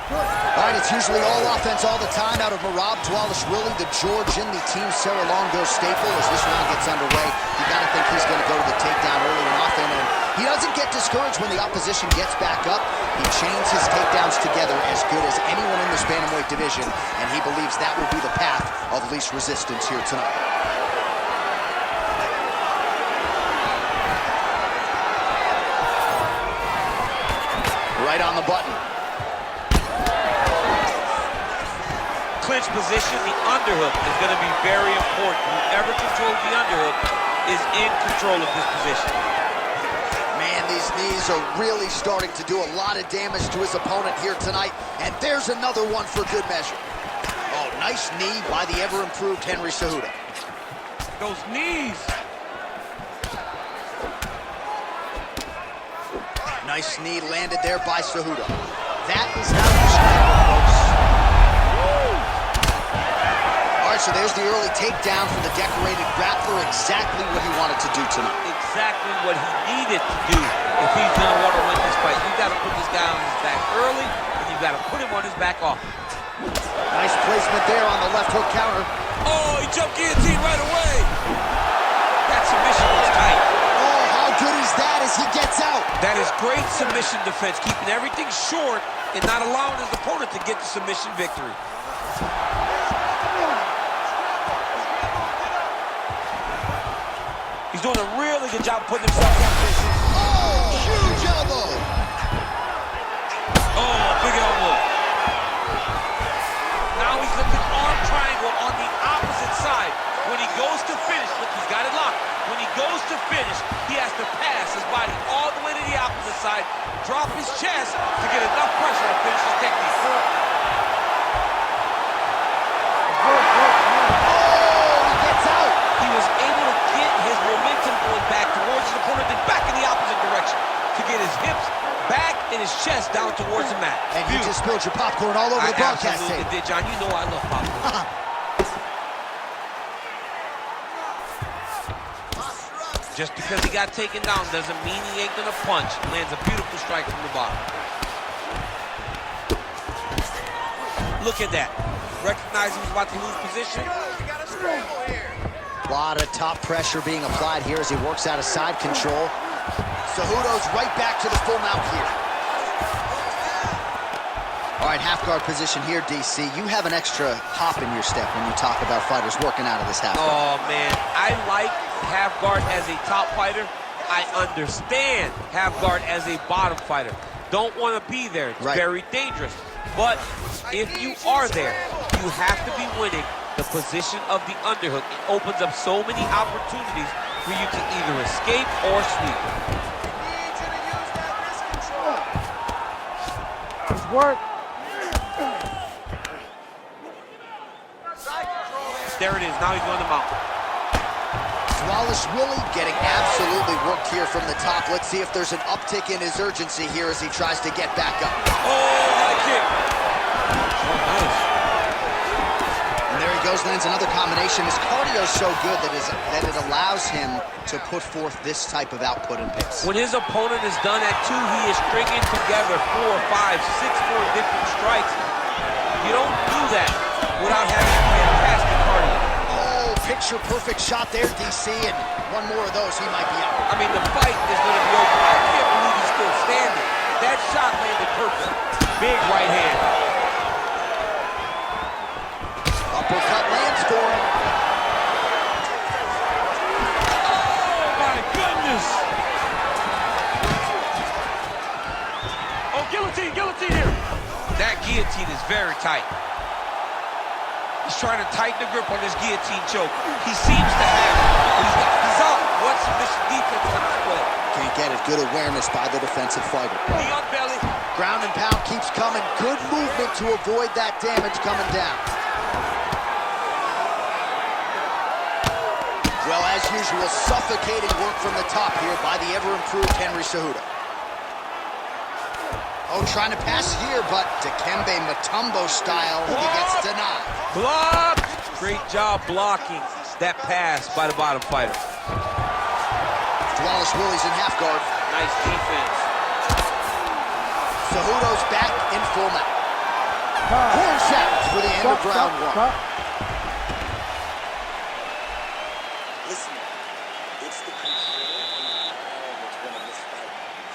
All right, it's usually all offense all the time out of Marab Dwalishvili, the Georgian, the Team Serra-Longo staple. As this round gets underway, you got to think he's going to go to the takedown early and often, and he doesn't get discouraged when the opposition gets back up. He chains his takedowns together as good as anyone in this bantamweight division, and he believes that will be the path of least resistance here tonight. Right on the button. Clinch position, the underhook is going to be very important. Whoever controls the underhook is in control of this position. Man, these knees are really starting to do a lot of damage to his opponent here tonight, and there's another one for good measure. Oh, nice knee by the ever-improved Henry Cejudo. Those knees. Nice knee landed there by Cejudo. That is how you strike, folks. All right, so there's the early takedown from the decorated grappler. Exactly what he wanted to do tonight. Exactly what he needed to do if he's going to want to win this fight. You got to put this guy on his back early, and you got to put him on his back often. Nice placement there on the left hook counter. Oh, he jumped guillotine right away. That submission was tight. Oh, how good is that as he gets out? That is great submission defense, keeping everything short and not allowing his opponent to get the submission victory. He's doing a really good job putting himself in position. Oh, huge elbow. Oh, big elbow. Now he's looking arm triangle on the opposite side. When he goes to finish, look, he's got it locked. When he goes to finish, he has to pass his body all the way to the opposite side, drop his chest to get enough pressure to finish his technique. Oh, he gets out. He was able to get his momentum going back towards his opponent, then back in the opposite direction to get his hips back and his chest down towards the mat. And you just spilled your popcorn all over the broadcast tape. I absolutely did, John. You know I love popcorn. Just because he got taken down doesn't mean he ain't gonna punch. Lands a beautiful strike from the bottom. Look at that. Recognize he was about to lose position. A lot of top pressure being applied here as he works out of side control. Cejudo's right back to the full mount here. All right, half guard position here, DC. You have an extra hop in your step when you talk about fighters working out of this half guard. Oh, man. I like half guard as a top fighter. I understand half guard as a bottom fighter. Don't want to be there. It's very dangerous. But if you are there, you have to be winning the position of the underhook. It opens up so many opportunities for you to either escape or sweep. It's work. There it is. Now he's going to mount. Dwalishvili getting absolutely worked here from the top. Let's see if there's an uptick in his urgency here as he tries to get back up. Oh, high kick. Oh, nice. And there he goes, lands another combination. His cardio is so good that it allows him to put forth this type of output and pace. When his opponent is done at 2, he is stringing together 4, 5, 6 more different strikes. You don't do that without having fantastic cardio. Oh, picture-perfect shot there, DC, and one more of those, he might be out. I mean, the fight is going to be over. I can't believe he's still standing. That shot landed perfect. Big right hand. Uppercut lands for him. Oh, my goodness. Oh, guillotine here. That guillotine is very tight. He's trying to tighten the grip on this guillotine choke. He seems to have it. He's out. What submission defense on display. Can't get it. Good awareness by the defensive fighter. Knee on belly. Ground and pound keeps coming. Good movement to avoid that damage coming down. Well, as usual, suffocating work from the top here by the ever-improved Henry Cejudo. Oh, trying to pass here, but Dikembe Mutombo style, he gets denied. Block! Great job blocking that pass by the bottom fighter. Wallace Willie's in half guard. Nice defense. Cejudo's back in full mount. Horn sounds for the end of round one. Listen, it's the control on the ground that's winning this fight.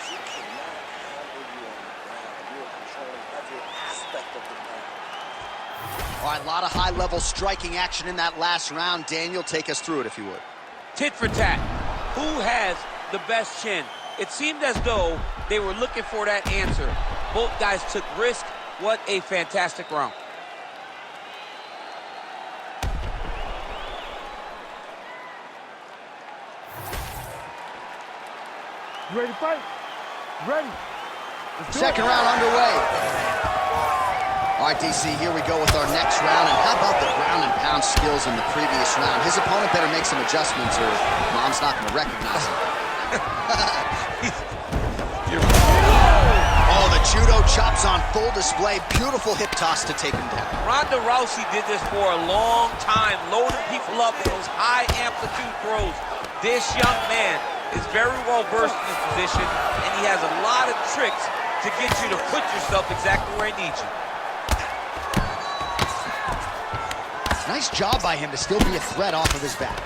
You cannot handle you on the ground. You are controlling every aspect of the ground. All right, a lot of high-level striking action in that last round. Daniel, take us through it if you would. Tit for tat. Who has the best chin? It seemed as though they were looking for that answer. Both guys took risk. What a fantastic round. You ready to fight? Ready. Second round underway. All right, DC, here we go with our next round. And how about the ground and pound skills in the previous round? His opponent better make some adjustments or Mom's not going to recognize him. Oh, the judo chops on full display. Beautiful hip toss to take him down. Ronda Rousey did this for a long time, loading people up with those high amplitude throws. This young man is very well versed in this position, and he has a lot of tricks to get you to put yourself exactly where he needs you. Nice job by him to still be a threat off of his back.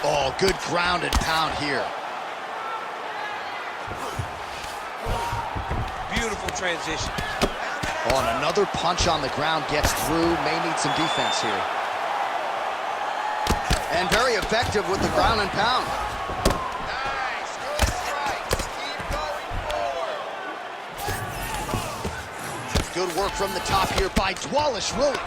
Oh, good ground and pound here. Beautiful transition. Oh, and another punch on the ground gets through. May need some defense here. And very effective with the ground and pound. Nice, good strikes. Keep going forward. Good work from the top here by Wallace Willie.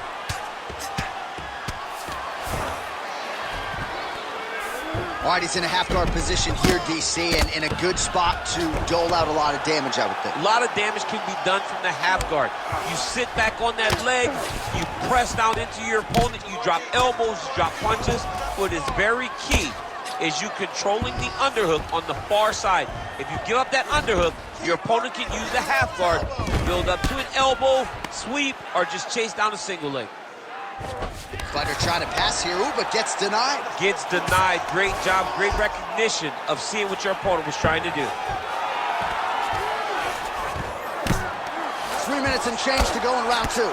All right, he's in a half-guard position here, DC, and in a good spot to dole out a lot of damage, I would think. A lot of damage can be done from the half guard. You sit back on that leg, you press down into your opponent, you drop elbows, you drop punches. What is very key is you controlling the underhook on the far side. If you give up that underhook, your opponent can use the half guard to build up to an elbow, sweep, or just chase down a single leg. Fighter trying to pass here, ooh, but gets denied. Gets denied. Great job, great recognition of seeing what your opponent was trying to do. 3 minutes and change to go in round two.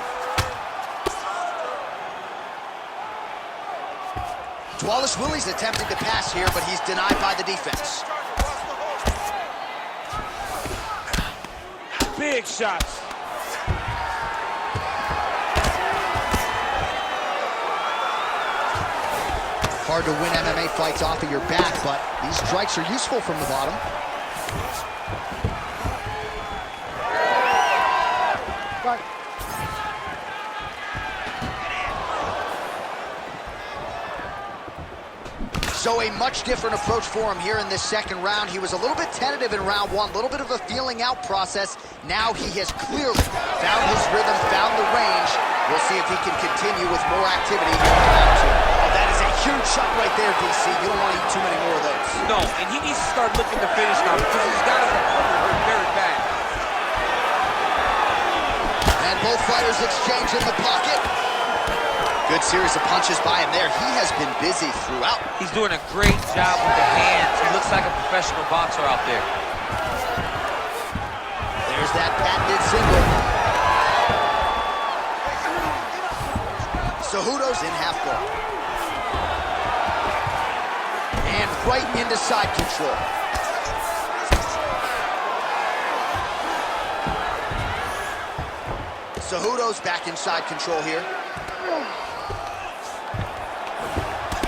Wallace Willie's attempting to pass here, but he's denied by the defense. Big shots. Hard to win MMA fights off of your back, but these strikes are useful from the bottom. Fight. So a much different approach for him here in this second round. He was a little bit tentative in round one, a little bit of a feeling out process. Now he has clearly found his rhythm, found the range. We'll see if he can continue with more activity here in round two. Oh, that is a huge shot right there, DC. You don't want to eat too many more of those. No, and he needs to start looking to finish now because he's got his opponent hurt very bad. And both fighters exchange in the pocket. Good series of punches by him there. He has been busy throughout. He's doing a great job with the hands. He looks like a professional boxer out there. There's that patented single. Cejudo's in half guard. And right into side control. Cejudo's back in side control here.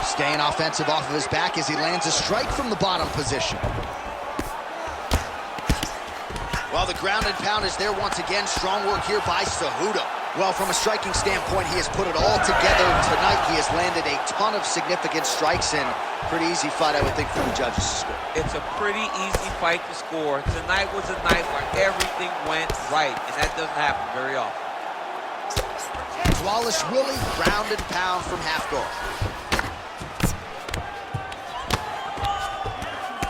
Staying offensive off of his back as he lands a strike from the bottom position. Well, the ground and pound is there once again. Strong work here by Cejudo. Well, from a striking standpoint, he has put it all together tonight. He has landed a ton of significant strikes, and pretty easy fight, I would think, for the judges to score. It's a pretty easy fight to score. Tonight was a night where everything went right, and that doesn't happen very often. Flawless Willie, ground and pound from half guard.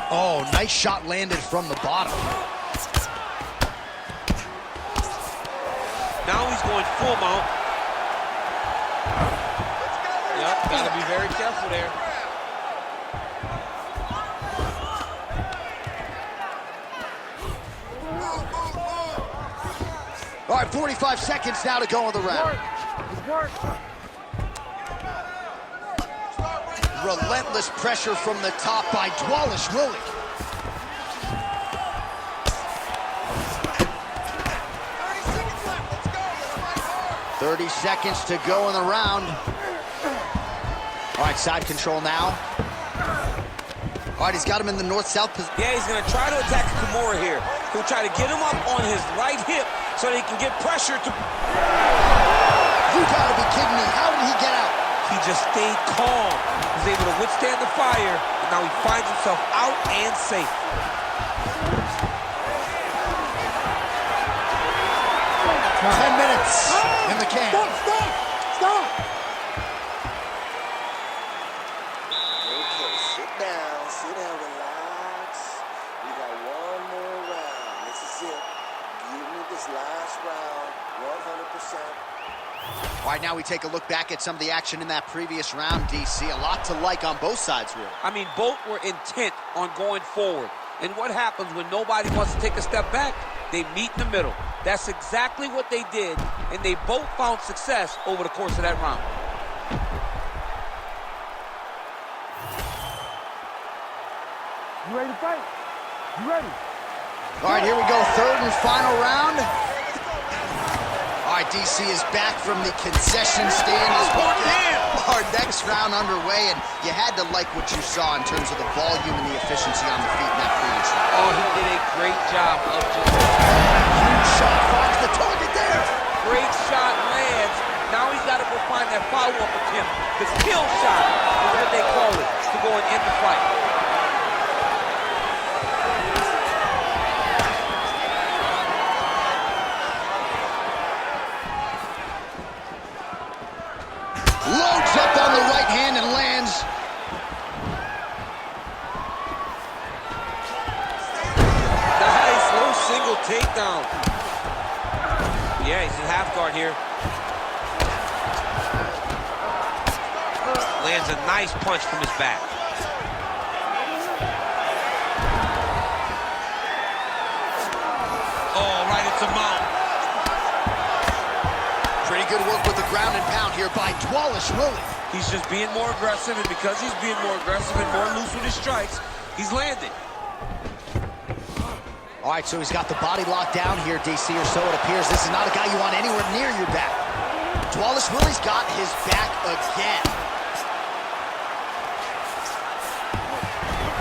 Oh, nice shot landed from the bottom. Now he's going full mount. Yep, gotta be very careful there. All right, 45 seconds now to go in the round. Relentless pressure from the top by Flawless Willie. 30 seconds to go in the round. All right, side control now. All right, he's got him in the north-south position. Yeah, he's gonna try to attack Kimura here. He'll try to get him up on his right hip so that he can get pressure to... You gotta be kidding me. How did he get out? He just stayed calm. He was able to withstand the fire, and now he finds himself out and safe. Oh. 10 minutes in the can. Stop! Okay, sit down, relax. We got one more round. This is it. Give me this last round, 100%. All right, now we take a look back at some of the action in that previous round, DC. A lot to like on both sides, really. I mean, both were intent on going forward. And what happens when nobody wants to take a step back? They meet in the middle. That's exactly what they did, and they both found success over the course of that round. You ready to fight? You ready? All right, here we go, third and final round. All right, DC is back from the concession stand as we get our next round underway, and you had to like what you saw in terms of the volume and the efficiency on the feet in that previous round. Oh, he did a great job of just... Huge shot finds the target there. Great shot lands. Now he's got to go find that follow-up attempt. The kill shot is what they call it, to go and end the fight. Loads up on the right hand and lands. Nice, low single takedown. Yeah, he's in half guard here. Lands a nice punch from his back. Oh, right into mount. Pretty good work with the ground and pound here by Flawless Willie. He's just being more aggressive, and because he's being more aggressive and more loose with his strikes, he's landing. All right, so he's got the body locked down here, DC, or so it appears. This is not a guy you want anywhere near your back. Flawless Willie's got his back again.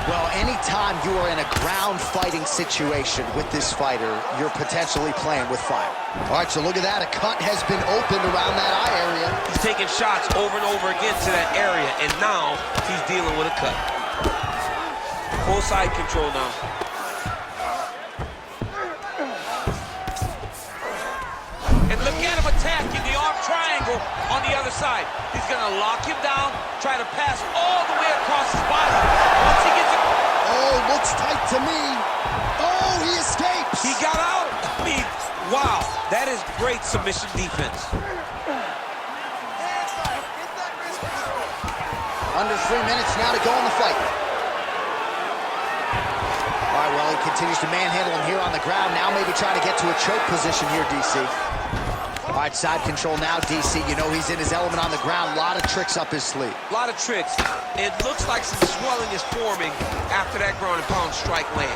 Well, anytime you are in a ground fighting situation with this fighter, you're potentially playing with fire. All right, so look at that. A cut has been opened around that eye area. He's taking shots over and over again to that area, and now he's dealing with a cut. Full side control now. And look at him attacking the arm triangle on the other side. He's gonna lock him down, try to pass all the way across his body. Once he gets it... Oh, looks tight to me. Oh, he escapes. He got out. I mean, wow, that is great submission defense. Under 3 minutes now to go in the fight. All right, well, he continues to manhandle him here on the ground. Now maybe trying to get to a choke position here, DC. All right, side control now, DC. You know he's in his element on the ground. A lot of tricks up his sleeve. A lot of tricks. It looks like some swelling is forming after that ground and pound strike lands.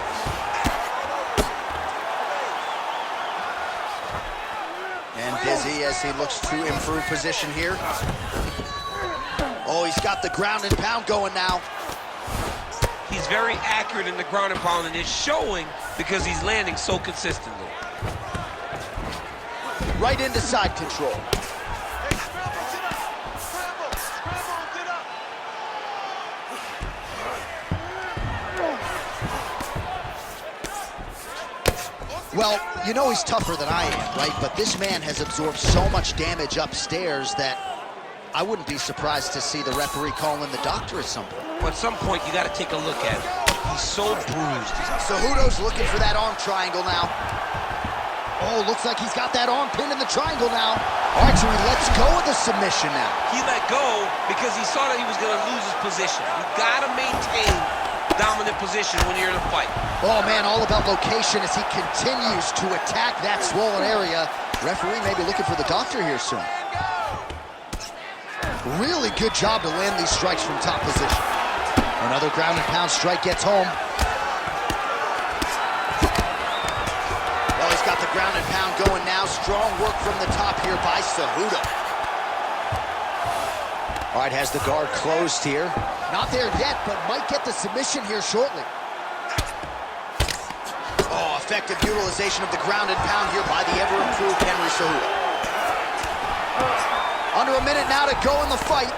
And Dizzy as he looks to improve position here. Oh, he's got the ground and pound going now. He's very accurate in the ground and pound, and it's showing because he's landing so consistently. Right into side control. Well, you know he's tougher than I am, right? But this man has absorbed so much damage upstairs that I wouldn't be surprised to see the referee call in the doctor at some point. But at some point, you got to take a look at it. He's so bruised. Cejudo's looking for that arm triangle now. Oh, looks like he's got that arm pinned in the triangle now. All right, so he lets go of the submission now. He let go because he saw that he was going to lose his position. You got to maintain dominant position when you're in a fight. Oh, man, all about location as he continues to attack that swollen area. Referee may be looking for the doctor here soon. Really good job to land these strikes from top position. Another ground and pound strike gets home. Well, he's got the ground and pound going now. Strong work from the top here by Cejudo. All right, has the guard closed here. Not there yet, but might get the submission here shortly. Oh, effective utilization of the ground and pound here by the ever-improved Henry Cejudo. Under a minute now to go in the fight.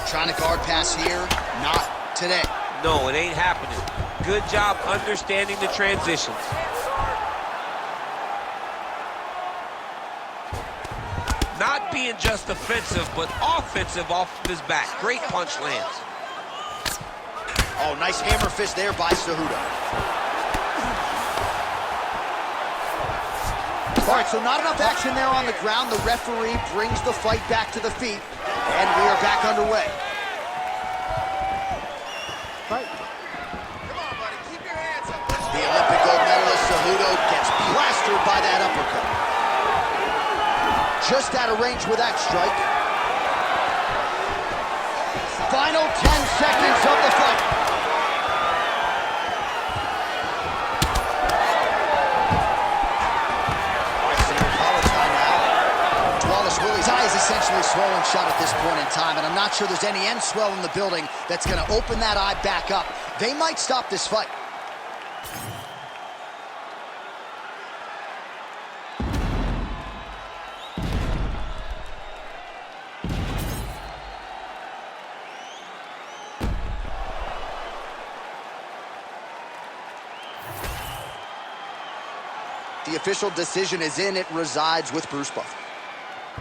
Trying to guard pass here. Not today. No, it ain't happening. Good job understanding the transitions. Not being just defensive, but offensive off of his back. Great punch lands. Oh, nice hammer fist there by Cejudo. All right, so not enough action there on the ground. The referee brings the fight back to the feet, and we are back underway. Fight. The Olympic gold medalist Cejudo gets plastered by that uppercut. Just out of range with that strike. Final 10 seconds of the fight. Willie's eye is essentially swollen shut at this point in time, and I'm not sure there's any end swell in the building that's going to open that eye back up. They might stop this fight. The official decision is in. It resides with Bruce Buffer.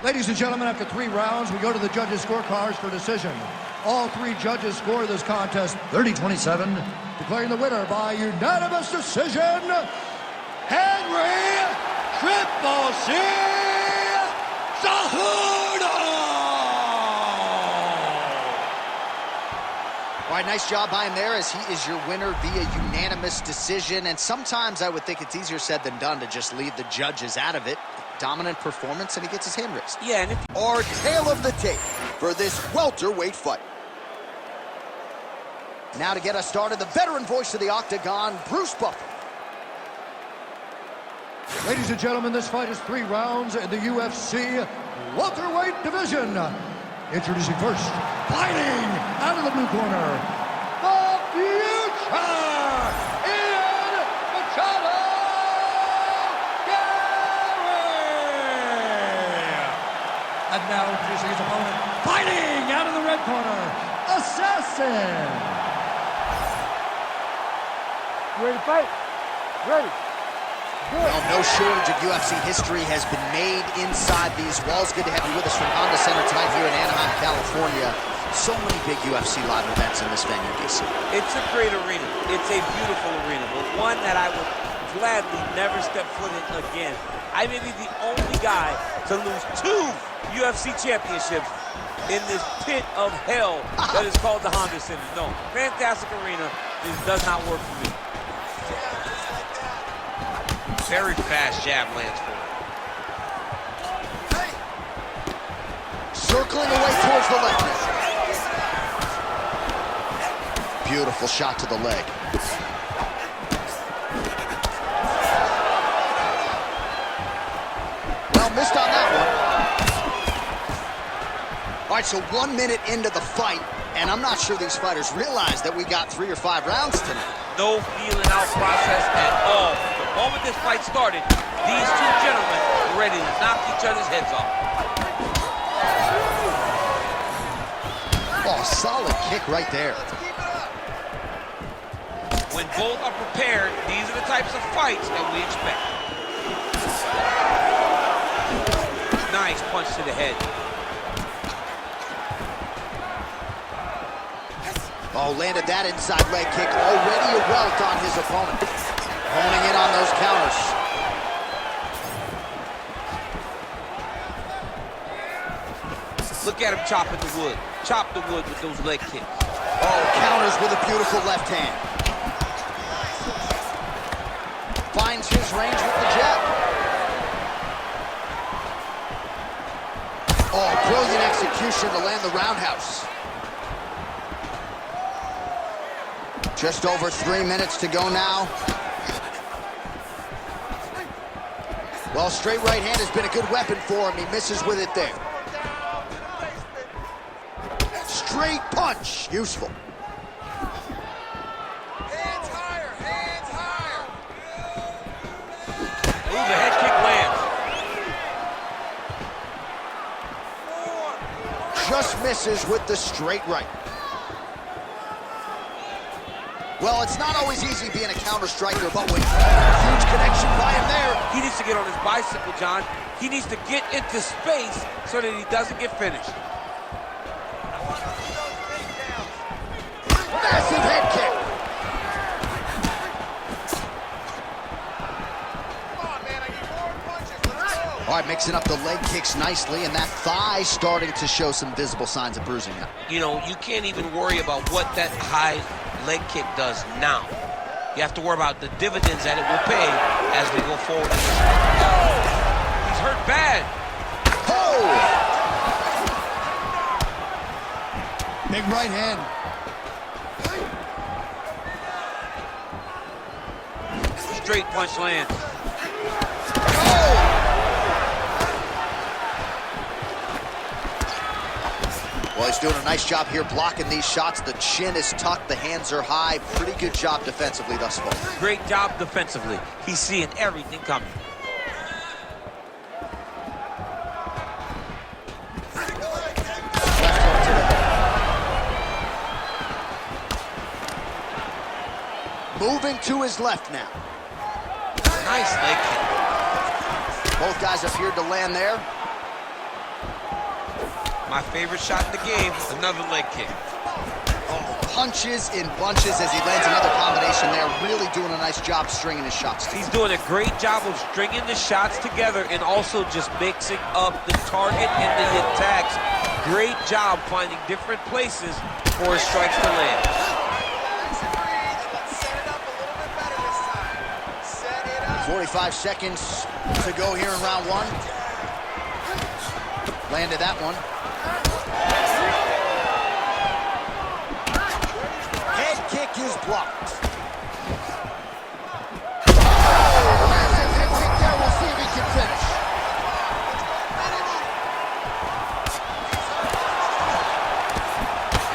Ladies and gentlemen, after 3 rounds, we go to the judges' scorecards for decision. All 3 judges score this contest 30-27, declaring the winner by unanimous decision, Henry Triple C Cejudo! All right, nice job by him there as he is your winner via unanimous decision. And sometimes I would think it's easier said than done to just leave the judges out of it. Dominant performance, and he gets his hand raised. Yeah, and Our tale of the tape for this welterweight fight. Now to get us started, the veteran voice of the Octagon, Bruce Buffer. Ladies and gentlemen, this fight is 3 rounds in the UFC welterweight division. Introducing first, fighting out of the blue corner, the future, Ian Machado Gary. And now introducing his opponent, fighting out of the red corner, Assassin. Ready to fight? Ready. Well, no shortage of UFC history has been made inside these walls. Good to have you with us from Honda Center tonight here in Anaheim, California. So many big UFC live events in this venue, DC. It's a great arena. It's a beautiful arena, but one that I would gladly never step foot in again. I may be the only guy to lose 2 UFC championships in this pit of hell that is called the Honda Center. No, fantastic arena. This does not work for me. Very fast jab lands for him. Circling away towards the left knee. Beautiful shot to the leg. Well, missed on that one. All right, so 1 minute into the fight, and I'm not sure these fighters realize that we got 3 or 5 rounds tonight. No feeling out process at all. The moment this fight started, these two gentlemen were ready to knock each other's heads off. Oh, solid kick right there. When both are prepared, these are the types of fights that we expect. Nice punch to the head. Oh, landed that inside leg kick. Already a welt on his opponent. Honing in on those counters. Look at him chopping the wood. Chop the wood with those leg kicks. Oh, counters with a beautiful left hand. Finds his range with the jab. Oh, brilliant execution to land the roundhouse. Just over 3 minutes to go now. Well, straight right hand has been a good weapon for him. He misses with it there. Straight punch, useful. Hands higher, hands higher. Ooh, the head kick lands. Just misses with the straight right. Well, it's not always easy being a counter striker, but with huge connection by him there. He needs to get on his bicycle, John. He needs to get into space so that he doesn't get finished. Massive head kick. Come on, man, I need more punches. Let's go. All right, mixing up the leg kicks nicely, and that thigh starting to show some visible signs of bruising now. You know, you can't even worry about what that high leg kick does now. You have to worry about the dividends that it will pay as we go forward. Oh, he's hurt bad. Oh! Big right hand. Straight punch lands. Well, he's doing a nice job here blocking these shots. The chin is tucked, the hands are high. Pretty good job defensively thus far. Great job defensively. He's seeing everything coming. Moving to his left now. Nice leg kick. Both guys appeared to land there. My favorite shot in the game, another leg kick. Oh, punches in bunches as he lands another combination there. Really doing a nice job stringing his shots. He's doing a great job of stringing the shots together and also just mixing up the target and the attacks. Great job finding different places for his strikes to land. Let's set it up a little bit better this time. Set it up. 45 seconds to go here in round 1. Landed that one. Head kick is blocked. Massive head kick there. We'll see if he can finish.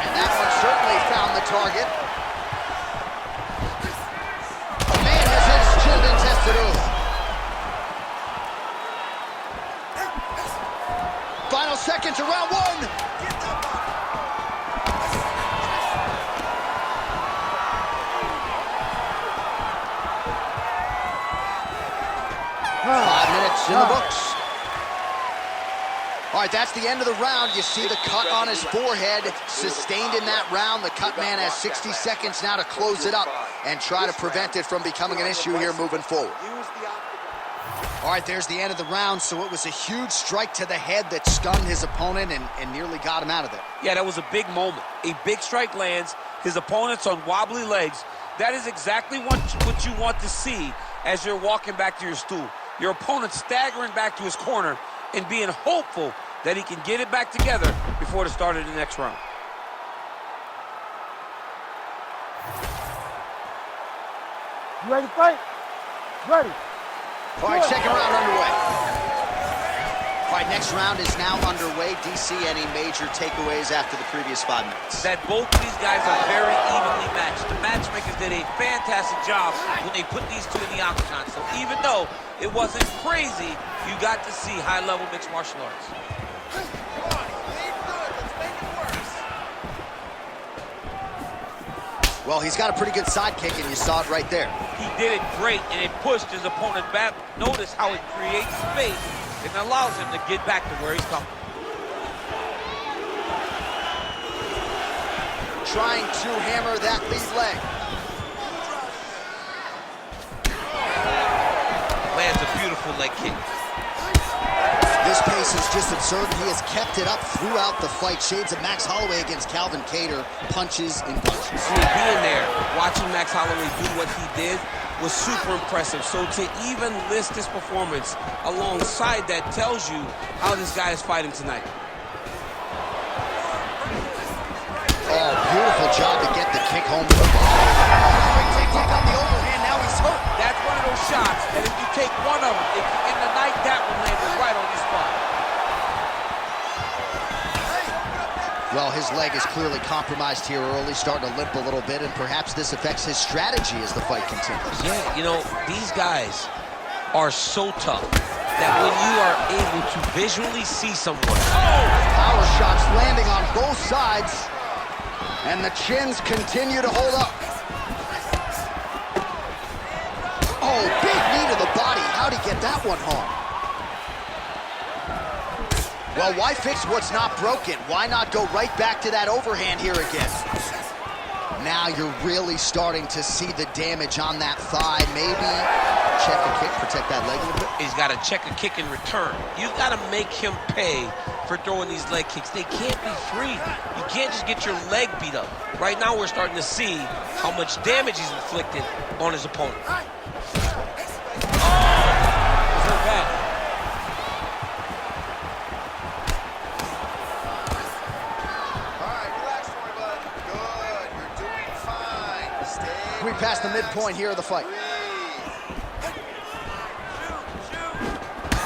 And that one certainly found the target. The man has his children tested early. Final seconds of round 1. In the books. All right, that's the end of the round. You see the cut on his forehead, sustained in that round. The cut man has 60 seconds now to close it up and try to prevent it from becoming an issue here moving forward. All right, there's the end of the round. So it was a huge strike to the head that stunned his opponent and nearly got him out of there. Yeah, that was a big moment. A big strike lands. His opponent's on wobbly legs. That is exactly what you want to see as you're walking back to your stool. Your opponent staggering back to his corner and being hopeful that he can get it back together before the start of the next round. You ready to fight? Ready. All right, second round underway. All right, next round is now underway. DC, any major takeaways after the previous 5 minutes? That both of these guys are very evenly matched. The matchmakers did a fantastic job when they put these two in the octagon. So even though it wasn't crazy, you got to see high-level mixed martial arts. Well, he's got a pretty good sidekick, and you saw it right there. He did it great, and it pushed his opponent back. Notice how it creates space and allows him to get back to where he's coming. Trying to hammer that lead leg. Lands a beautiful leg kick. This pace is just absurd. He has kept it up throughout the fight. Shades of Max Holloway against Calvin Kattar. Punches and punches. Being there, watching Max Holloway do what he did was super impressive. So to even list this performance alongside that tells you how this guy is fighting tonight. Oh, beautiful job to get the kick home to the body. Take on the overhand. Now he's hurt. That's one of those shots that if you take one of them, in the night, that one landed right on your spot. Well, his leg is clearly compromised here early, starting to limp a little bit, and perhaps this affects his strategy as the fight continues. Yeah, you know, these guys are so tough that when you are able to visually see someone. Power shots landing on both sides, and the chins continue to hold up. Oh, big knee to the body. How'd he get that one home? Well, why fix what's not broken? Why not go right back to that overhand here again? Now you're really starting to see the damage on that thigh. Maybe check a kick, protect that leg a little bit. He's got to check a kick in return. You've got to make him pay for throwing these leg kicks. They can't be free. You can't just get your leg beat up. Right now we're starting to see how much damage he's inflicted on his opponent. We passed the midpoint here of the fight.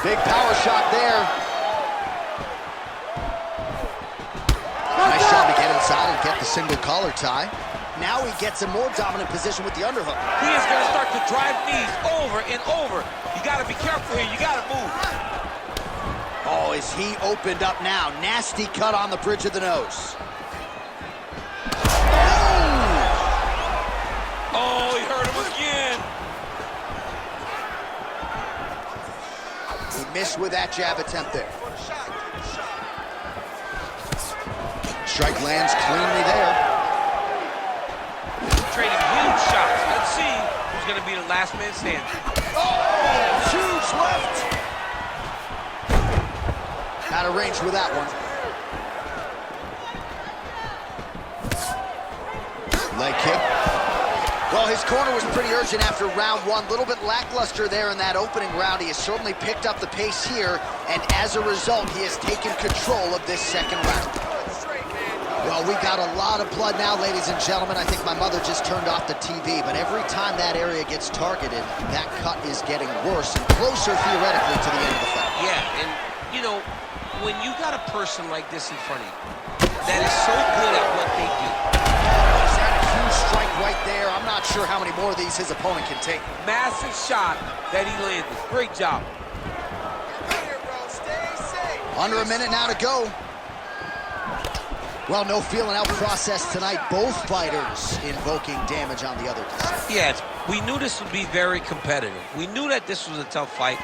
Big power shot there. Nice job to get inside and get the single collar tie. Now he gets a more dominant position with the underhook. He is going to start to drive knees over and over. You got to be careful here. You got to move. Oh, is he opened up now? Nasty cut on the bridge of the nose. Oh, he hurt him again. He missed with that jab attempt there. Strike lands cleanly there. Trading huge shots. Let's see who's going to be the last man standing. Oh, huge left. Out of range with that one. Leg kick. Well, his corner was pretty urgent after round one. A little bit lackluster there in that opening round. He has certainly picked up the pace here, and as a result, he has taken control of this second round. Well, we got a lot of blood now, ladies and gentlemen. I think my mother just turned off the TV, but every time that area gets targeted, that cut is getting worse and closer, theoretically, to the end of the fight. Yeah, and, you know, when you got a person like this in front of you that is so good at what they do. Strike right there. I'm not sure how many more of these his opponent can take. Massive shot that he landed. Great job. Under a minute now to go. Well, no feeling out process tonight. Both fighters invoking damage on the other side. Yes, we knew this would be very competitive. We knew that this was a tough fight.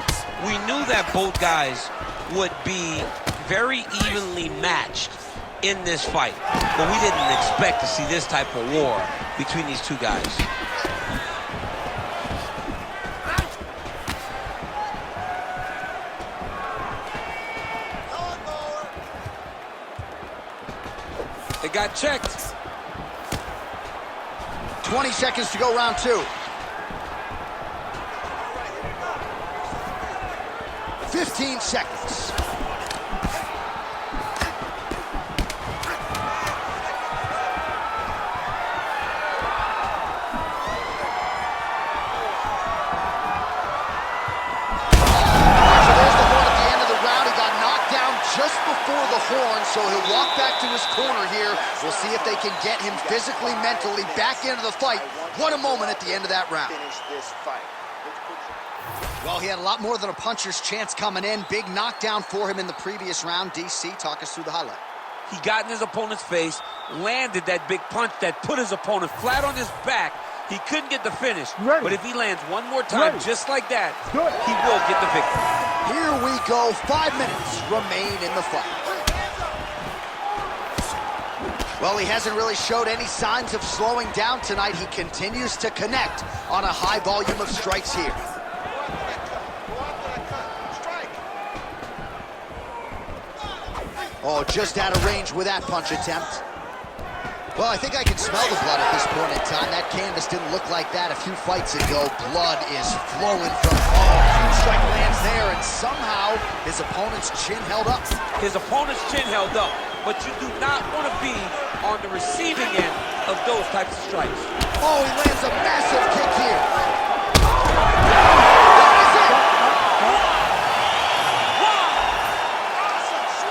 We knew that both guys would be very evenly matched in this fight, but we didn't expect to see this type of war between these two guys. It got checked. 20 seconds to go, round two. 15 seconds. Just before the horn, so he'll walk back to his corner here. We'll see if they can get him physically, mentally back into the fight. What a moment at the end of that round. Finish this fight. Well, he had a lot more than a puncher's chance coming in. Big knockdown for him in the previous round. DC, talk us through the highlight. He got in his opponent's face, landed that big punch that put his opponent flat on his back. He couldn't get the finish, but if he lands one more time just like that, he will get the victory. Here we go. 5 minutes remain in the fight. Well, he hasn't really showed any signs of slowing down tonight. He continues to connect on a high volume of strikes here. Oh, just out of range with that punch attempt. Well, I think I can smell the blood at this point in time. That canvas didn't look like that a few fights ago. Blood is flowing from, huge strike lands there, and somehow his opponent's chin held up. His opponent's chin held up, but you do not want to be on the receiving end of those types of strikes. Oh, he lands a massive kick here.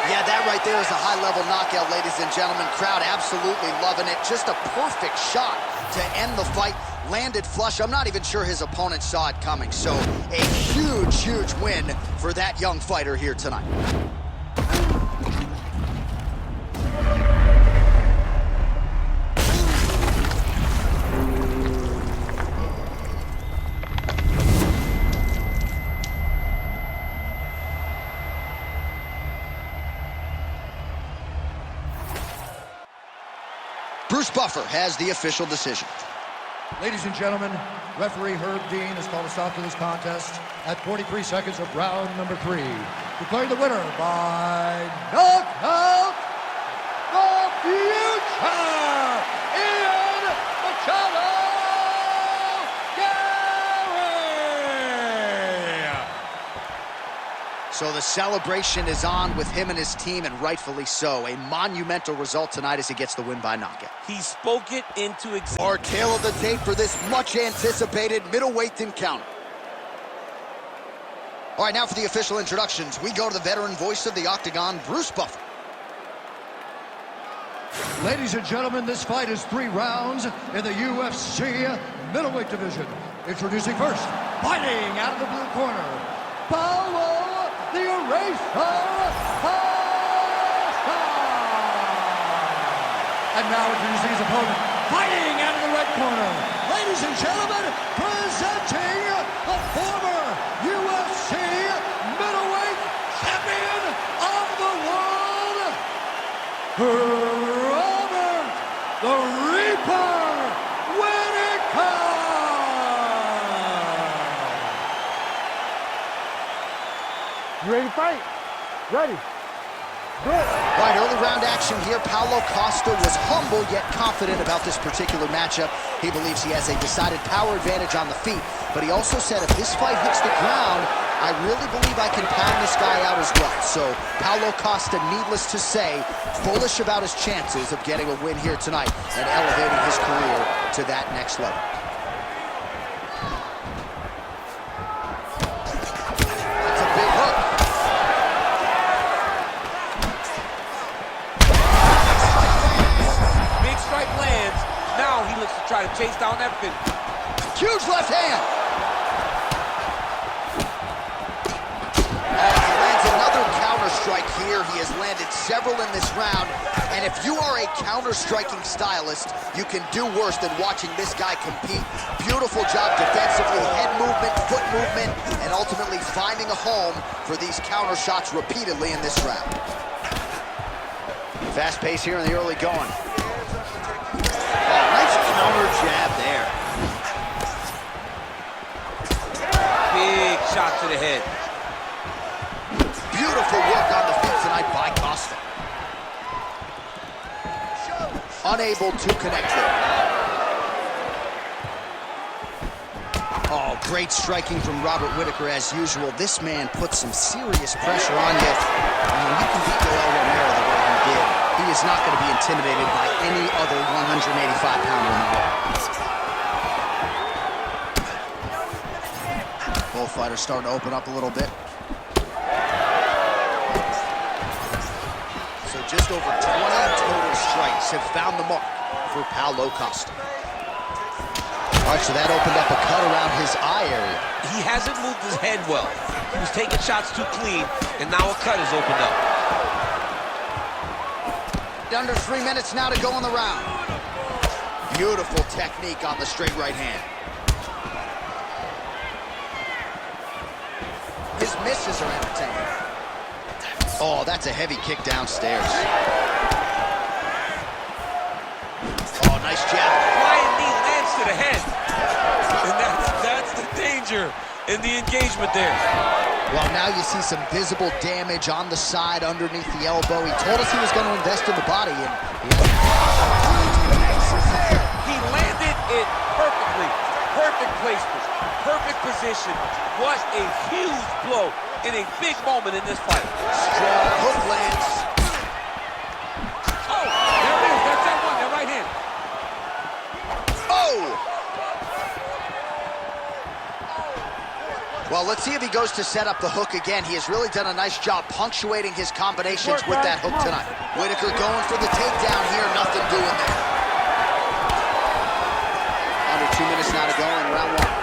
Yeah, that right there is a high-level knockout, ladies and gentlemen. Crowd absolutely loving it. Just a perfect shot to end the fight. Landed flush. I'm not even sure his opponent saw it coming. So a huge, huge win for that young fighter here tonight. Bruce Buffer has the official decision. Ladies and gentlemen, referee Herb Dean has called a stop to this contest at 43 seconds of round number 3. Declaring the winner by knockout, the future, Ian Machado Gary! So the celebration is on with him and his team, and rightfully so. A monumental result tonight as he gets the win by knockout. He spoke it into existence. Our tail of the tape for this much-anticipated middleweight encounter. All right, now for the official introductions. We go to the veteran voice of the Octagon, Bruce Buffer. Ladies and gentlemen, this fight is 3 rounds in the UFC middleweight division. Introducing first, fighting out of the blue corner, Paulo the Eraser Costa. And now introducing his opponent, fighting out of the red corner. Ladies and gentlemen, presenting the former UFC middleweight champion of the world, Robert the Reaper Whittaker. You ready to fight? Ready. Good. All right, early round action here. Paulo Costa was humble yet confident about this particular matchup. He believes he has a decided power advantage on the feet, but he also said if this fight hits the ground, I really believe I can pound this guy out as well. So Paulo Costa, needless to say, bullish about his chances of getting a win here tonight and elevating his career to that next level. That's a big hook. Strike lands. Now he looks to try to chase down that finish. Huge left hand. He lands another counter strike here. He has landed several in this round. And if you are a counter-striking stylist, you can do worse than watching this guy compete. Beautiful job defensively, head movement, foot movement, and ultimately finding a home for these counter shots repeatedly in this round. Fast pace here in the early going. Nice counter jab there. Big shot to the head. Beautiful work on the feet tonight by Costa. Unable to connect there. Oh, Great striking from Robert Whittaker as usual. This man puts some serious pressure on you. And when you can beat Yoel Romero the way he did, he is not going to be intimidated by any other 185-pounder in the world. Both fighters starting to open up a little bit. So just over 20 total strikes have found the mark for Paulo Costa. All right, so that opened up a cut around his eye area. He hasn't moved his head well. He was taking shots too clean, and now a cut has opened up. Under 3 minutes now to go in the round. Beautiful technique on the straight right hand. His misses are entertaining. Oh, that's a heavy kick downstairs. Oh, nice jab. Flying knee lands to the head. And that's the danger in the engagement there. Well, now you see some visible damage on the side underneath the elbow. He told us he was going to invest in the body, and he landed it perfectly. Perfect placement, perfect position. What a huge blow in a big moment in this fight. Strong hook lands. Oh, there it is. That's that one, that right hand. Oh! Well, let's see if he goes to set up the hook again. He has really done a nice job punctuating his combinations with that hook tonight. Whittaker going for the takedown here. Nothing doing there. Under 2 minutes now to go in round one.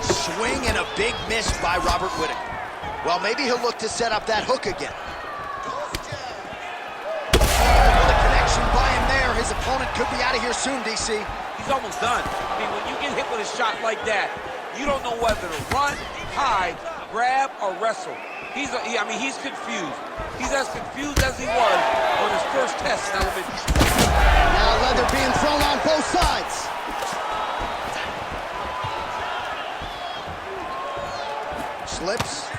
Swing and a big miss by Robert Whittaker. Well, maybe he'll look to set up that hook again. The connection by him there. His opponent could be out of here soon, DC. He's almost done. I mean, when you get hit with a shot like that, you don't know whether to run, hide, grab, or wrestle. He's confused. He's as confused as he was on his first test in elementary school. Now leather being thrown on both sides. Slips.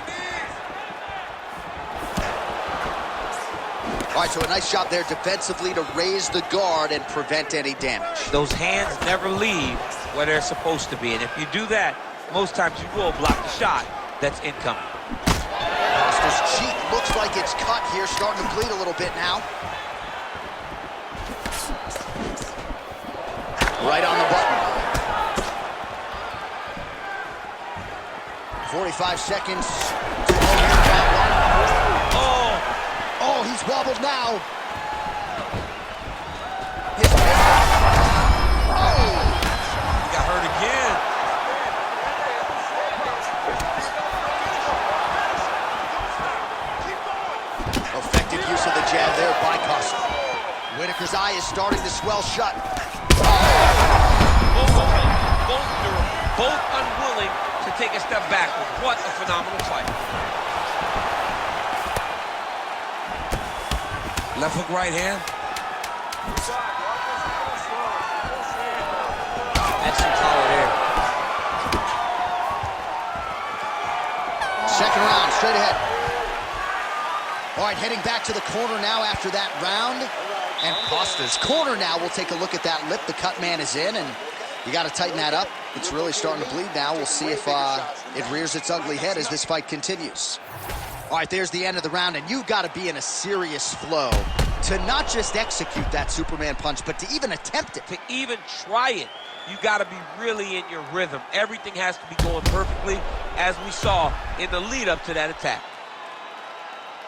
All right, so a nice job there defensively to raise the guard and prevent any damage. Those hands never leave where they're supposed to be, and if you do that, most times you will block the shot that's incoming. Costa's cheek looks like it's cut here, starting to bleed a little bit now. Right on the button. 45 seconds to go here in round one. Oh, he's wobbled now. His He got hurt again. effective use of the jab there by Costa. Whittaker's eye is starting to swell shut. Both unwilling to take a step backward. What a phenomenal fight. Left hook, right hand. Excellent power there. Second round, straight ahead. All right, heading back to the corner now after that round. And Costa's corner now. We'll take a look at that lip. The cut man is in, and you got to tighten that up. It's really starting to bleed now. We'll see if it rears its ugly head as this fight continues. All right, there's the end of the round, and you've got to be in a serious flow to not just execute that Superman punch, but to even attempt it. To even try it, you got to be really in your rhythm. Everything has to be going perfectly, as we saw in the lead up to that attack.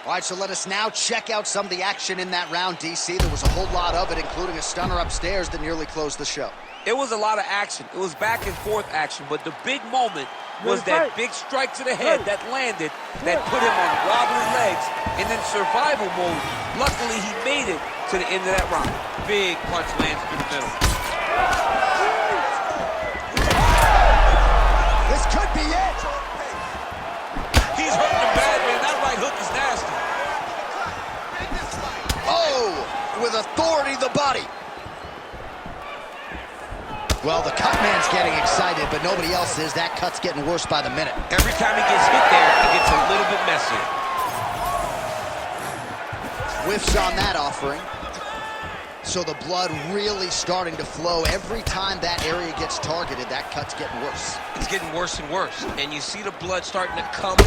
All right, so let us now check out some of the action in that round, DC. There was a whole lot of it, including a stunner upstairs that nearly closed the show. It was a lot of action. It was back and forth action, but the big moment was that big strike to the head that landed, that put him on wobbly legs, and in survival mode. Luckily, he made it to the end of that round. Big punch lands through the middle. This could be it. He's hurting him bad, man. That right hook is nasty. Oh, with authority the body. Well, the cut man's getting excited, but nobody else is. That cut's getting worse by the minute. Every time he gets hit there, it gets a little bit messier. Whiffs on that offering. So the blood really starting to flow. Every time that area gets targeted, that cut's getting worse. It's getting worse and worse. And you see the blood starting to come.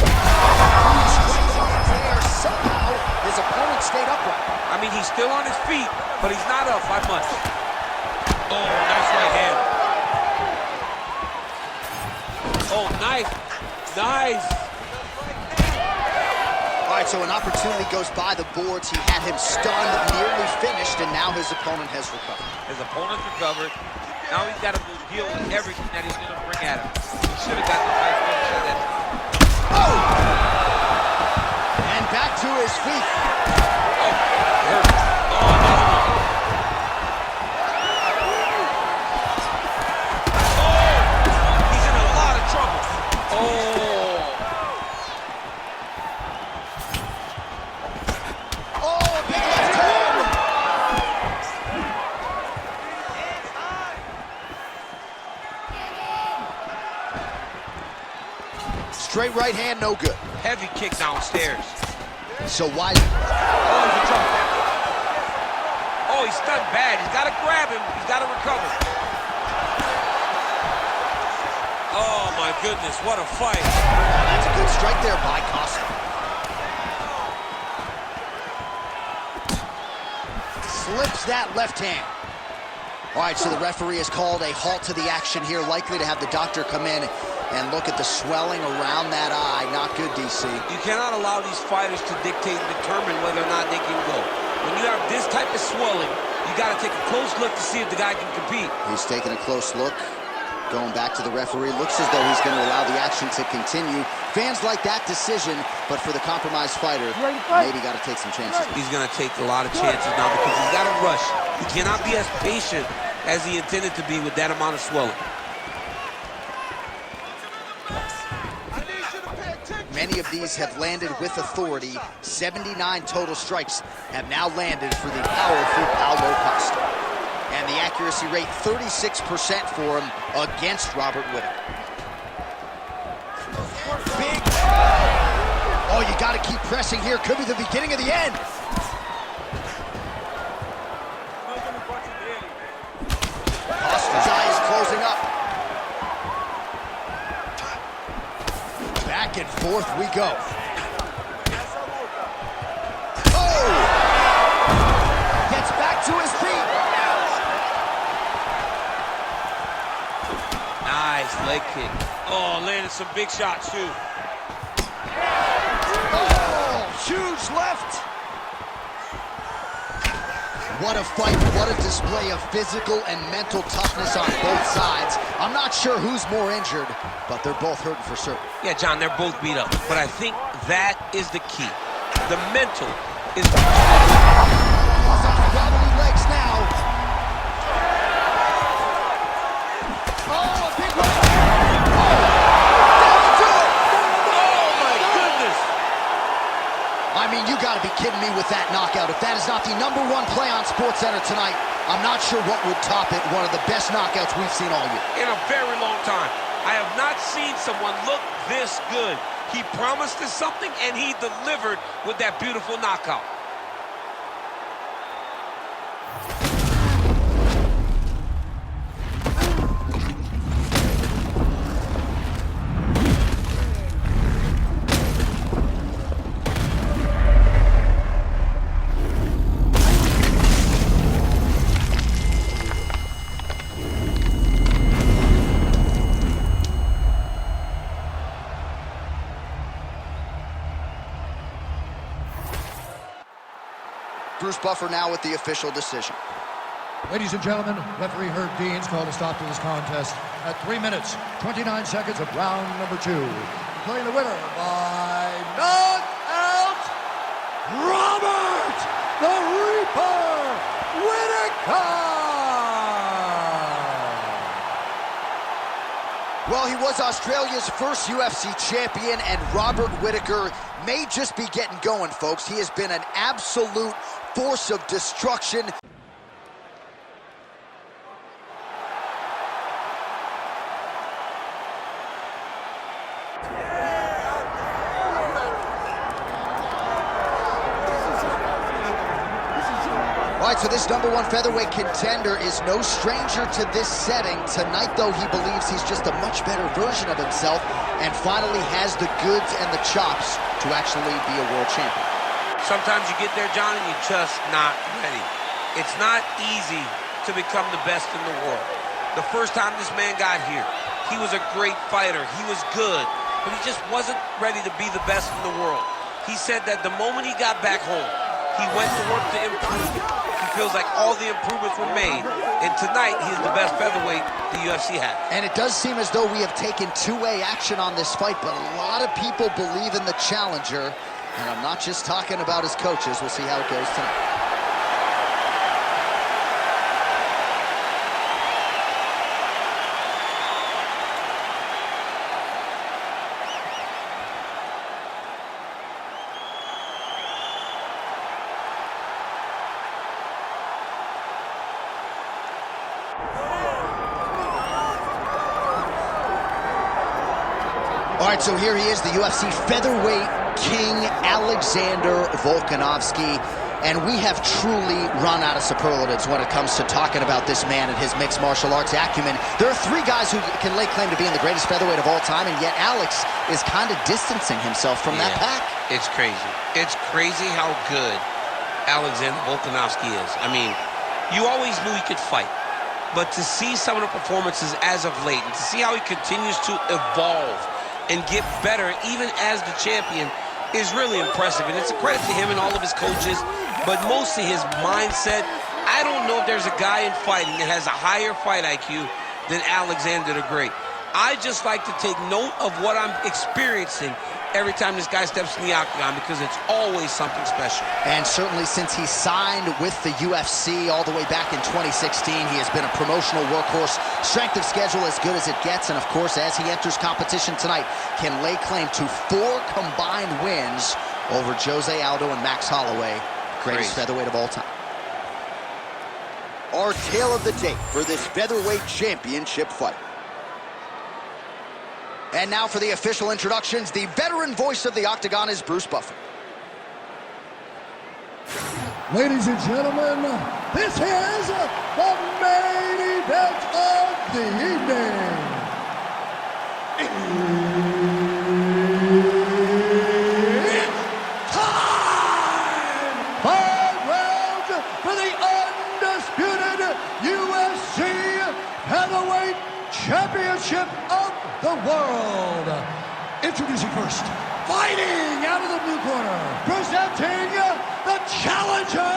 Somehow, his opponent stayed upright. I mean, he's still on his feet, but he's not up by much. Oh, nice right hand. Oh, nice. Nice. All right, so an opportunity goes by the boards. He had him stunned, nearly finished, and now his opponent has recovered. His opponent's recovered. Now he's got to deal with everything that he's going to bring at him. He should have gotten the fight finish at that time. Oh! And back to his feet. Oh, hurt. Oh, another one. Oh! He's in a lot of trouble. Oh! Straight right hand, no good. Heavy kick downstairs. So why? Oh, he's in trouble. Oh, he's stunned bad. He's got to grab him. He's got to recover. Oh, my goodness. What a fight. That's a good strike there by Costa. Slips that left hand. All right, so the referee has called a halt to the action here, likely to have the doctor come in and look at the swelling around that eye. Not good, DC. You cannot allow these fighters to dictate and determine whether or not they can go. When you have this type of swelling, you got to take a close look to see if the guy can compete. He's taking a close look. Going back to the referee. Looks as though he's going to allow the action to continue. Fans like that decision, but for the compromised fighter, maybe got to take some chances. He's going to take a lot of chances now because he's got to rush. He cannot be as patient as he intended to be with that amount of swelling. Many of these have landed with authority. 79 total strikes have now landed for the powerful Paulo Costa. And the accuracy rate, 36% for him against Robert Whittaker. Big. Oh, you got to keep pressing here. Could be the beginning of the end. Costa's eye is closing up. Back and forth we go. Oh! Gets back to his feet. Nice leg kick. Oh, landed some big shots, too. Oh, huge left. What a fight, what a display of physical and mental toughness on both sides. I'm not sure who's more injured, but they're both hurting for certain. Yeah, John, they're both beat up, but I think that is the key. The mental is the key. Wobbly legs now. Oh, a big one. Oh, my goodness. I mean, you got to be kidding me with that knockout. If that is not the #1 play on SportsCenter tonight, I'm not sure what would top it. One of the best knockouts we've seen all year. In a very long time. I have not seen someone look this good. He promised us something, and he delivered with that beautiful knockout. Bruce Buffer now with the official decision. Ladies and gentlemen, referee Herb Dean's called a stop to this contest at 3 minutes, 29 seconds of round number 2. Declaring the winner by knockout, Robert the Reaper Whittaker! Well, he was Australia's first UFC champion, and Robert Whittaker may just be getting going, folks. He has been an absolute force of destruction. All right, so this #1 featherweight contender is no stranger to this setting. Tonight, though, he believes he's just a much better version of himself and finally has the goods and the chops to actually be a world champion. Sometimes you get there, John, and you're just not ready. It's not easy to become the best in the world. The first time this man got here, he was a great fighter. He was good, but he just wasn't ready to be the best in the world. He said that the moment he got back home, he went to work to improve. He feels like all the improvements were made, and tonight he's the best featherweight the UFC has. And it does seem as though we have taken two-way action on this fight, but a lot of people believe in the challenger, and I'm not just talking about his coaches. We'll see how it goes tonight. All right, so here he is, the UFC featherweight king, Alexander Volkanovski. And we have truly run out of superlatives when it comes to talking about this man and his mixed martial arts acumen. There are three guys who can lay claim to being the greatest featherweight of all time, and yet Alex is kind of distancing himself from that pack. It's crazy. It's crazy how good Alexander Volkanovski is. I mean, you always knew he could fight. But to see some of the performances as of late, and to see how he continues to evolve and get better even as the champion is really impressive. And it's a credit to him and all of his coaches, but mostly his mindset. I don't know if there's a guy in fighting that has a higher fight IQ than Alexander the Great. I just like to take note of what I'm experiencing every time this guy steps in the octagon, because it's always something special. And certainly since he signed with the UFC all the way back in 2016, he has been a promotional workhorse, strength of schedule as good as it gets, and of course, as he enters competition tonight, can lay claim to 4 combined wins over Jose Aldo and Max Holloway, greatest featherweight of all time. Our tale of the tape for this featherweight championship fight. And now for the official introductions, the veteran voice of the octagon is Bruce Buffer. Ladies and gentlemen, this is the main event of the evening. It's time! 5 rounds for the undisputed UFC Heavyweight Championship of the world. Introducing first, fighting out of the blue corner, presenting the challenger,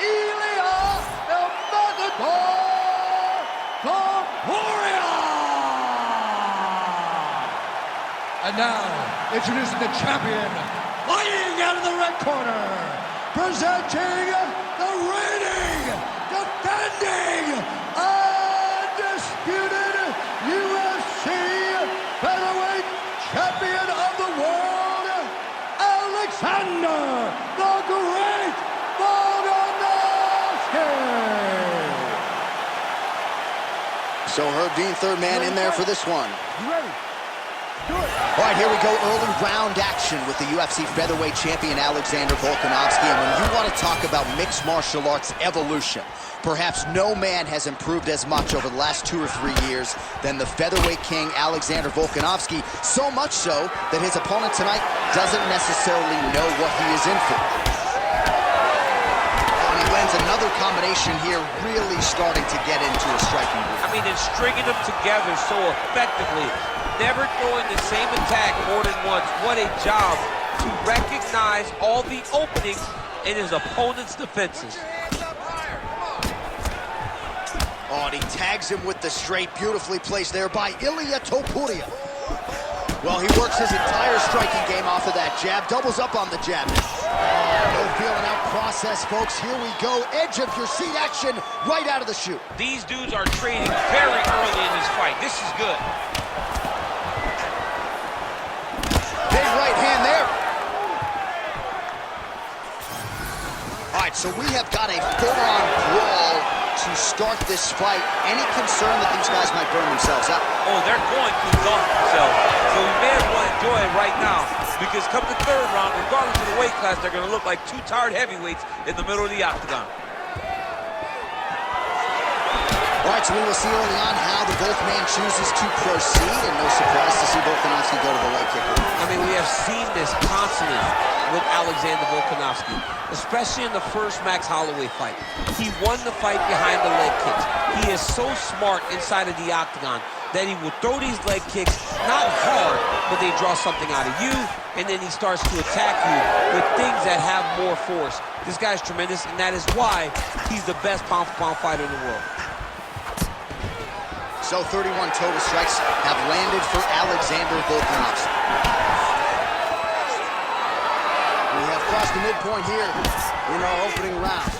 Ilya El Matador Topuria. And now, introducing the champion, fighting out of the red corner, presenting the reigning, defending, undisputed UFC featherweight champion of the world, Alexander the Great Volkanovski. So Herb Dean, third man in there for this one. You ready? Do it. All right, here we go, early round action with the UFC featherweight champion Alexander Volkanovski. And when you want to talk about mixed martial arts evolution, perhaps no man has improved as much over the last 2 or 3 years than the featherweight king Alexander Volkanovski, so much so that his opponent tonight doesn't necessarily know what he is in for. And he lands another combination here, really starting to get into a striking groove. I mean, and stringing them together so effectively, never throwing the same attack more than once. What a job to recognize all the openings in his opponent's defenses. Oh, and he tags him with the straight, beautifully placed there by Ilya Topuria. Well, he works his entire striking game off of that jab, doubles up on the jab. No feeling out process, folks. Here we go, edge of your seat action right out of the chute. These dudes are trading very early in this fight. This is good. Big right hand there. All right, so we have got a full-on brawl to start this fight. Any concern that these guys might burn themselves out? Oh, they're going to exhaust themselves. So we may as well enjoy it right now, because come the third round, regardless of the weight class, they're going to look like 2 tired heavyweights in the middle of the octagon. All right, so we will see early on how the both man chooses to proceed, and no surprise to see Volkanovski go to the leg kick. I mean, we have seen this constantly with Alexander Volkanovski, especially in the first Max Holloway fight. He won the fight behind the leg kicks. He is so smart inside of the octagon that he will throw these leg kicks, not hard, but they draw something out of you, and then he starts to attack you with things that have more force. This guy's tremendous, and that is why he's the best pound-for-pound fighter in the world. So 31 total strikes have landed for Alexander Volkanovski. We have crossed the midpoint here in our opening round.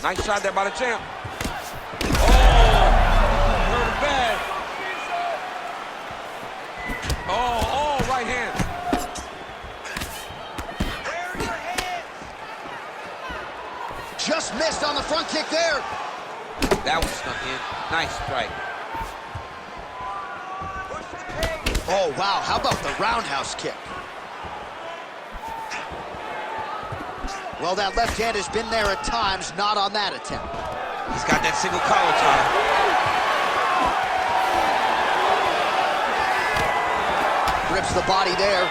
Nice shot there by the champ. Oh, hurt him bad. Oh, right hand. Just missed on the front kick there. That one snuck in. Nice strike. Oh, wow. How about the roundhouse kick? Well, that left hand has been there at times, not on that attempt. He's got that single collar tie. Grips the body there.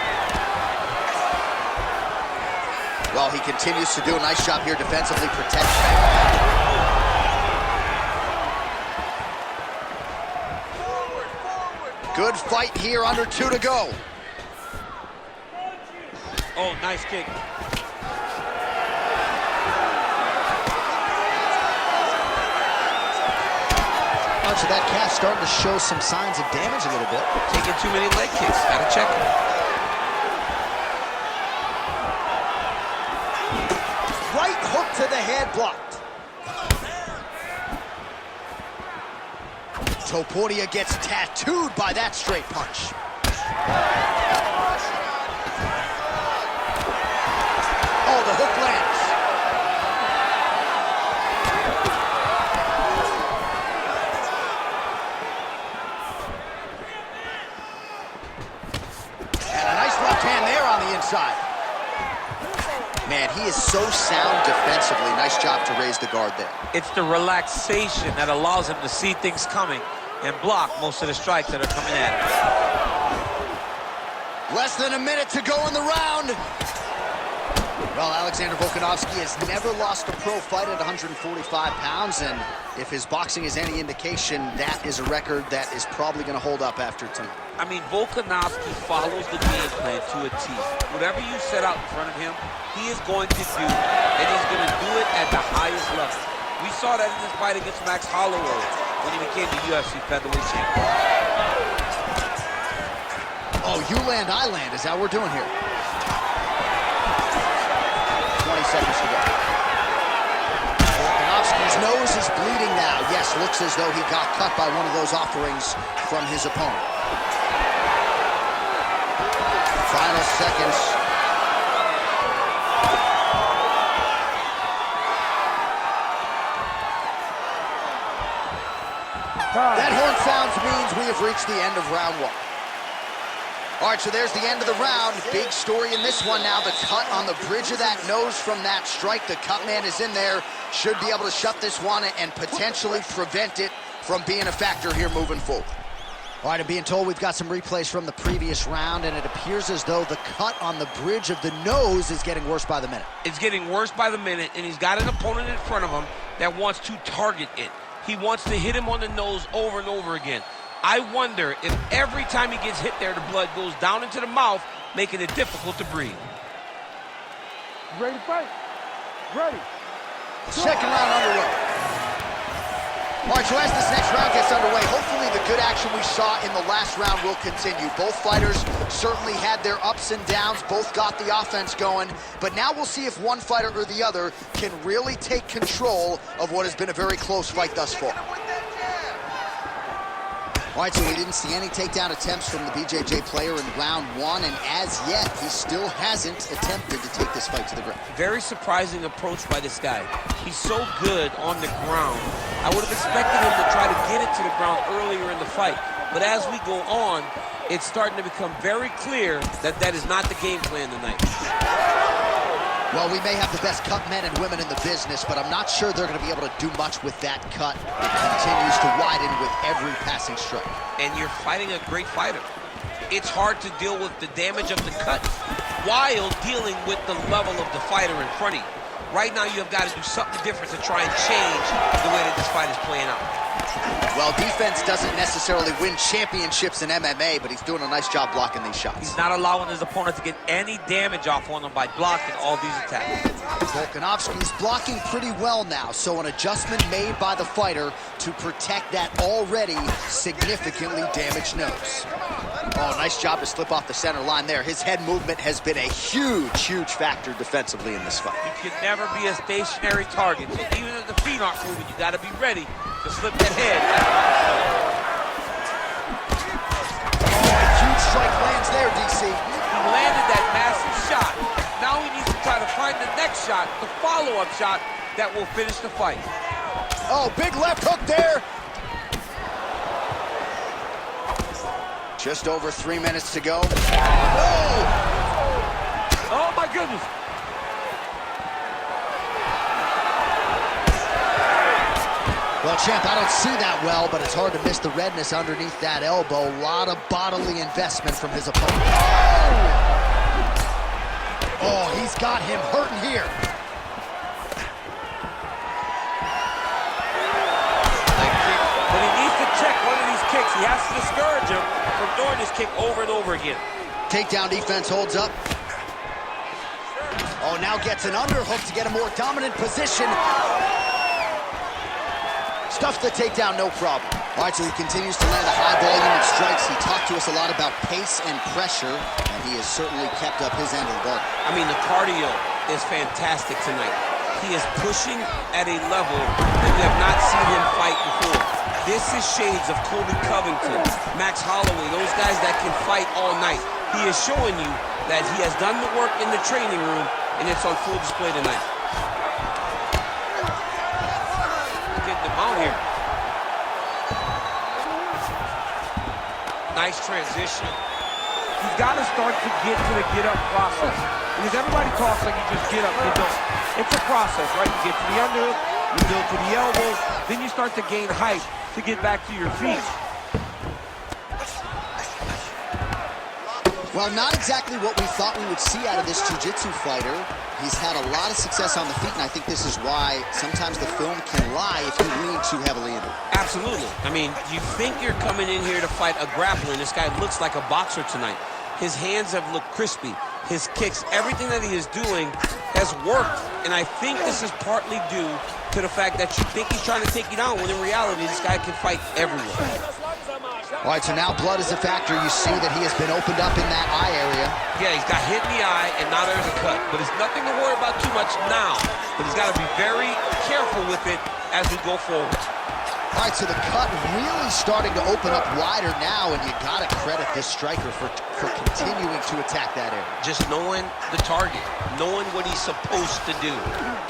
Well, he continues to do a nice job here defensively, protecting. Good fight here, under 2 to go. Oh, nice kick. So that calf starting to show some signs of damage a little bit. Taking too many leg kicks. Gotta check him. Right hook to the head, blocked. Topuria gets tattooed by that straight punch. Oh, the hook lands. And a nice left hand there on the inside. Man, he is so sound defensively. Nice job to raise the guard there. It's the relaxation that allows him to see things coming and block most of the strikes that are coming at him. Less than a minute to go in the round. Well, Alexander Volkanovski has never lost a pro fight at 145 pounds, and if his boxing is any indication, that is a record that is probably going to hold up after tonight. I mean, Volkanovski follows the game plan to a T. Whatever you set out in front of him, he is going to do, and he's going to do it at the highest level. We saw that in this fight against Max Holloway when he became the UFC featherweight champion. Oh, you land, I land is how we're doing here. 20 seconds to go. Volkanovski's nose is bleeding now. Yes, looks as though he got cut by one of those offerings from his opponent. Final seconds. That horn sounds means we have reached the end of round 1. All right, so there's the end of the round. Big story in this one now. The cut on the bridge of that nose from that strike. The cut man is in there. Should be able to shut this one and potentially prevent it from being a factor here moving forward. All right, I'm being told we've got some replays from the previous round, and it appears as though the cut on the bridge of the nose is getting worse by the minute. It's getting worse by the minute, and he's got an opponent in front of him that wants to target it. He wants to hit him on the nose over and over again. I wonder if every time he gets hit there, the blood goes down into the mouth, making it difficult to breathe. Ready to fight? Ready. Second round underway. All right, so as this next round gets underway, hopefully the good action we saw in the last round will continue. Both fighters certainly had their ups and downs. Both got the offense going. But now we'll see if one fighter or the other can really take control of what has been a very close fight thus far. All right, so we didn't see any takedown attempts from the BJJ player in round 1, and as yet, he still hasn't attempted to take this fight to the ground. Very surprising approach by this guy. He's so good on the ground. I would have expected him to try to get it to the ground earlier in the fight. But as we go on, it's starting to become very clear that that is not the game plan tonight. Well, we may have the best cut men and women in the business, but I'm not sure they're going to be able to do much with that cut. It continues to widen with every passing strike. And you're fighting a great fighter. It's hard to deal with the damage of the cut while dealing with the level of the fighter in front of you. Right now, you've got to do something different to try and change the way that this fight is playing out. Well, defense doesn't necessarily win championships in MMA, but he's doing a nice job blocking these shots. He's not allowing his opponent to get any damage off on him by blocking all these attacks. Volkanovski's blocking pretty well now, so an adjustment made by the fighter to protect that already significantly damaged nose. Oh, nice job to slip off the center line there. His head movement has been a huge factor defensively in this fight. You can never be a stationary target, so even if the feet aren't moving, you got to be ready to slip that head. Oh, a huge strike lands there, DC. He landed that massive shot. Now he needs to try to find the next shot, the follow-up shot that will finish the fight. Oh, big left hook there. Just over 3 minutes to go. Oh! Oh my goodness. Well, champ, I don't see that well, but it's hard to miss the redness underneath that elbow. A lot of bodily investment from his opponent. Oh, he's got him hurting here. But he needs to check one of these kicks. He has to discourage him from doing this kick over and over again. Takedown defense holds up. Oh, now gets an underhook to get a more dominant position. Stuffs the takedown, no problem. All right, so he continues to land a high volume of strikes. He talked to us a lot about pace and pressure, and he has certainly kept up his end of the bargain. I mean, the cardio is fantastic tonight. He is pushing at a level that we have not seen him fight before. This is shades of Colby Covington, Max Holloway, those guys that can fight all night. He is showing you that he has done the work in the training room, and it's on full display tonight. Getting him out here. Nice transition. He's got to start to get to the get-up process. Because everybody talks like you just get up, you don't. It's a process, right? You get to the underhook, you build to the elbow, then you start to gain height to get back to your feet. Well, not exactly what we thought we would see out of this jiu-jitsu fighter. He's had a lot of success on the feet, and I think this is why sometimes the film can lie if you lean too heavily into it. Absolutely. I mean, you think you're coming in here to fight a grappler, and this guy looks like a boxer tonight. His hands have looked crispy. His kicks, everything that he is doing has worked, and I think this is partly due to the fact that you think he's trying to take you down, when in reality, this guy can fight everywhere. All right, so now blood is a factor. You see that he has been opened up in that eye area. Yeah, he's got hit in the eye, and now there's a cut. But it's nothing to worry about too much now. But he's got to be very careful with it as we go forward. All right, so the cut really starting to open up wider now, and you got to credit this striker for continuing to attack that area. Just knowing the target, knowing what he's supposed to do,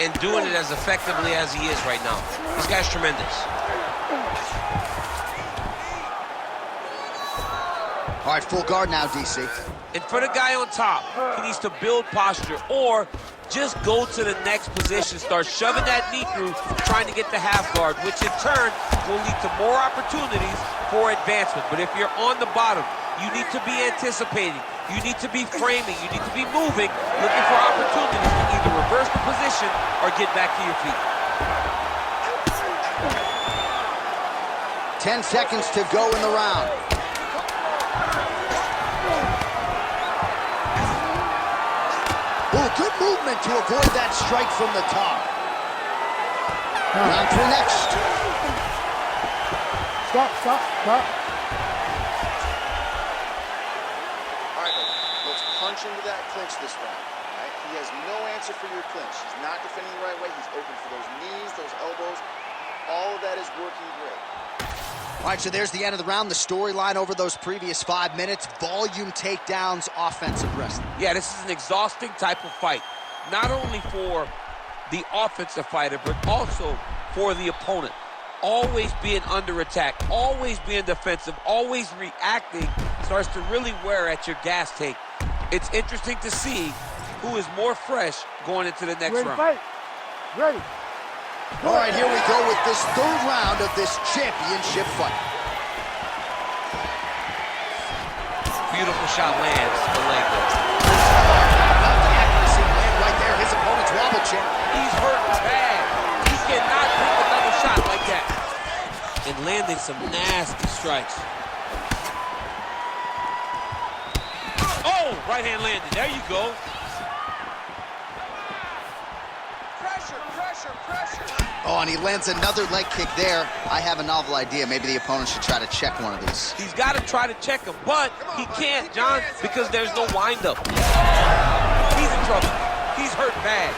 and doing it as effectively as he is right now. This guy's tremendous. All right, full guard now, DC. And for the guy on top, he needs to build posture or just go to the next position, start shoving that knee through, trying to get the half guard, which in turn will lead to more opportunities for advancement. But if you're on the bottom, you need to be anticipating, you need to be framing, you need to be moving, looking for opportunities to either reverse the position or get back to your feet. 10 seconds to go in the round. Oh, good movement to avoid that strike from the top. Round three next. Stop. All right, let's punch into that clinch this round. All right? He has no answer for your clinch. He's not defending the right way. He's open for those knees, those elbows. All of that is working great. All right, so there's the end of the round. The storyline over those previous 5 minutes, volume takedowns, offensive wrestling. Yeah, this is an exhausting type of fight. Not only for the offensive fighter, but also for the opponent. Always being under attack, always being defensive, always reacting starts to really wear at your gas tank. It's interesting to see who is more fresh going into the next Ready, round. fight. Ready. All right, here we go with this third round of this championship fight. Beautiful shot lands the leg. About the accuracy land right there. His opponent's wobble chin. He's hurt bad. He cannot take another shot like that. And landing some nasty strikes. Oh, right hand landed. There you go. Oh, and he lands another leg kick there. I have a novel idea. Maybe the opponent should try to check one of these. He's got to try to check him, but he can't, John, because there's no windup. He's in trouble. He's hurt bad.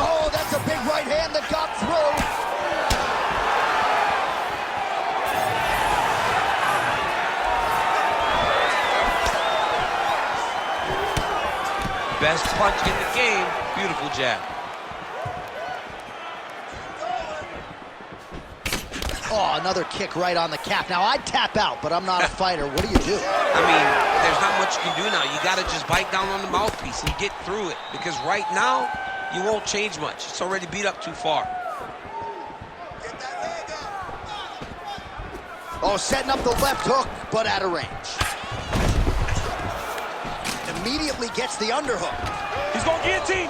Oh, that's a big right hand that got through. Best punch in the game. Beautiful jab. Oh, another kick right on the calf. Now, I'd tap out, but I'm not a fighter. What do you do? I mean, there's not much you can do now. You got to just bite down on the mouthpiece and get through it. Because right now, you won't change much. It's already beat up too far. Oh, setting up the left hook, but out of range. Immediately gets the underhook. He's going to guillotine.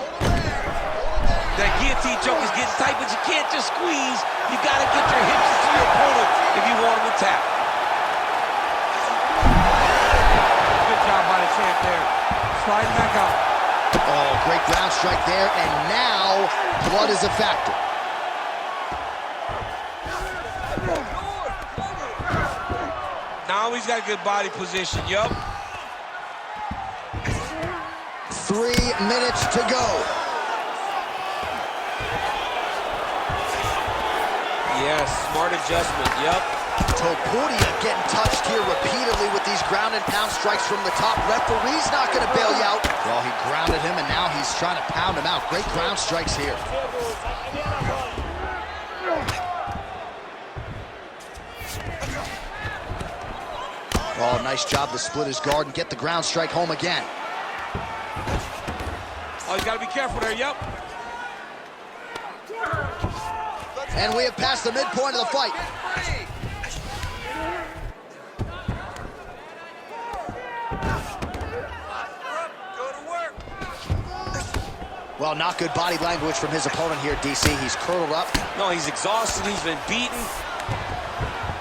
That guillotine choke is getting tight, but you can't just squeeze. You got to get your hips to your opponent if you want him to tap. Good job by the champ there. Sliding back out. Oh, great ground strike there, and now blood is a factor. Now he's got a good body position, yup. 3 minutes to go. Yes, smart adjustment, yup. Topuria getting touched here repeatedly with these ground and pound strikes from the top. Referee's not going to bail you out. Well, he grounded him, and now he's trying to pound him out. Great ground strikes here. Oh, nice job to split his guard and get the ground strike home again. Oh, you got to be careful there, yup. And we have passed the midpoint of the fight. Well, not good body language from his opponent here, DC. He's curled up. No, he's exhausted. He's been beaten.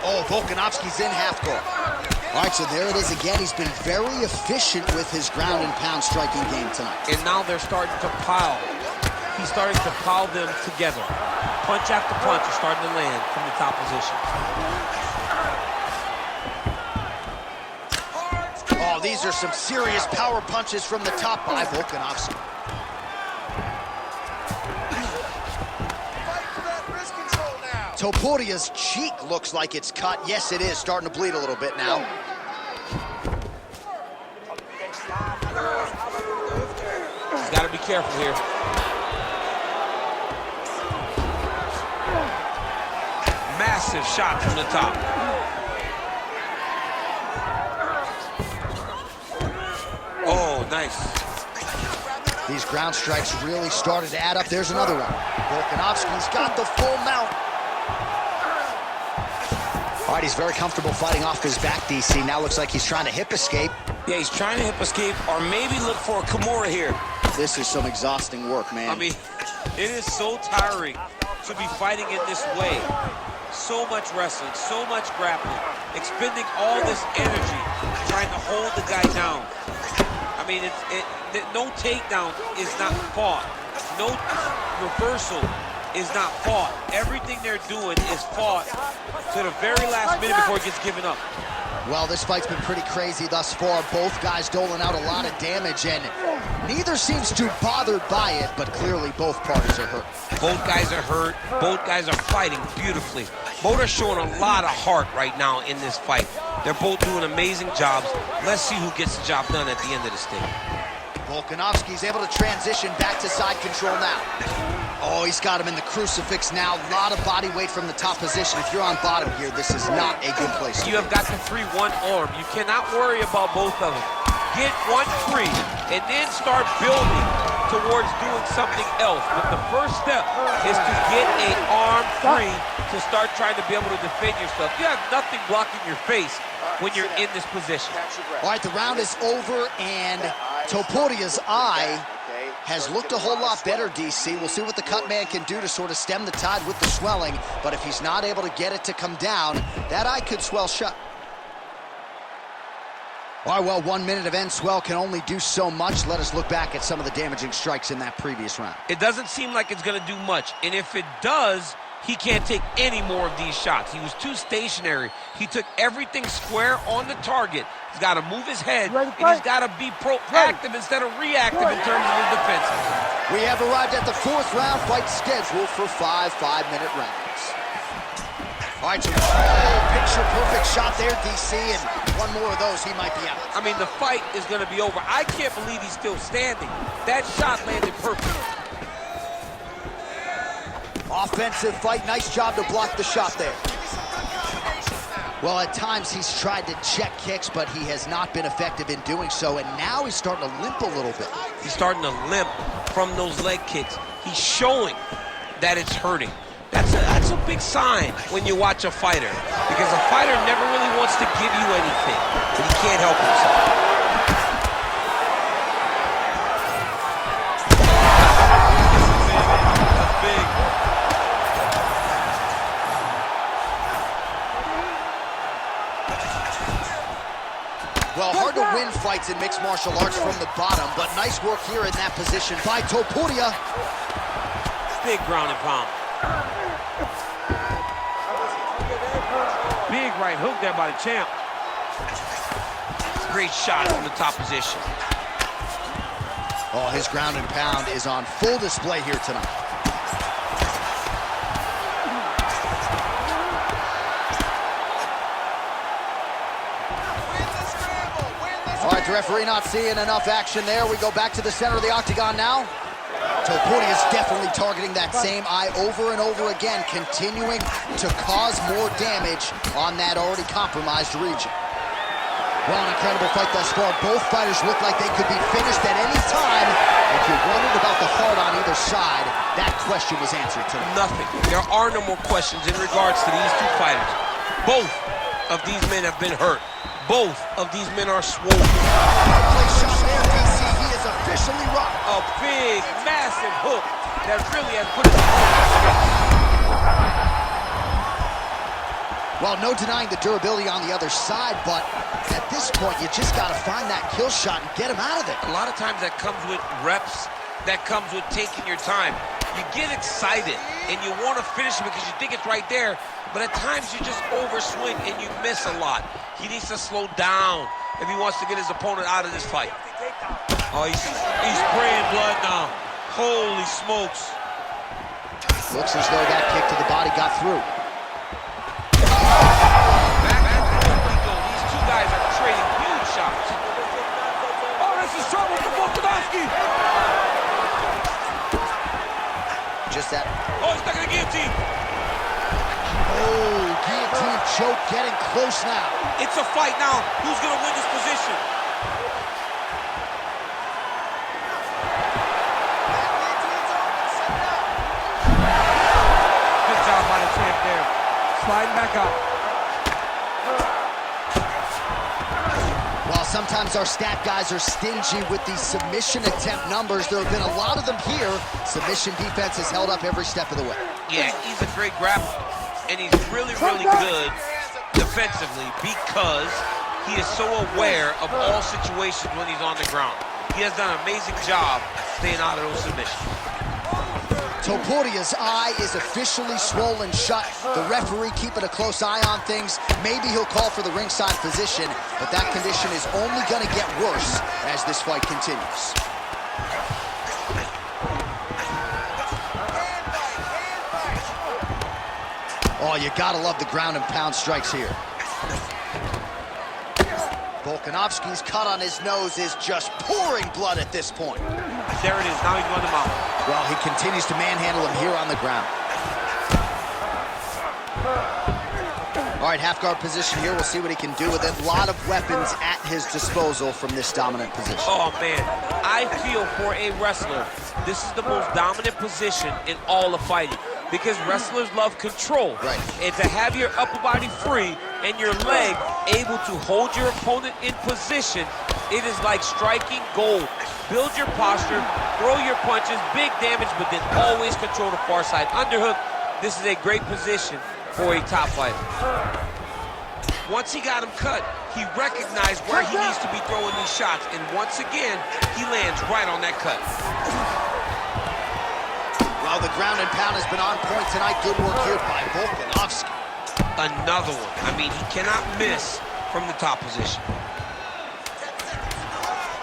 Oh, Volkanovski's in half guard. All right, so there it is again. He's been very efficient with his ground and pound striking game tonight. And now they're starting to pile. He's starting to pile them together. Punch after punch is starting to land from the top position. Oh, these are some serious power punches from the top by Volkanovski. Topuria's cheek looks like it's cut. Yes, it is. Starting to bleed a little bit now. He's got to be careful here. Massive shot from the top. Oh, nice. These ground strikes really started to add up. There's another one. Volkanovski's got the full mount. All right, he's very comfortable fighting off his back, DC. Now looks like he's trying to hip escape. Yeah, he's trying to hip escape or maybe look for a Kimura here. This is some exhausting work, man. I mean, it is so tiring to be fighting in this way. So much wrestling, so much grappling, expending all this energy trying to hold the guy down. I mean, no takedown is not fought. No reversal is not fought. Everything they're doing is fought to the very last minute before it gets given up. Well, this fight's been pretty crazy thus far. Both guys doling out a lot of damage, and neither seems too bothered by it, but clearly both parties are hurt. Both guys are hurt. Both guys are fighting beautifully. Both are showing a lot of heart right now in this fight. They're both doing amazing jobs. Let's see who gets the job done at the end of this thing. Volkanovski's able to transition back to side control now. Oh, he's got him in the crucifix now. A lot of body weight from the top position. If you're on bottom here, this is not a good place. You have got the 3-1 arm. You cannot worry about both of them. get one free, and then start building towards doing something else. But the first step is to get an arm free to start trying to be able to defend yourself. You have nothing blocking your face when you're in this position. All right, the round is over, and Topuria's eye has looked a whole lot better, DC. We'll see what the cut man can do to sort of stem the tide with the swelling, but if he's not able to get it to come down, that eye could swell shut. All right, well, 1 minute of end swell can only do so much. Let us look back at some of the damaging strikes in that previous round. It doesn't seem like it's going to do much, and if it does, he can't take any more of these shots. He was too stationary. He took everything square on the target. He's got to move his head, and he's got to be proactive instead of reactive in terms of his defense. We have arrived at the 4th round, fight scheduled for 5 5-minute rounds. All right, so picture-perfect shot there, DC, and one more of those, he might be out. I mean, the fight is going to be over. I can't believe he's still standing. That shot landed perfect. Offensive fight, nice job to block the shot there. Well, at times he's tried to check kicks, but he has not been effective in doing so, and now he's starting to limp a little bit. He's starting to limp from those leg kicks. He's showing that it's hurting. That's a big sign when you watch a fighter, because a fighter never really wants to give you anything, but he can't help himself. Well, hard to win fights in mixed martial arts from the bottom, but nice work here in that position by Topuria. Big ground and pound. Big right hook there by the champ. Great shot from the top position. Oh, his ground and pound is on full display here tonight. All right, the referee not seeing enough action there. We go back to the center of the octagon now. Topuria is definitely targeting that same eye over and over again, continuing to cause more damage on that already compromised region. Well, an incredible fight thus far. Both fighters look like they could be finished at any time. If you're wondering about the heart on either side, that question was answered tonight. Nothing. There are no more questions in regards to these two fighters. Both of these men have been hurt. Both of these men are swollen. Play shot there, DC. He is officially rocked. A big, massive hook that really has put his opponent to sleep. Well, no denying the durability on the other side, but at this point, you just got to find that kill shot and get him out of there. A lot of times that comes with reps, that comes with taking your time. You get excited, and you want to finish it because you think it's right there, but at times you just overswing and you miss a lot. He needs to slow down if he wants to get his opponent out of this fight. Oh, he's spraying blood now. Holy smokes. Looks as though that kick to the body got through. These two guys are trading huge shots. Oh, this is trouble for Volkanovski. Just that. Oh, he's stuck in the guillotine. Oh, guillotine choke getting close now. It's a fight now. Who's going to win this position? Good job by the champ there. Sliding back up. While sometimes our stat guys are stingy with the submission attempt numbers, there have been a lot of them here. Submission defense has held up every step of the way. Yeah, he's a great grappler, and he's really, really good defensively because he is so aware of all situations when he's on the ground. He has done an amazing job staying out of those submissions. Topuria's eye is officially swollen shut. The referee keeping a close eye on things. Maybe he'll call for the ringside physician, but that condition is only going to get worse as this fight continues. Oh, you gotta love the ground and pound strikes here. Volkanovski's cut on his nose is just pouring blood at this point. There it is. Now he's run him out. Well, he continues to manhandle him here on the ground. All right, half guard position here. We'll see what he can do with it. A lot of weapons at his disposal from this dominant position. Oh, man. I feel for a wrestler, this is the most dominant position in all of fighting because wrestlers love control. Right. And to have your upper body free and your leg able to hold your opponent in position, it is like striking gold. Build your posture, throw your punches, big damage, but then always control the far side. Underhook, this is a great position for a top fighter. Once he got him cut, he recognized where he needs to be throwing these shots, and once again, he lands right on that cut. Well, the ground and pound has been on point tonight. Good work here by Volkanovski. Another one. I mean, he cannot miss from the top position.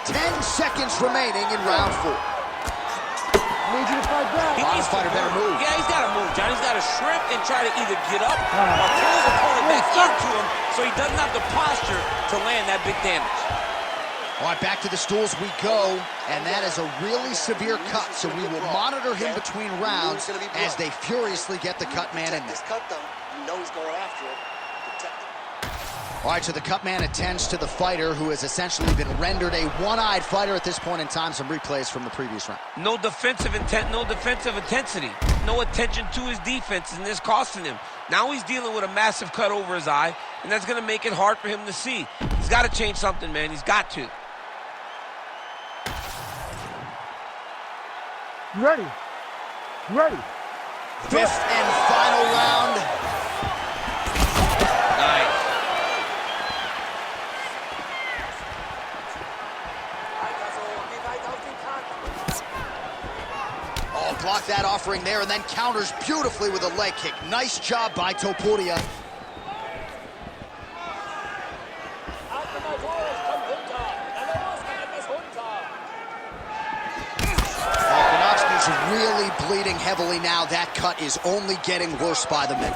10 seconds remaining in round 4. Need you to fight back. He needs to fighter better move. Yeah, he's got to move, John. He's got to shrimp and try to either get up or pull his opponent back into him so he doesn't have the posture to land that big damage. All right, back to the stools we go, and that is a really severe cut, so we will monitor him between rounds as they furiously get the cut man in there. This cut, though, you know he's going after it. Protect it. All right, so the cut man attends to the fighter who has essentially been rendered a one-eyed fighter at this point in time. Some replays from the previous round. No defensive intent, no defensive intensity, no attention to his defense, and this costing him. Now he's dealing with a massive cut over his eye, and that's going to make it hard for him to see. He's got to change something, man. He's got to. You ready? You ready? Fifth and final round. Nice. Oh, block that offering there and then counters beautifully with a leg kick. Nice job by Topuria. Volkanovski's really bleeding heavily now. That cut is only getting worse by the minute.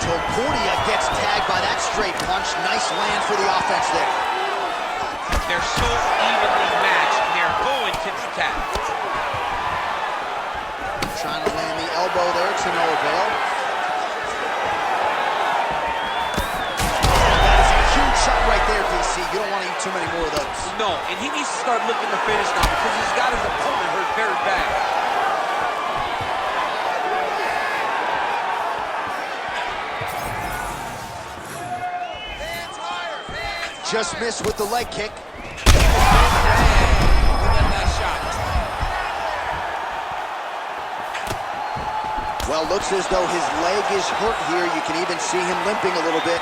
Topuria gets tagged by that straight punch. Nice land for the offense there. They're so evenly matched. They're going tit-for-tat. Trying to land the elbow there to no avail. That is a huge shot right there, DC. You don't want to eat too many more of those. No, and he needs to start looking to finish now because he's got his opponent hurt very bad. Just missed with the leg kick. Well, looks as though his leg is hurt here. You can even see him limping a little bit.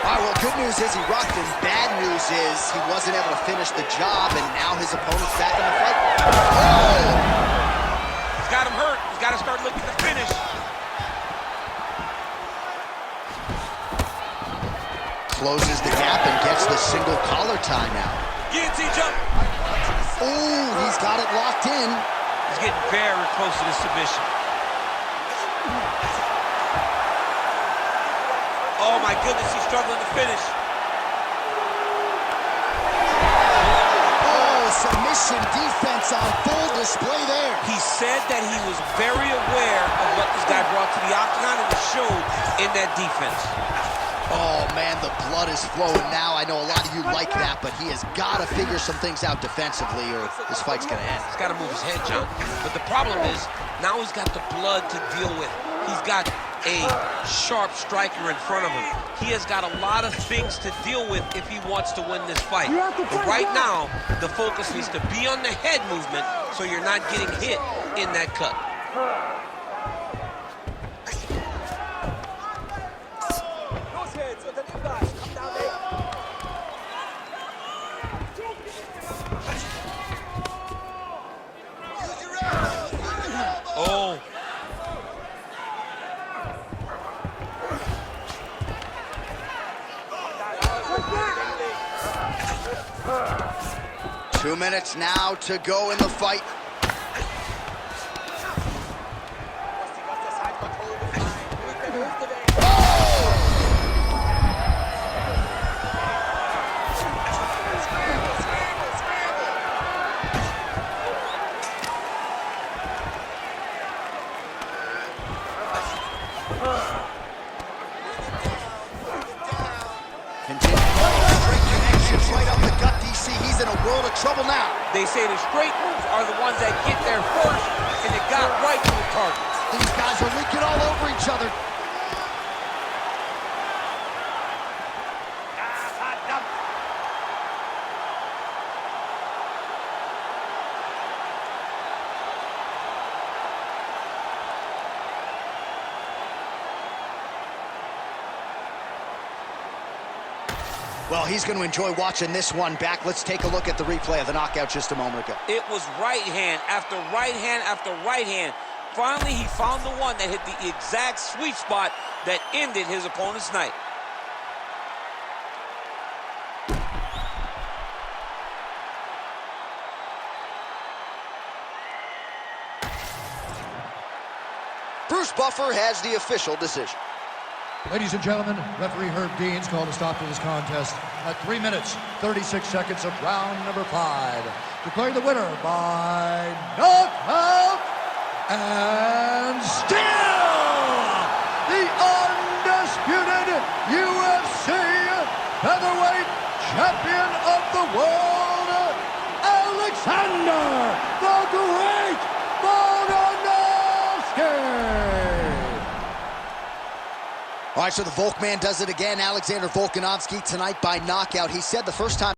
All right, well, good news is he rocked him. Bad news is he wasn't able to finish the job, and now his opponent's back in the fight. Oh! He's got him hurt. He's got to start looking to finish. Closes the gap and gets the single collar tie now. Guillotine jump. Oh, he's got it locked in. He's getting very close to the submission. Oh my goodness, he's struggling to finish. Oh, submission defense on full display there. He said that he was very aware of what this guy brought to the octagon, and it showed in that defense. Oh, man, the blood is flowing now. I know a lot of you like that, but he has got to figure some things out defensively or this fight's going to end. He's got to move his head, John. But the problem is, now he's got the blood to deal with. He's got a sharp striker in front of him. He has got a lot of things to deal with if he wants to win this fight. But right now, the focus needs to be on the head movement so you're not getting hit in that cut. Oh. 2 minutes now to go in the fight. he's in a world of trouble now. They say the straight moves are the ones that get there first, and it got right to the target. These guys are leaking all over each other. Well, he's going to enjoy watching this one back. Let's take a look at the replay of the knockout just a moment ago. It was right hand after right hand after right hand. Finally, he found the one that hit the exact sweet spot that ended his opponent's night. Bruce Buffer has the official decision. Ladies and gentlemen, referee Herb Dean's called a stop to this contest at 3 minutes, 36 seconds of round number 5. Declaring the winner by knockout and still the undisputed UFC featherweight champion of the world, Alexander the Great Volkanovski. All right, so the Volkman does it again. Alexander Volkanovski tonight by knockout. He said the first time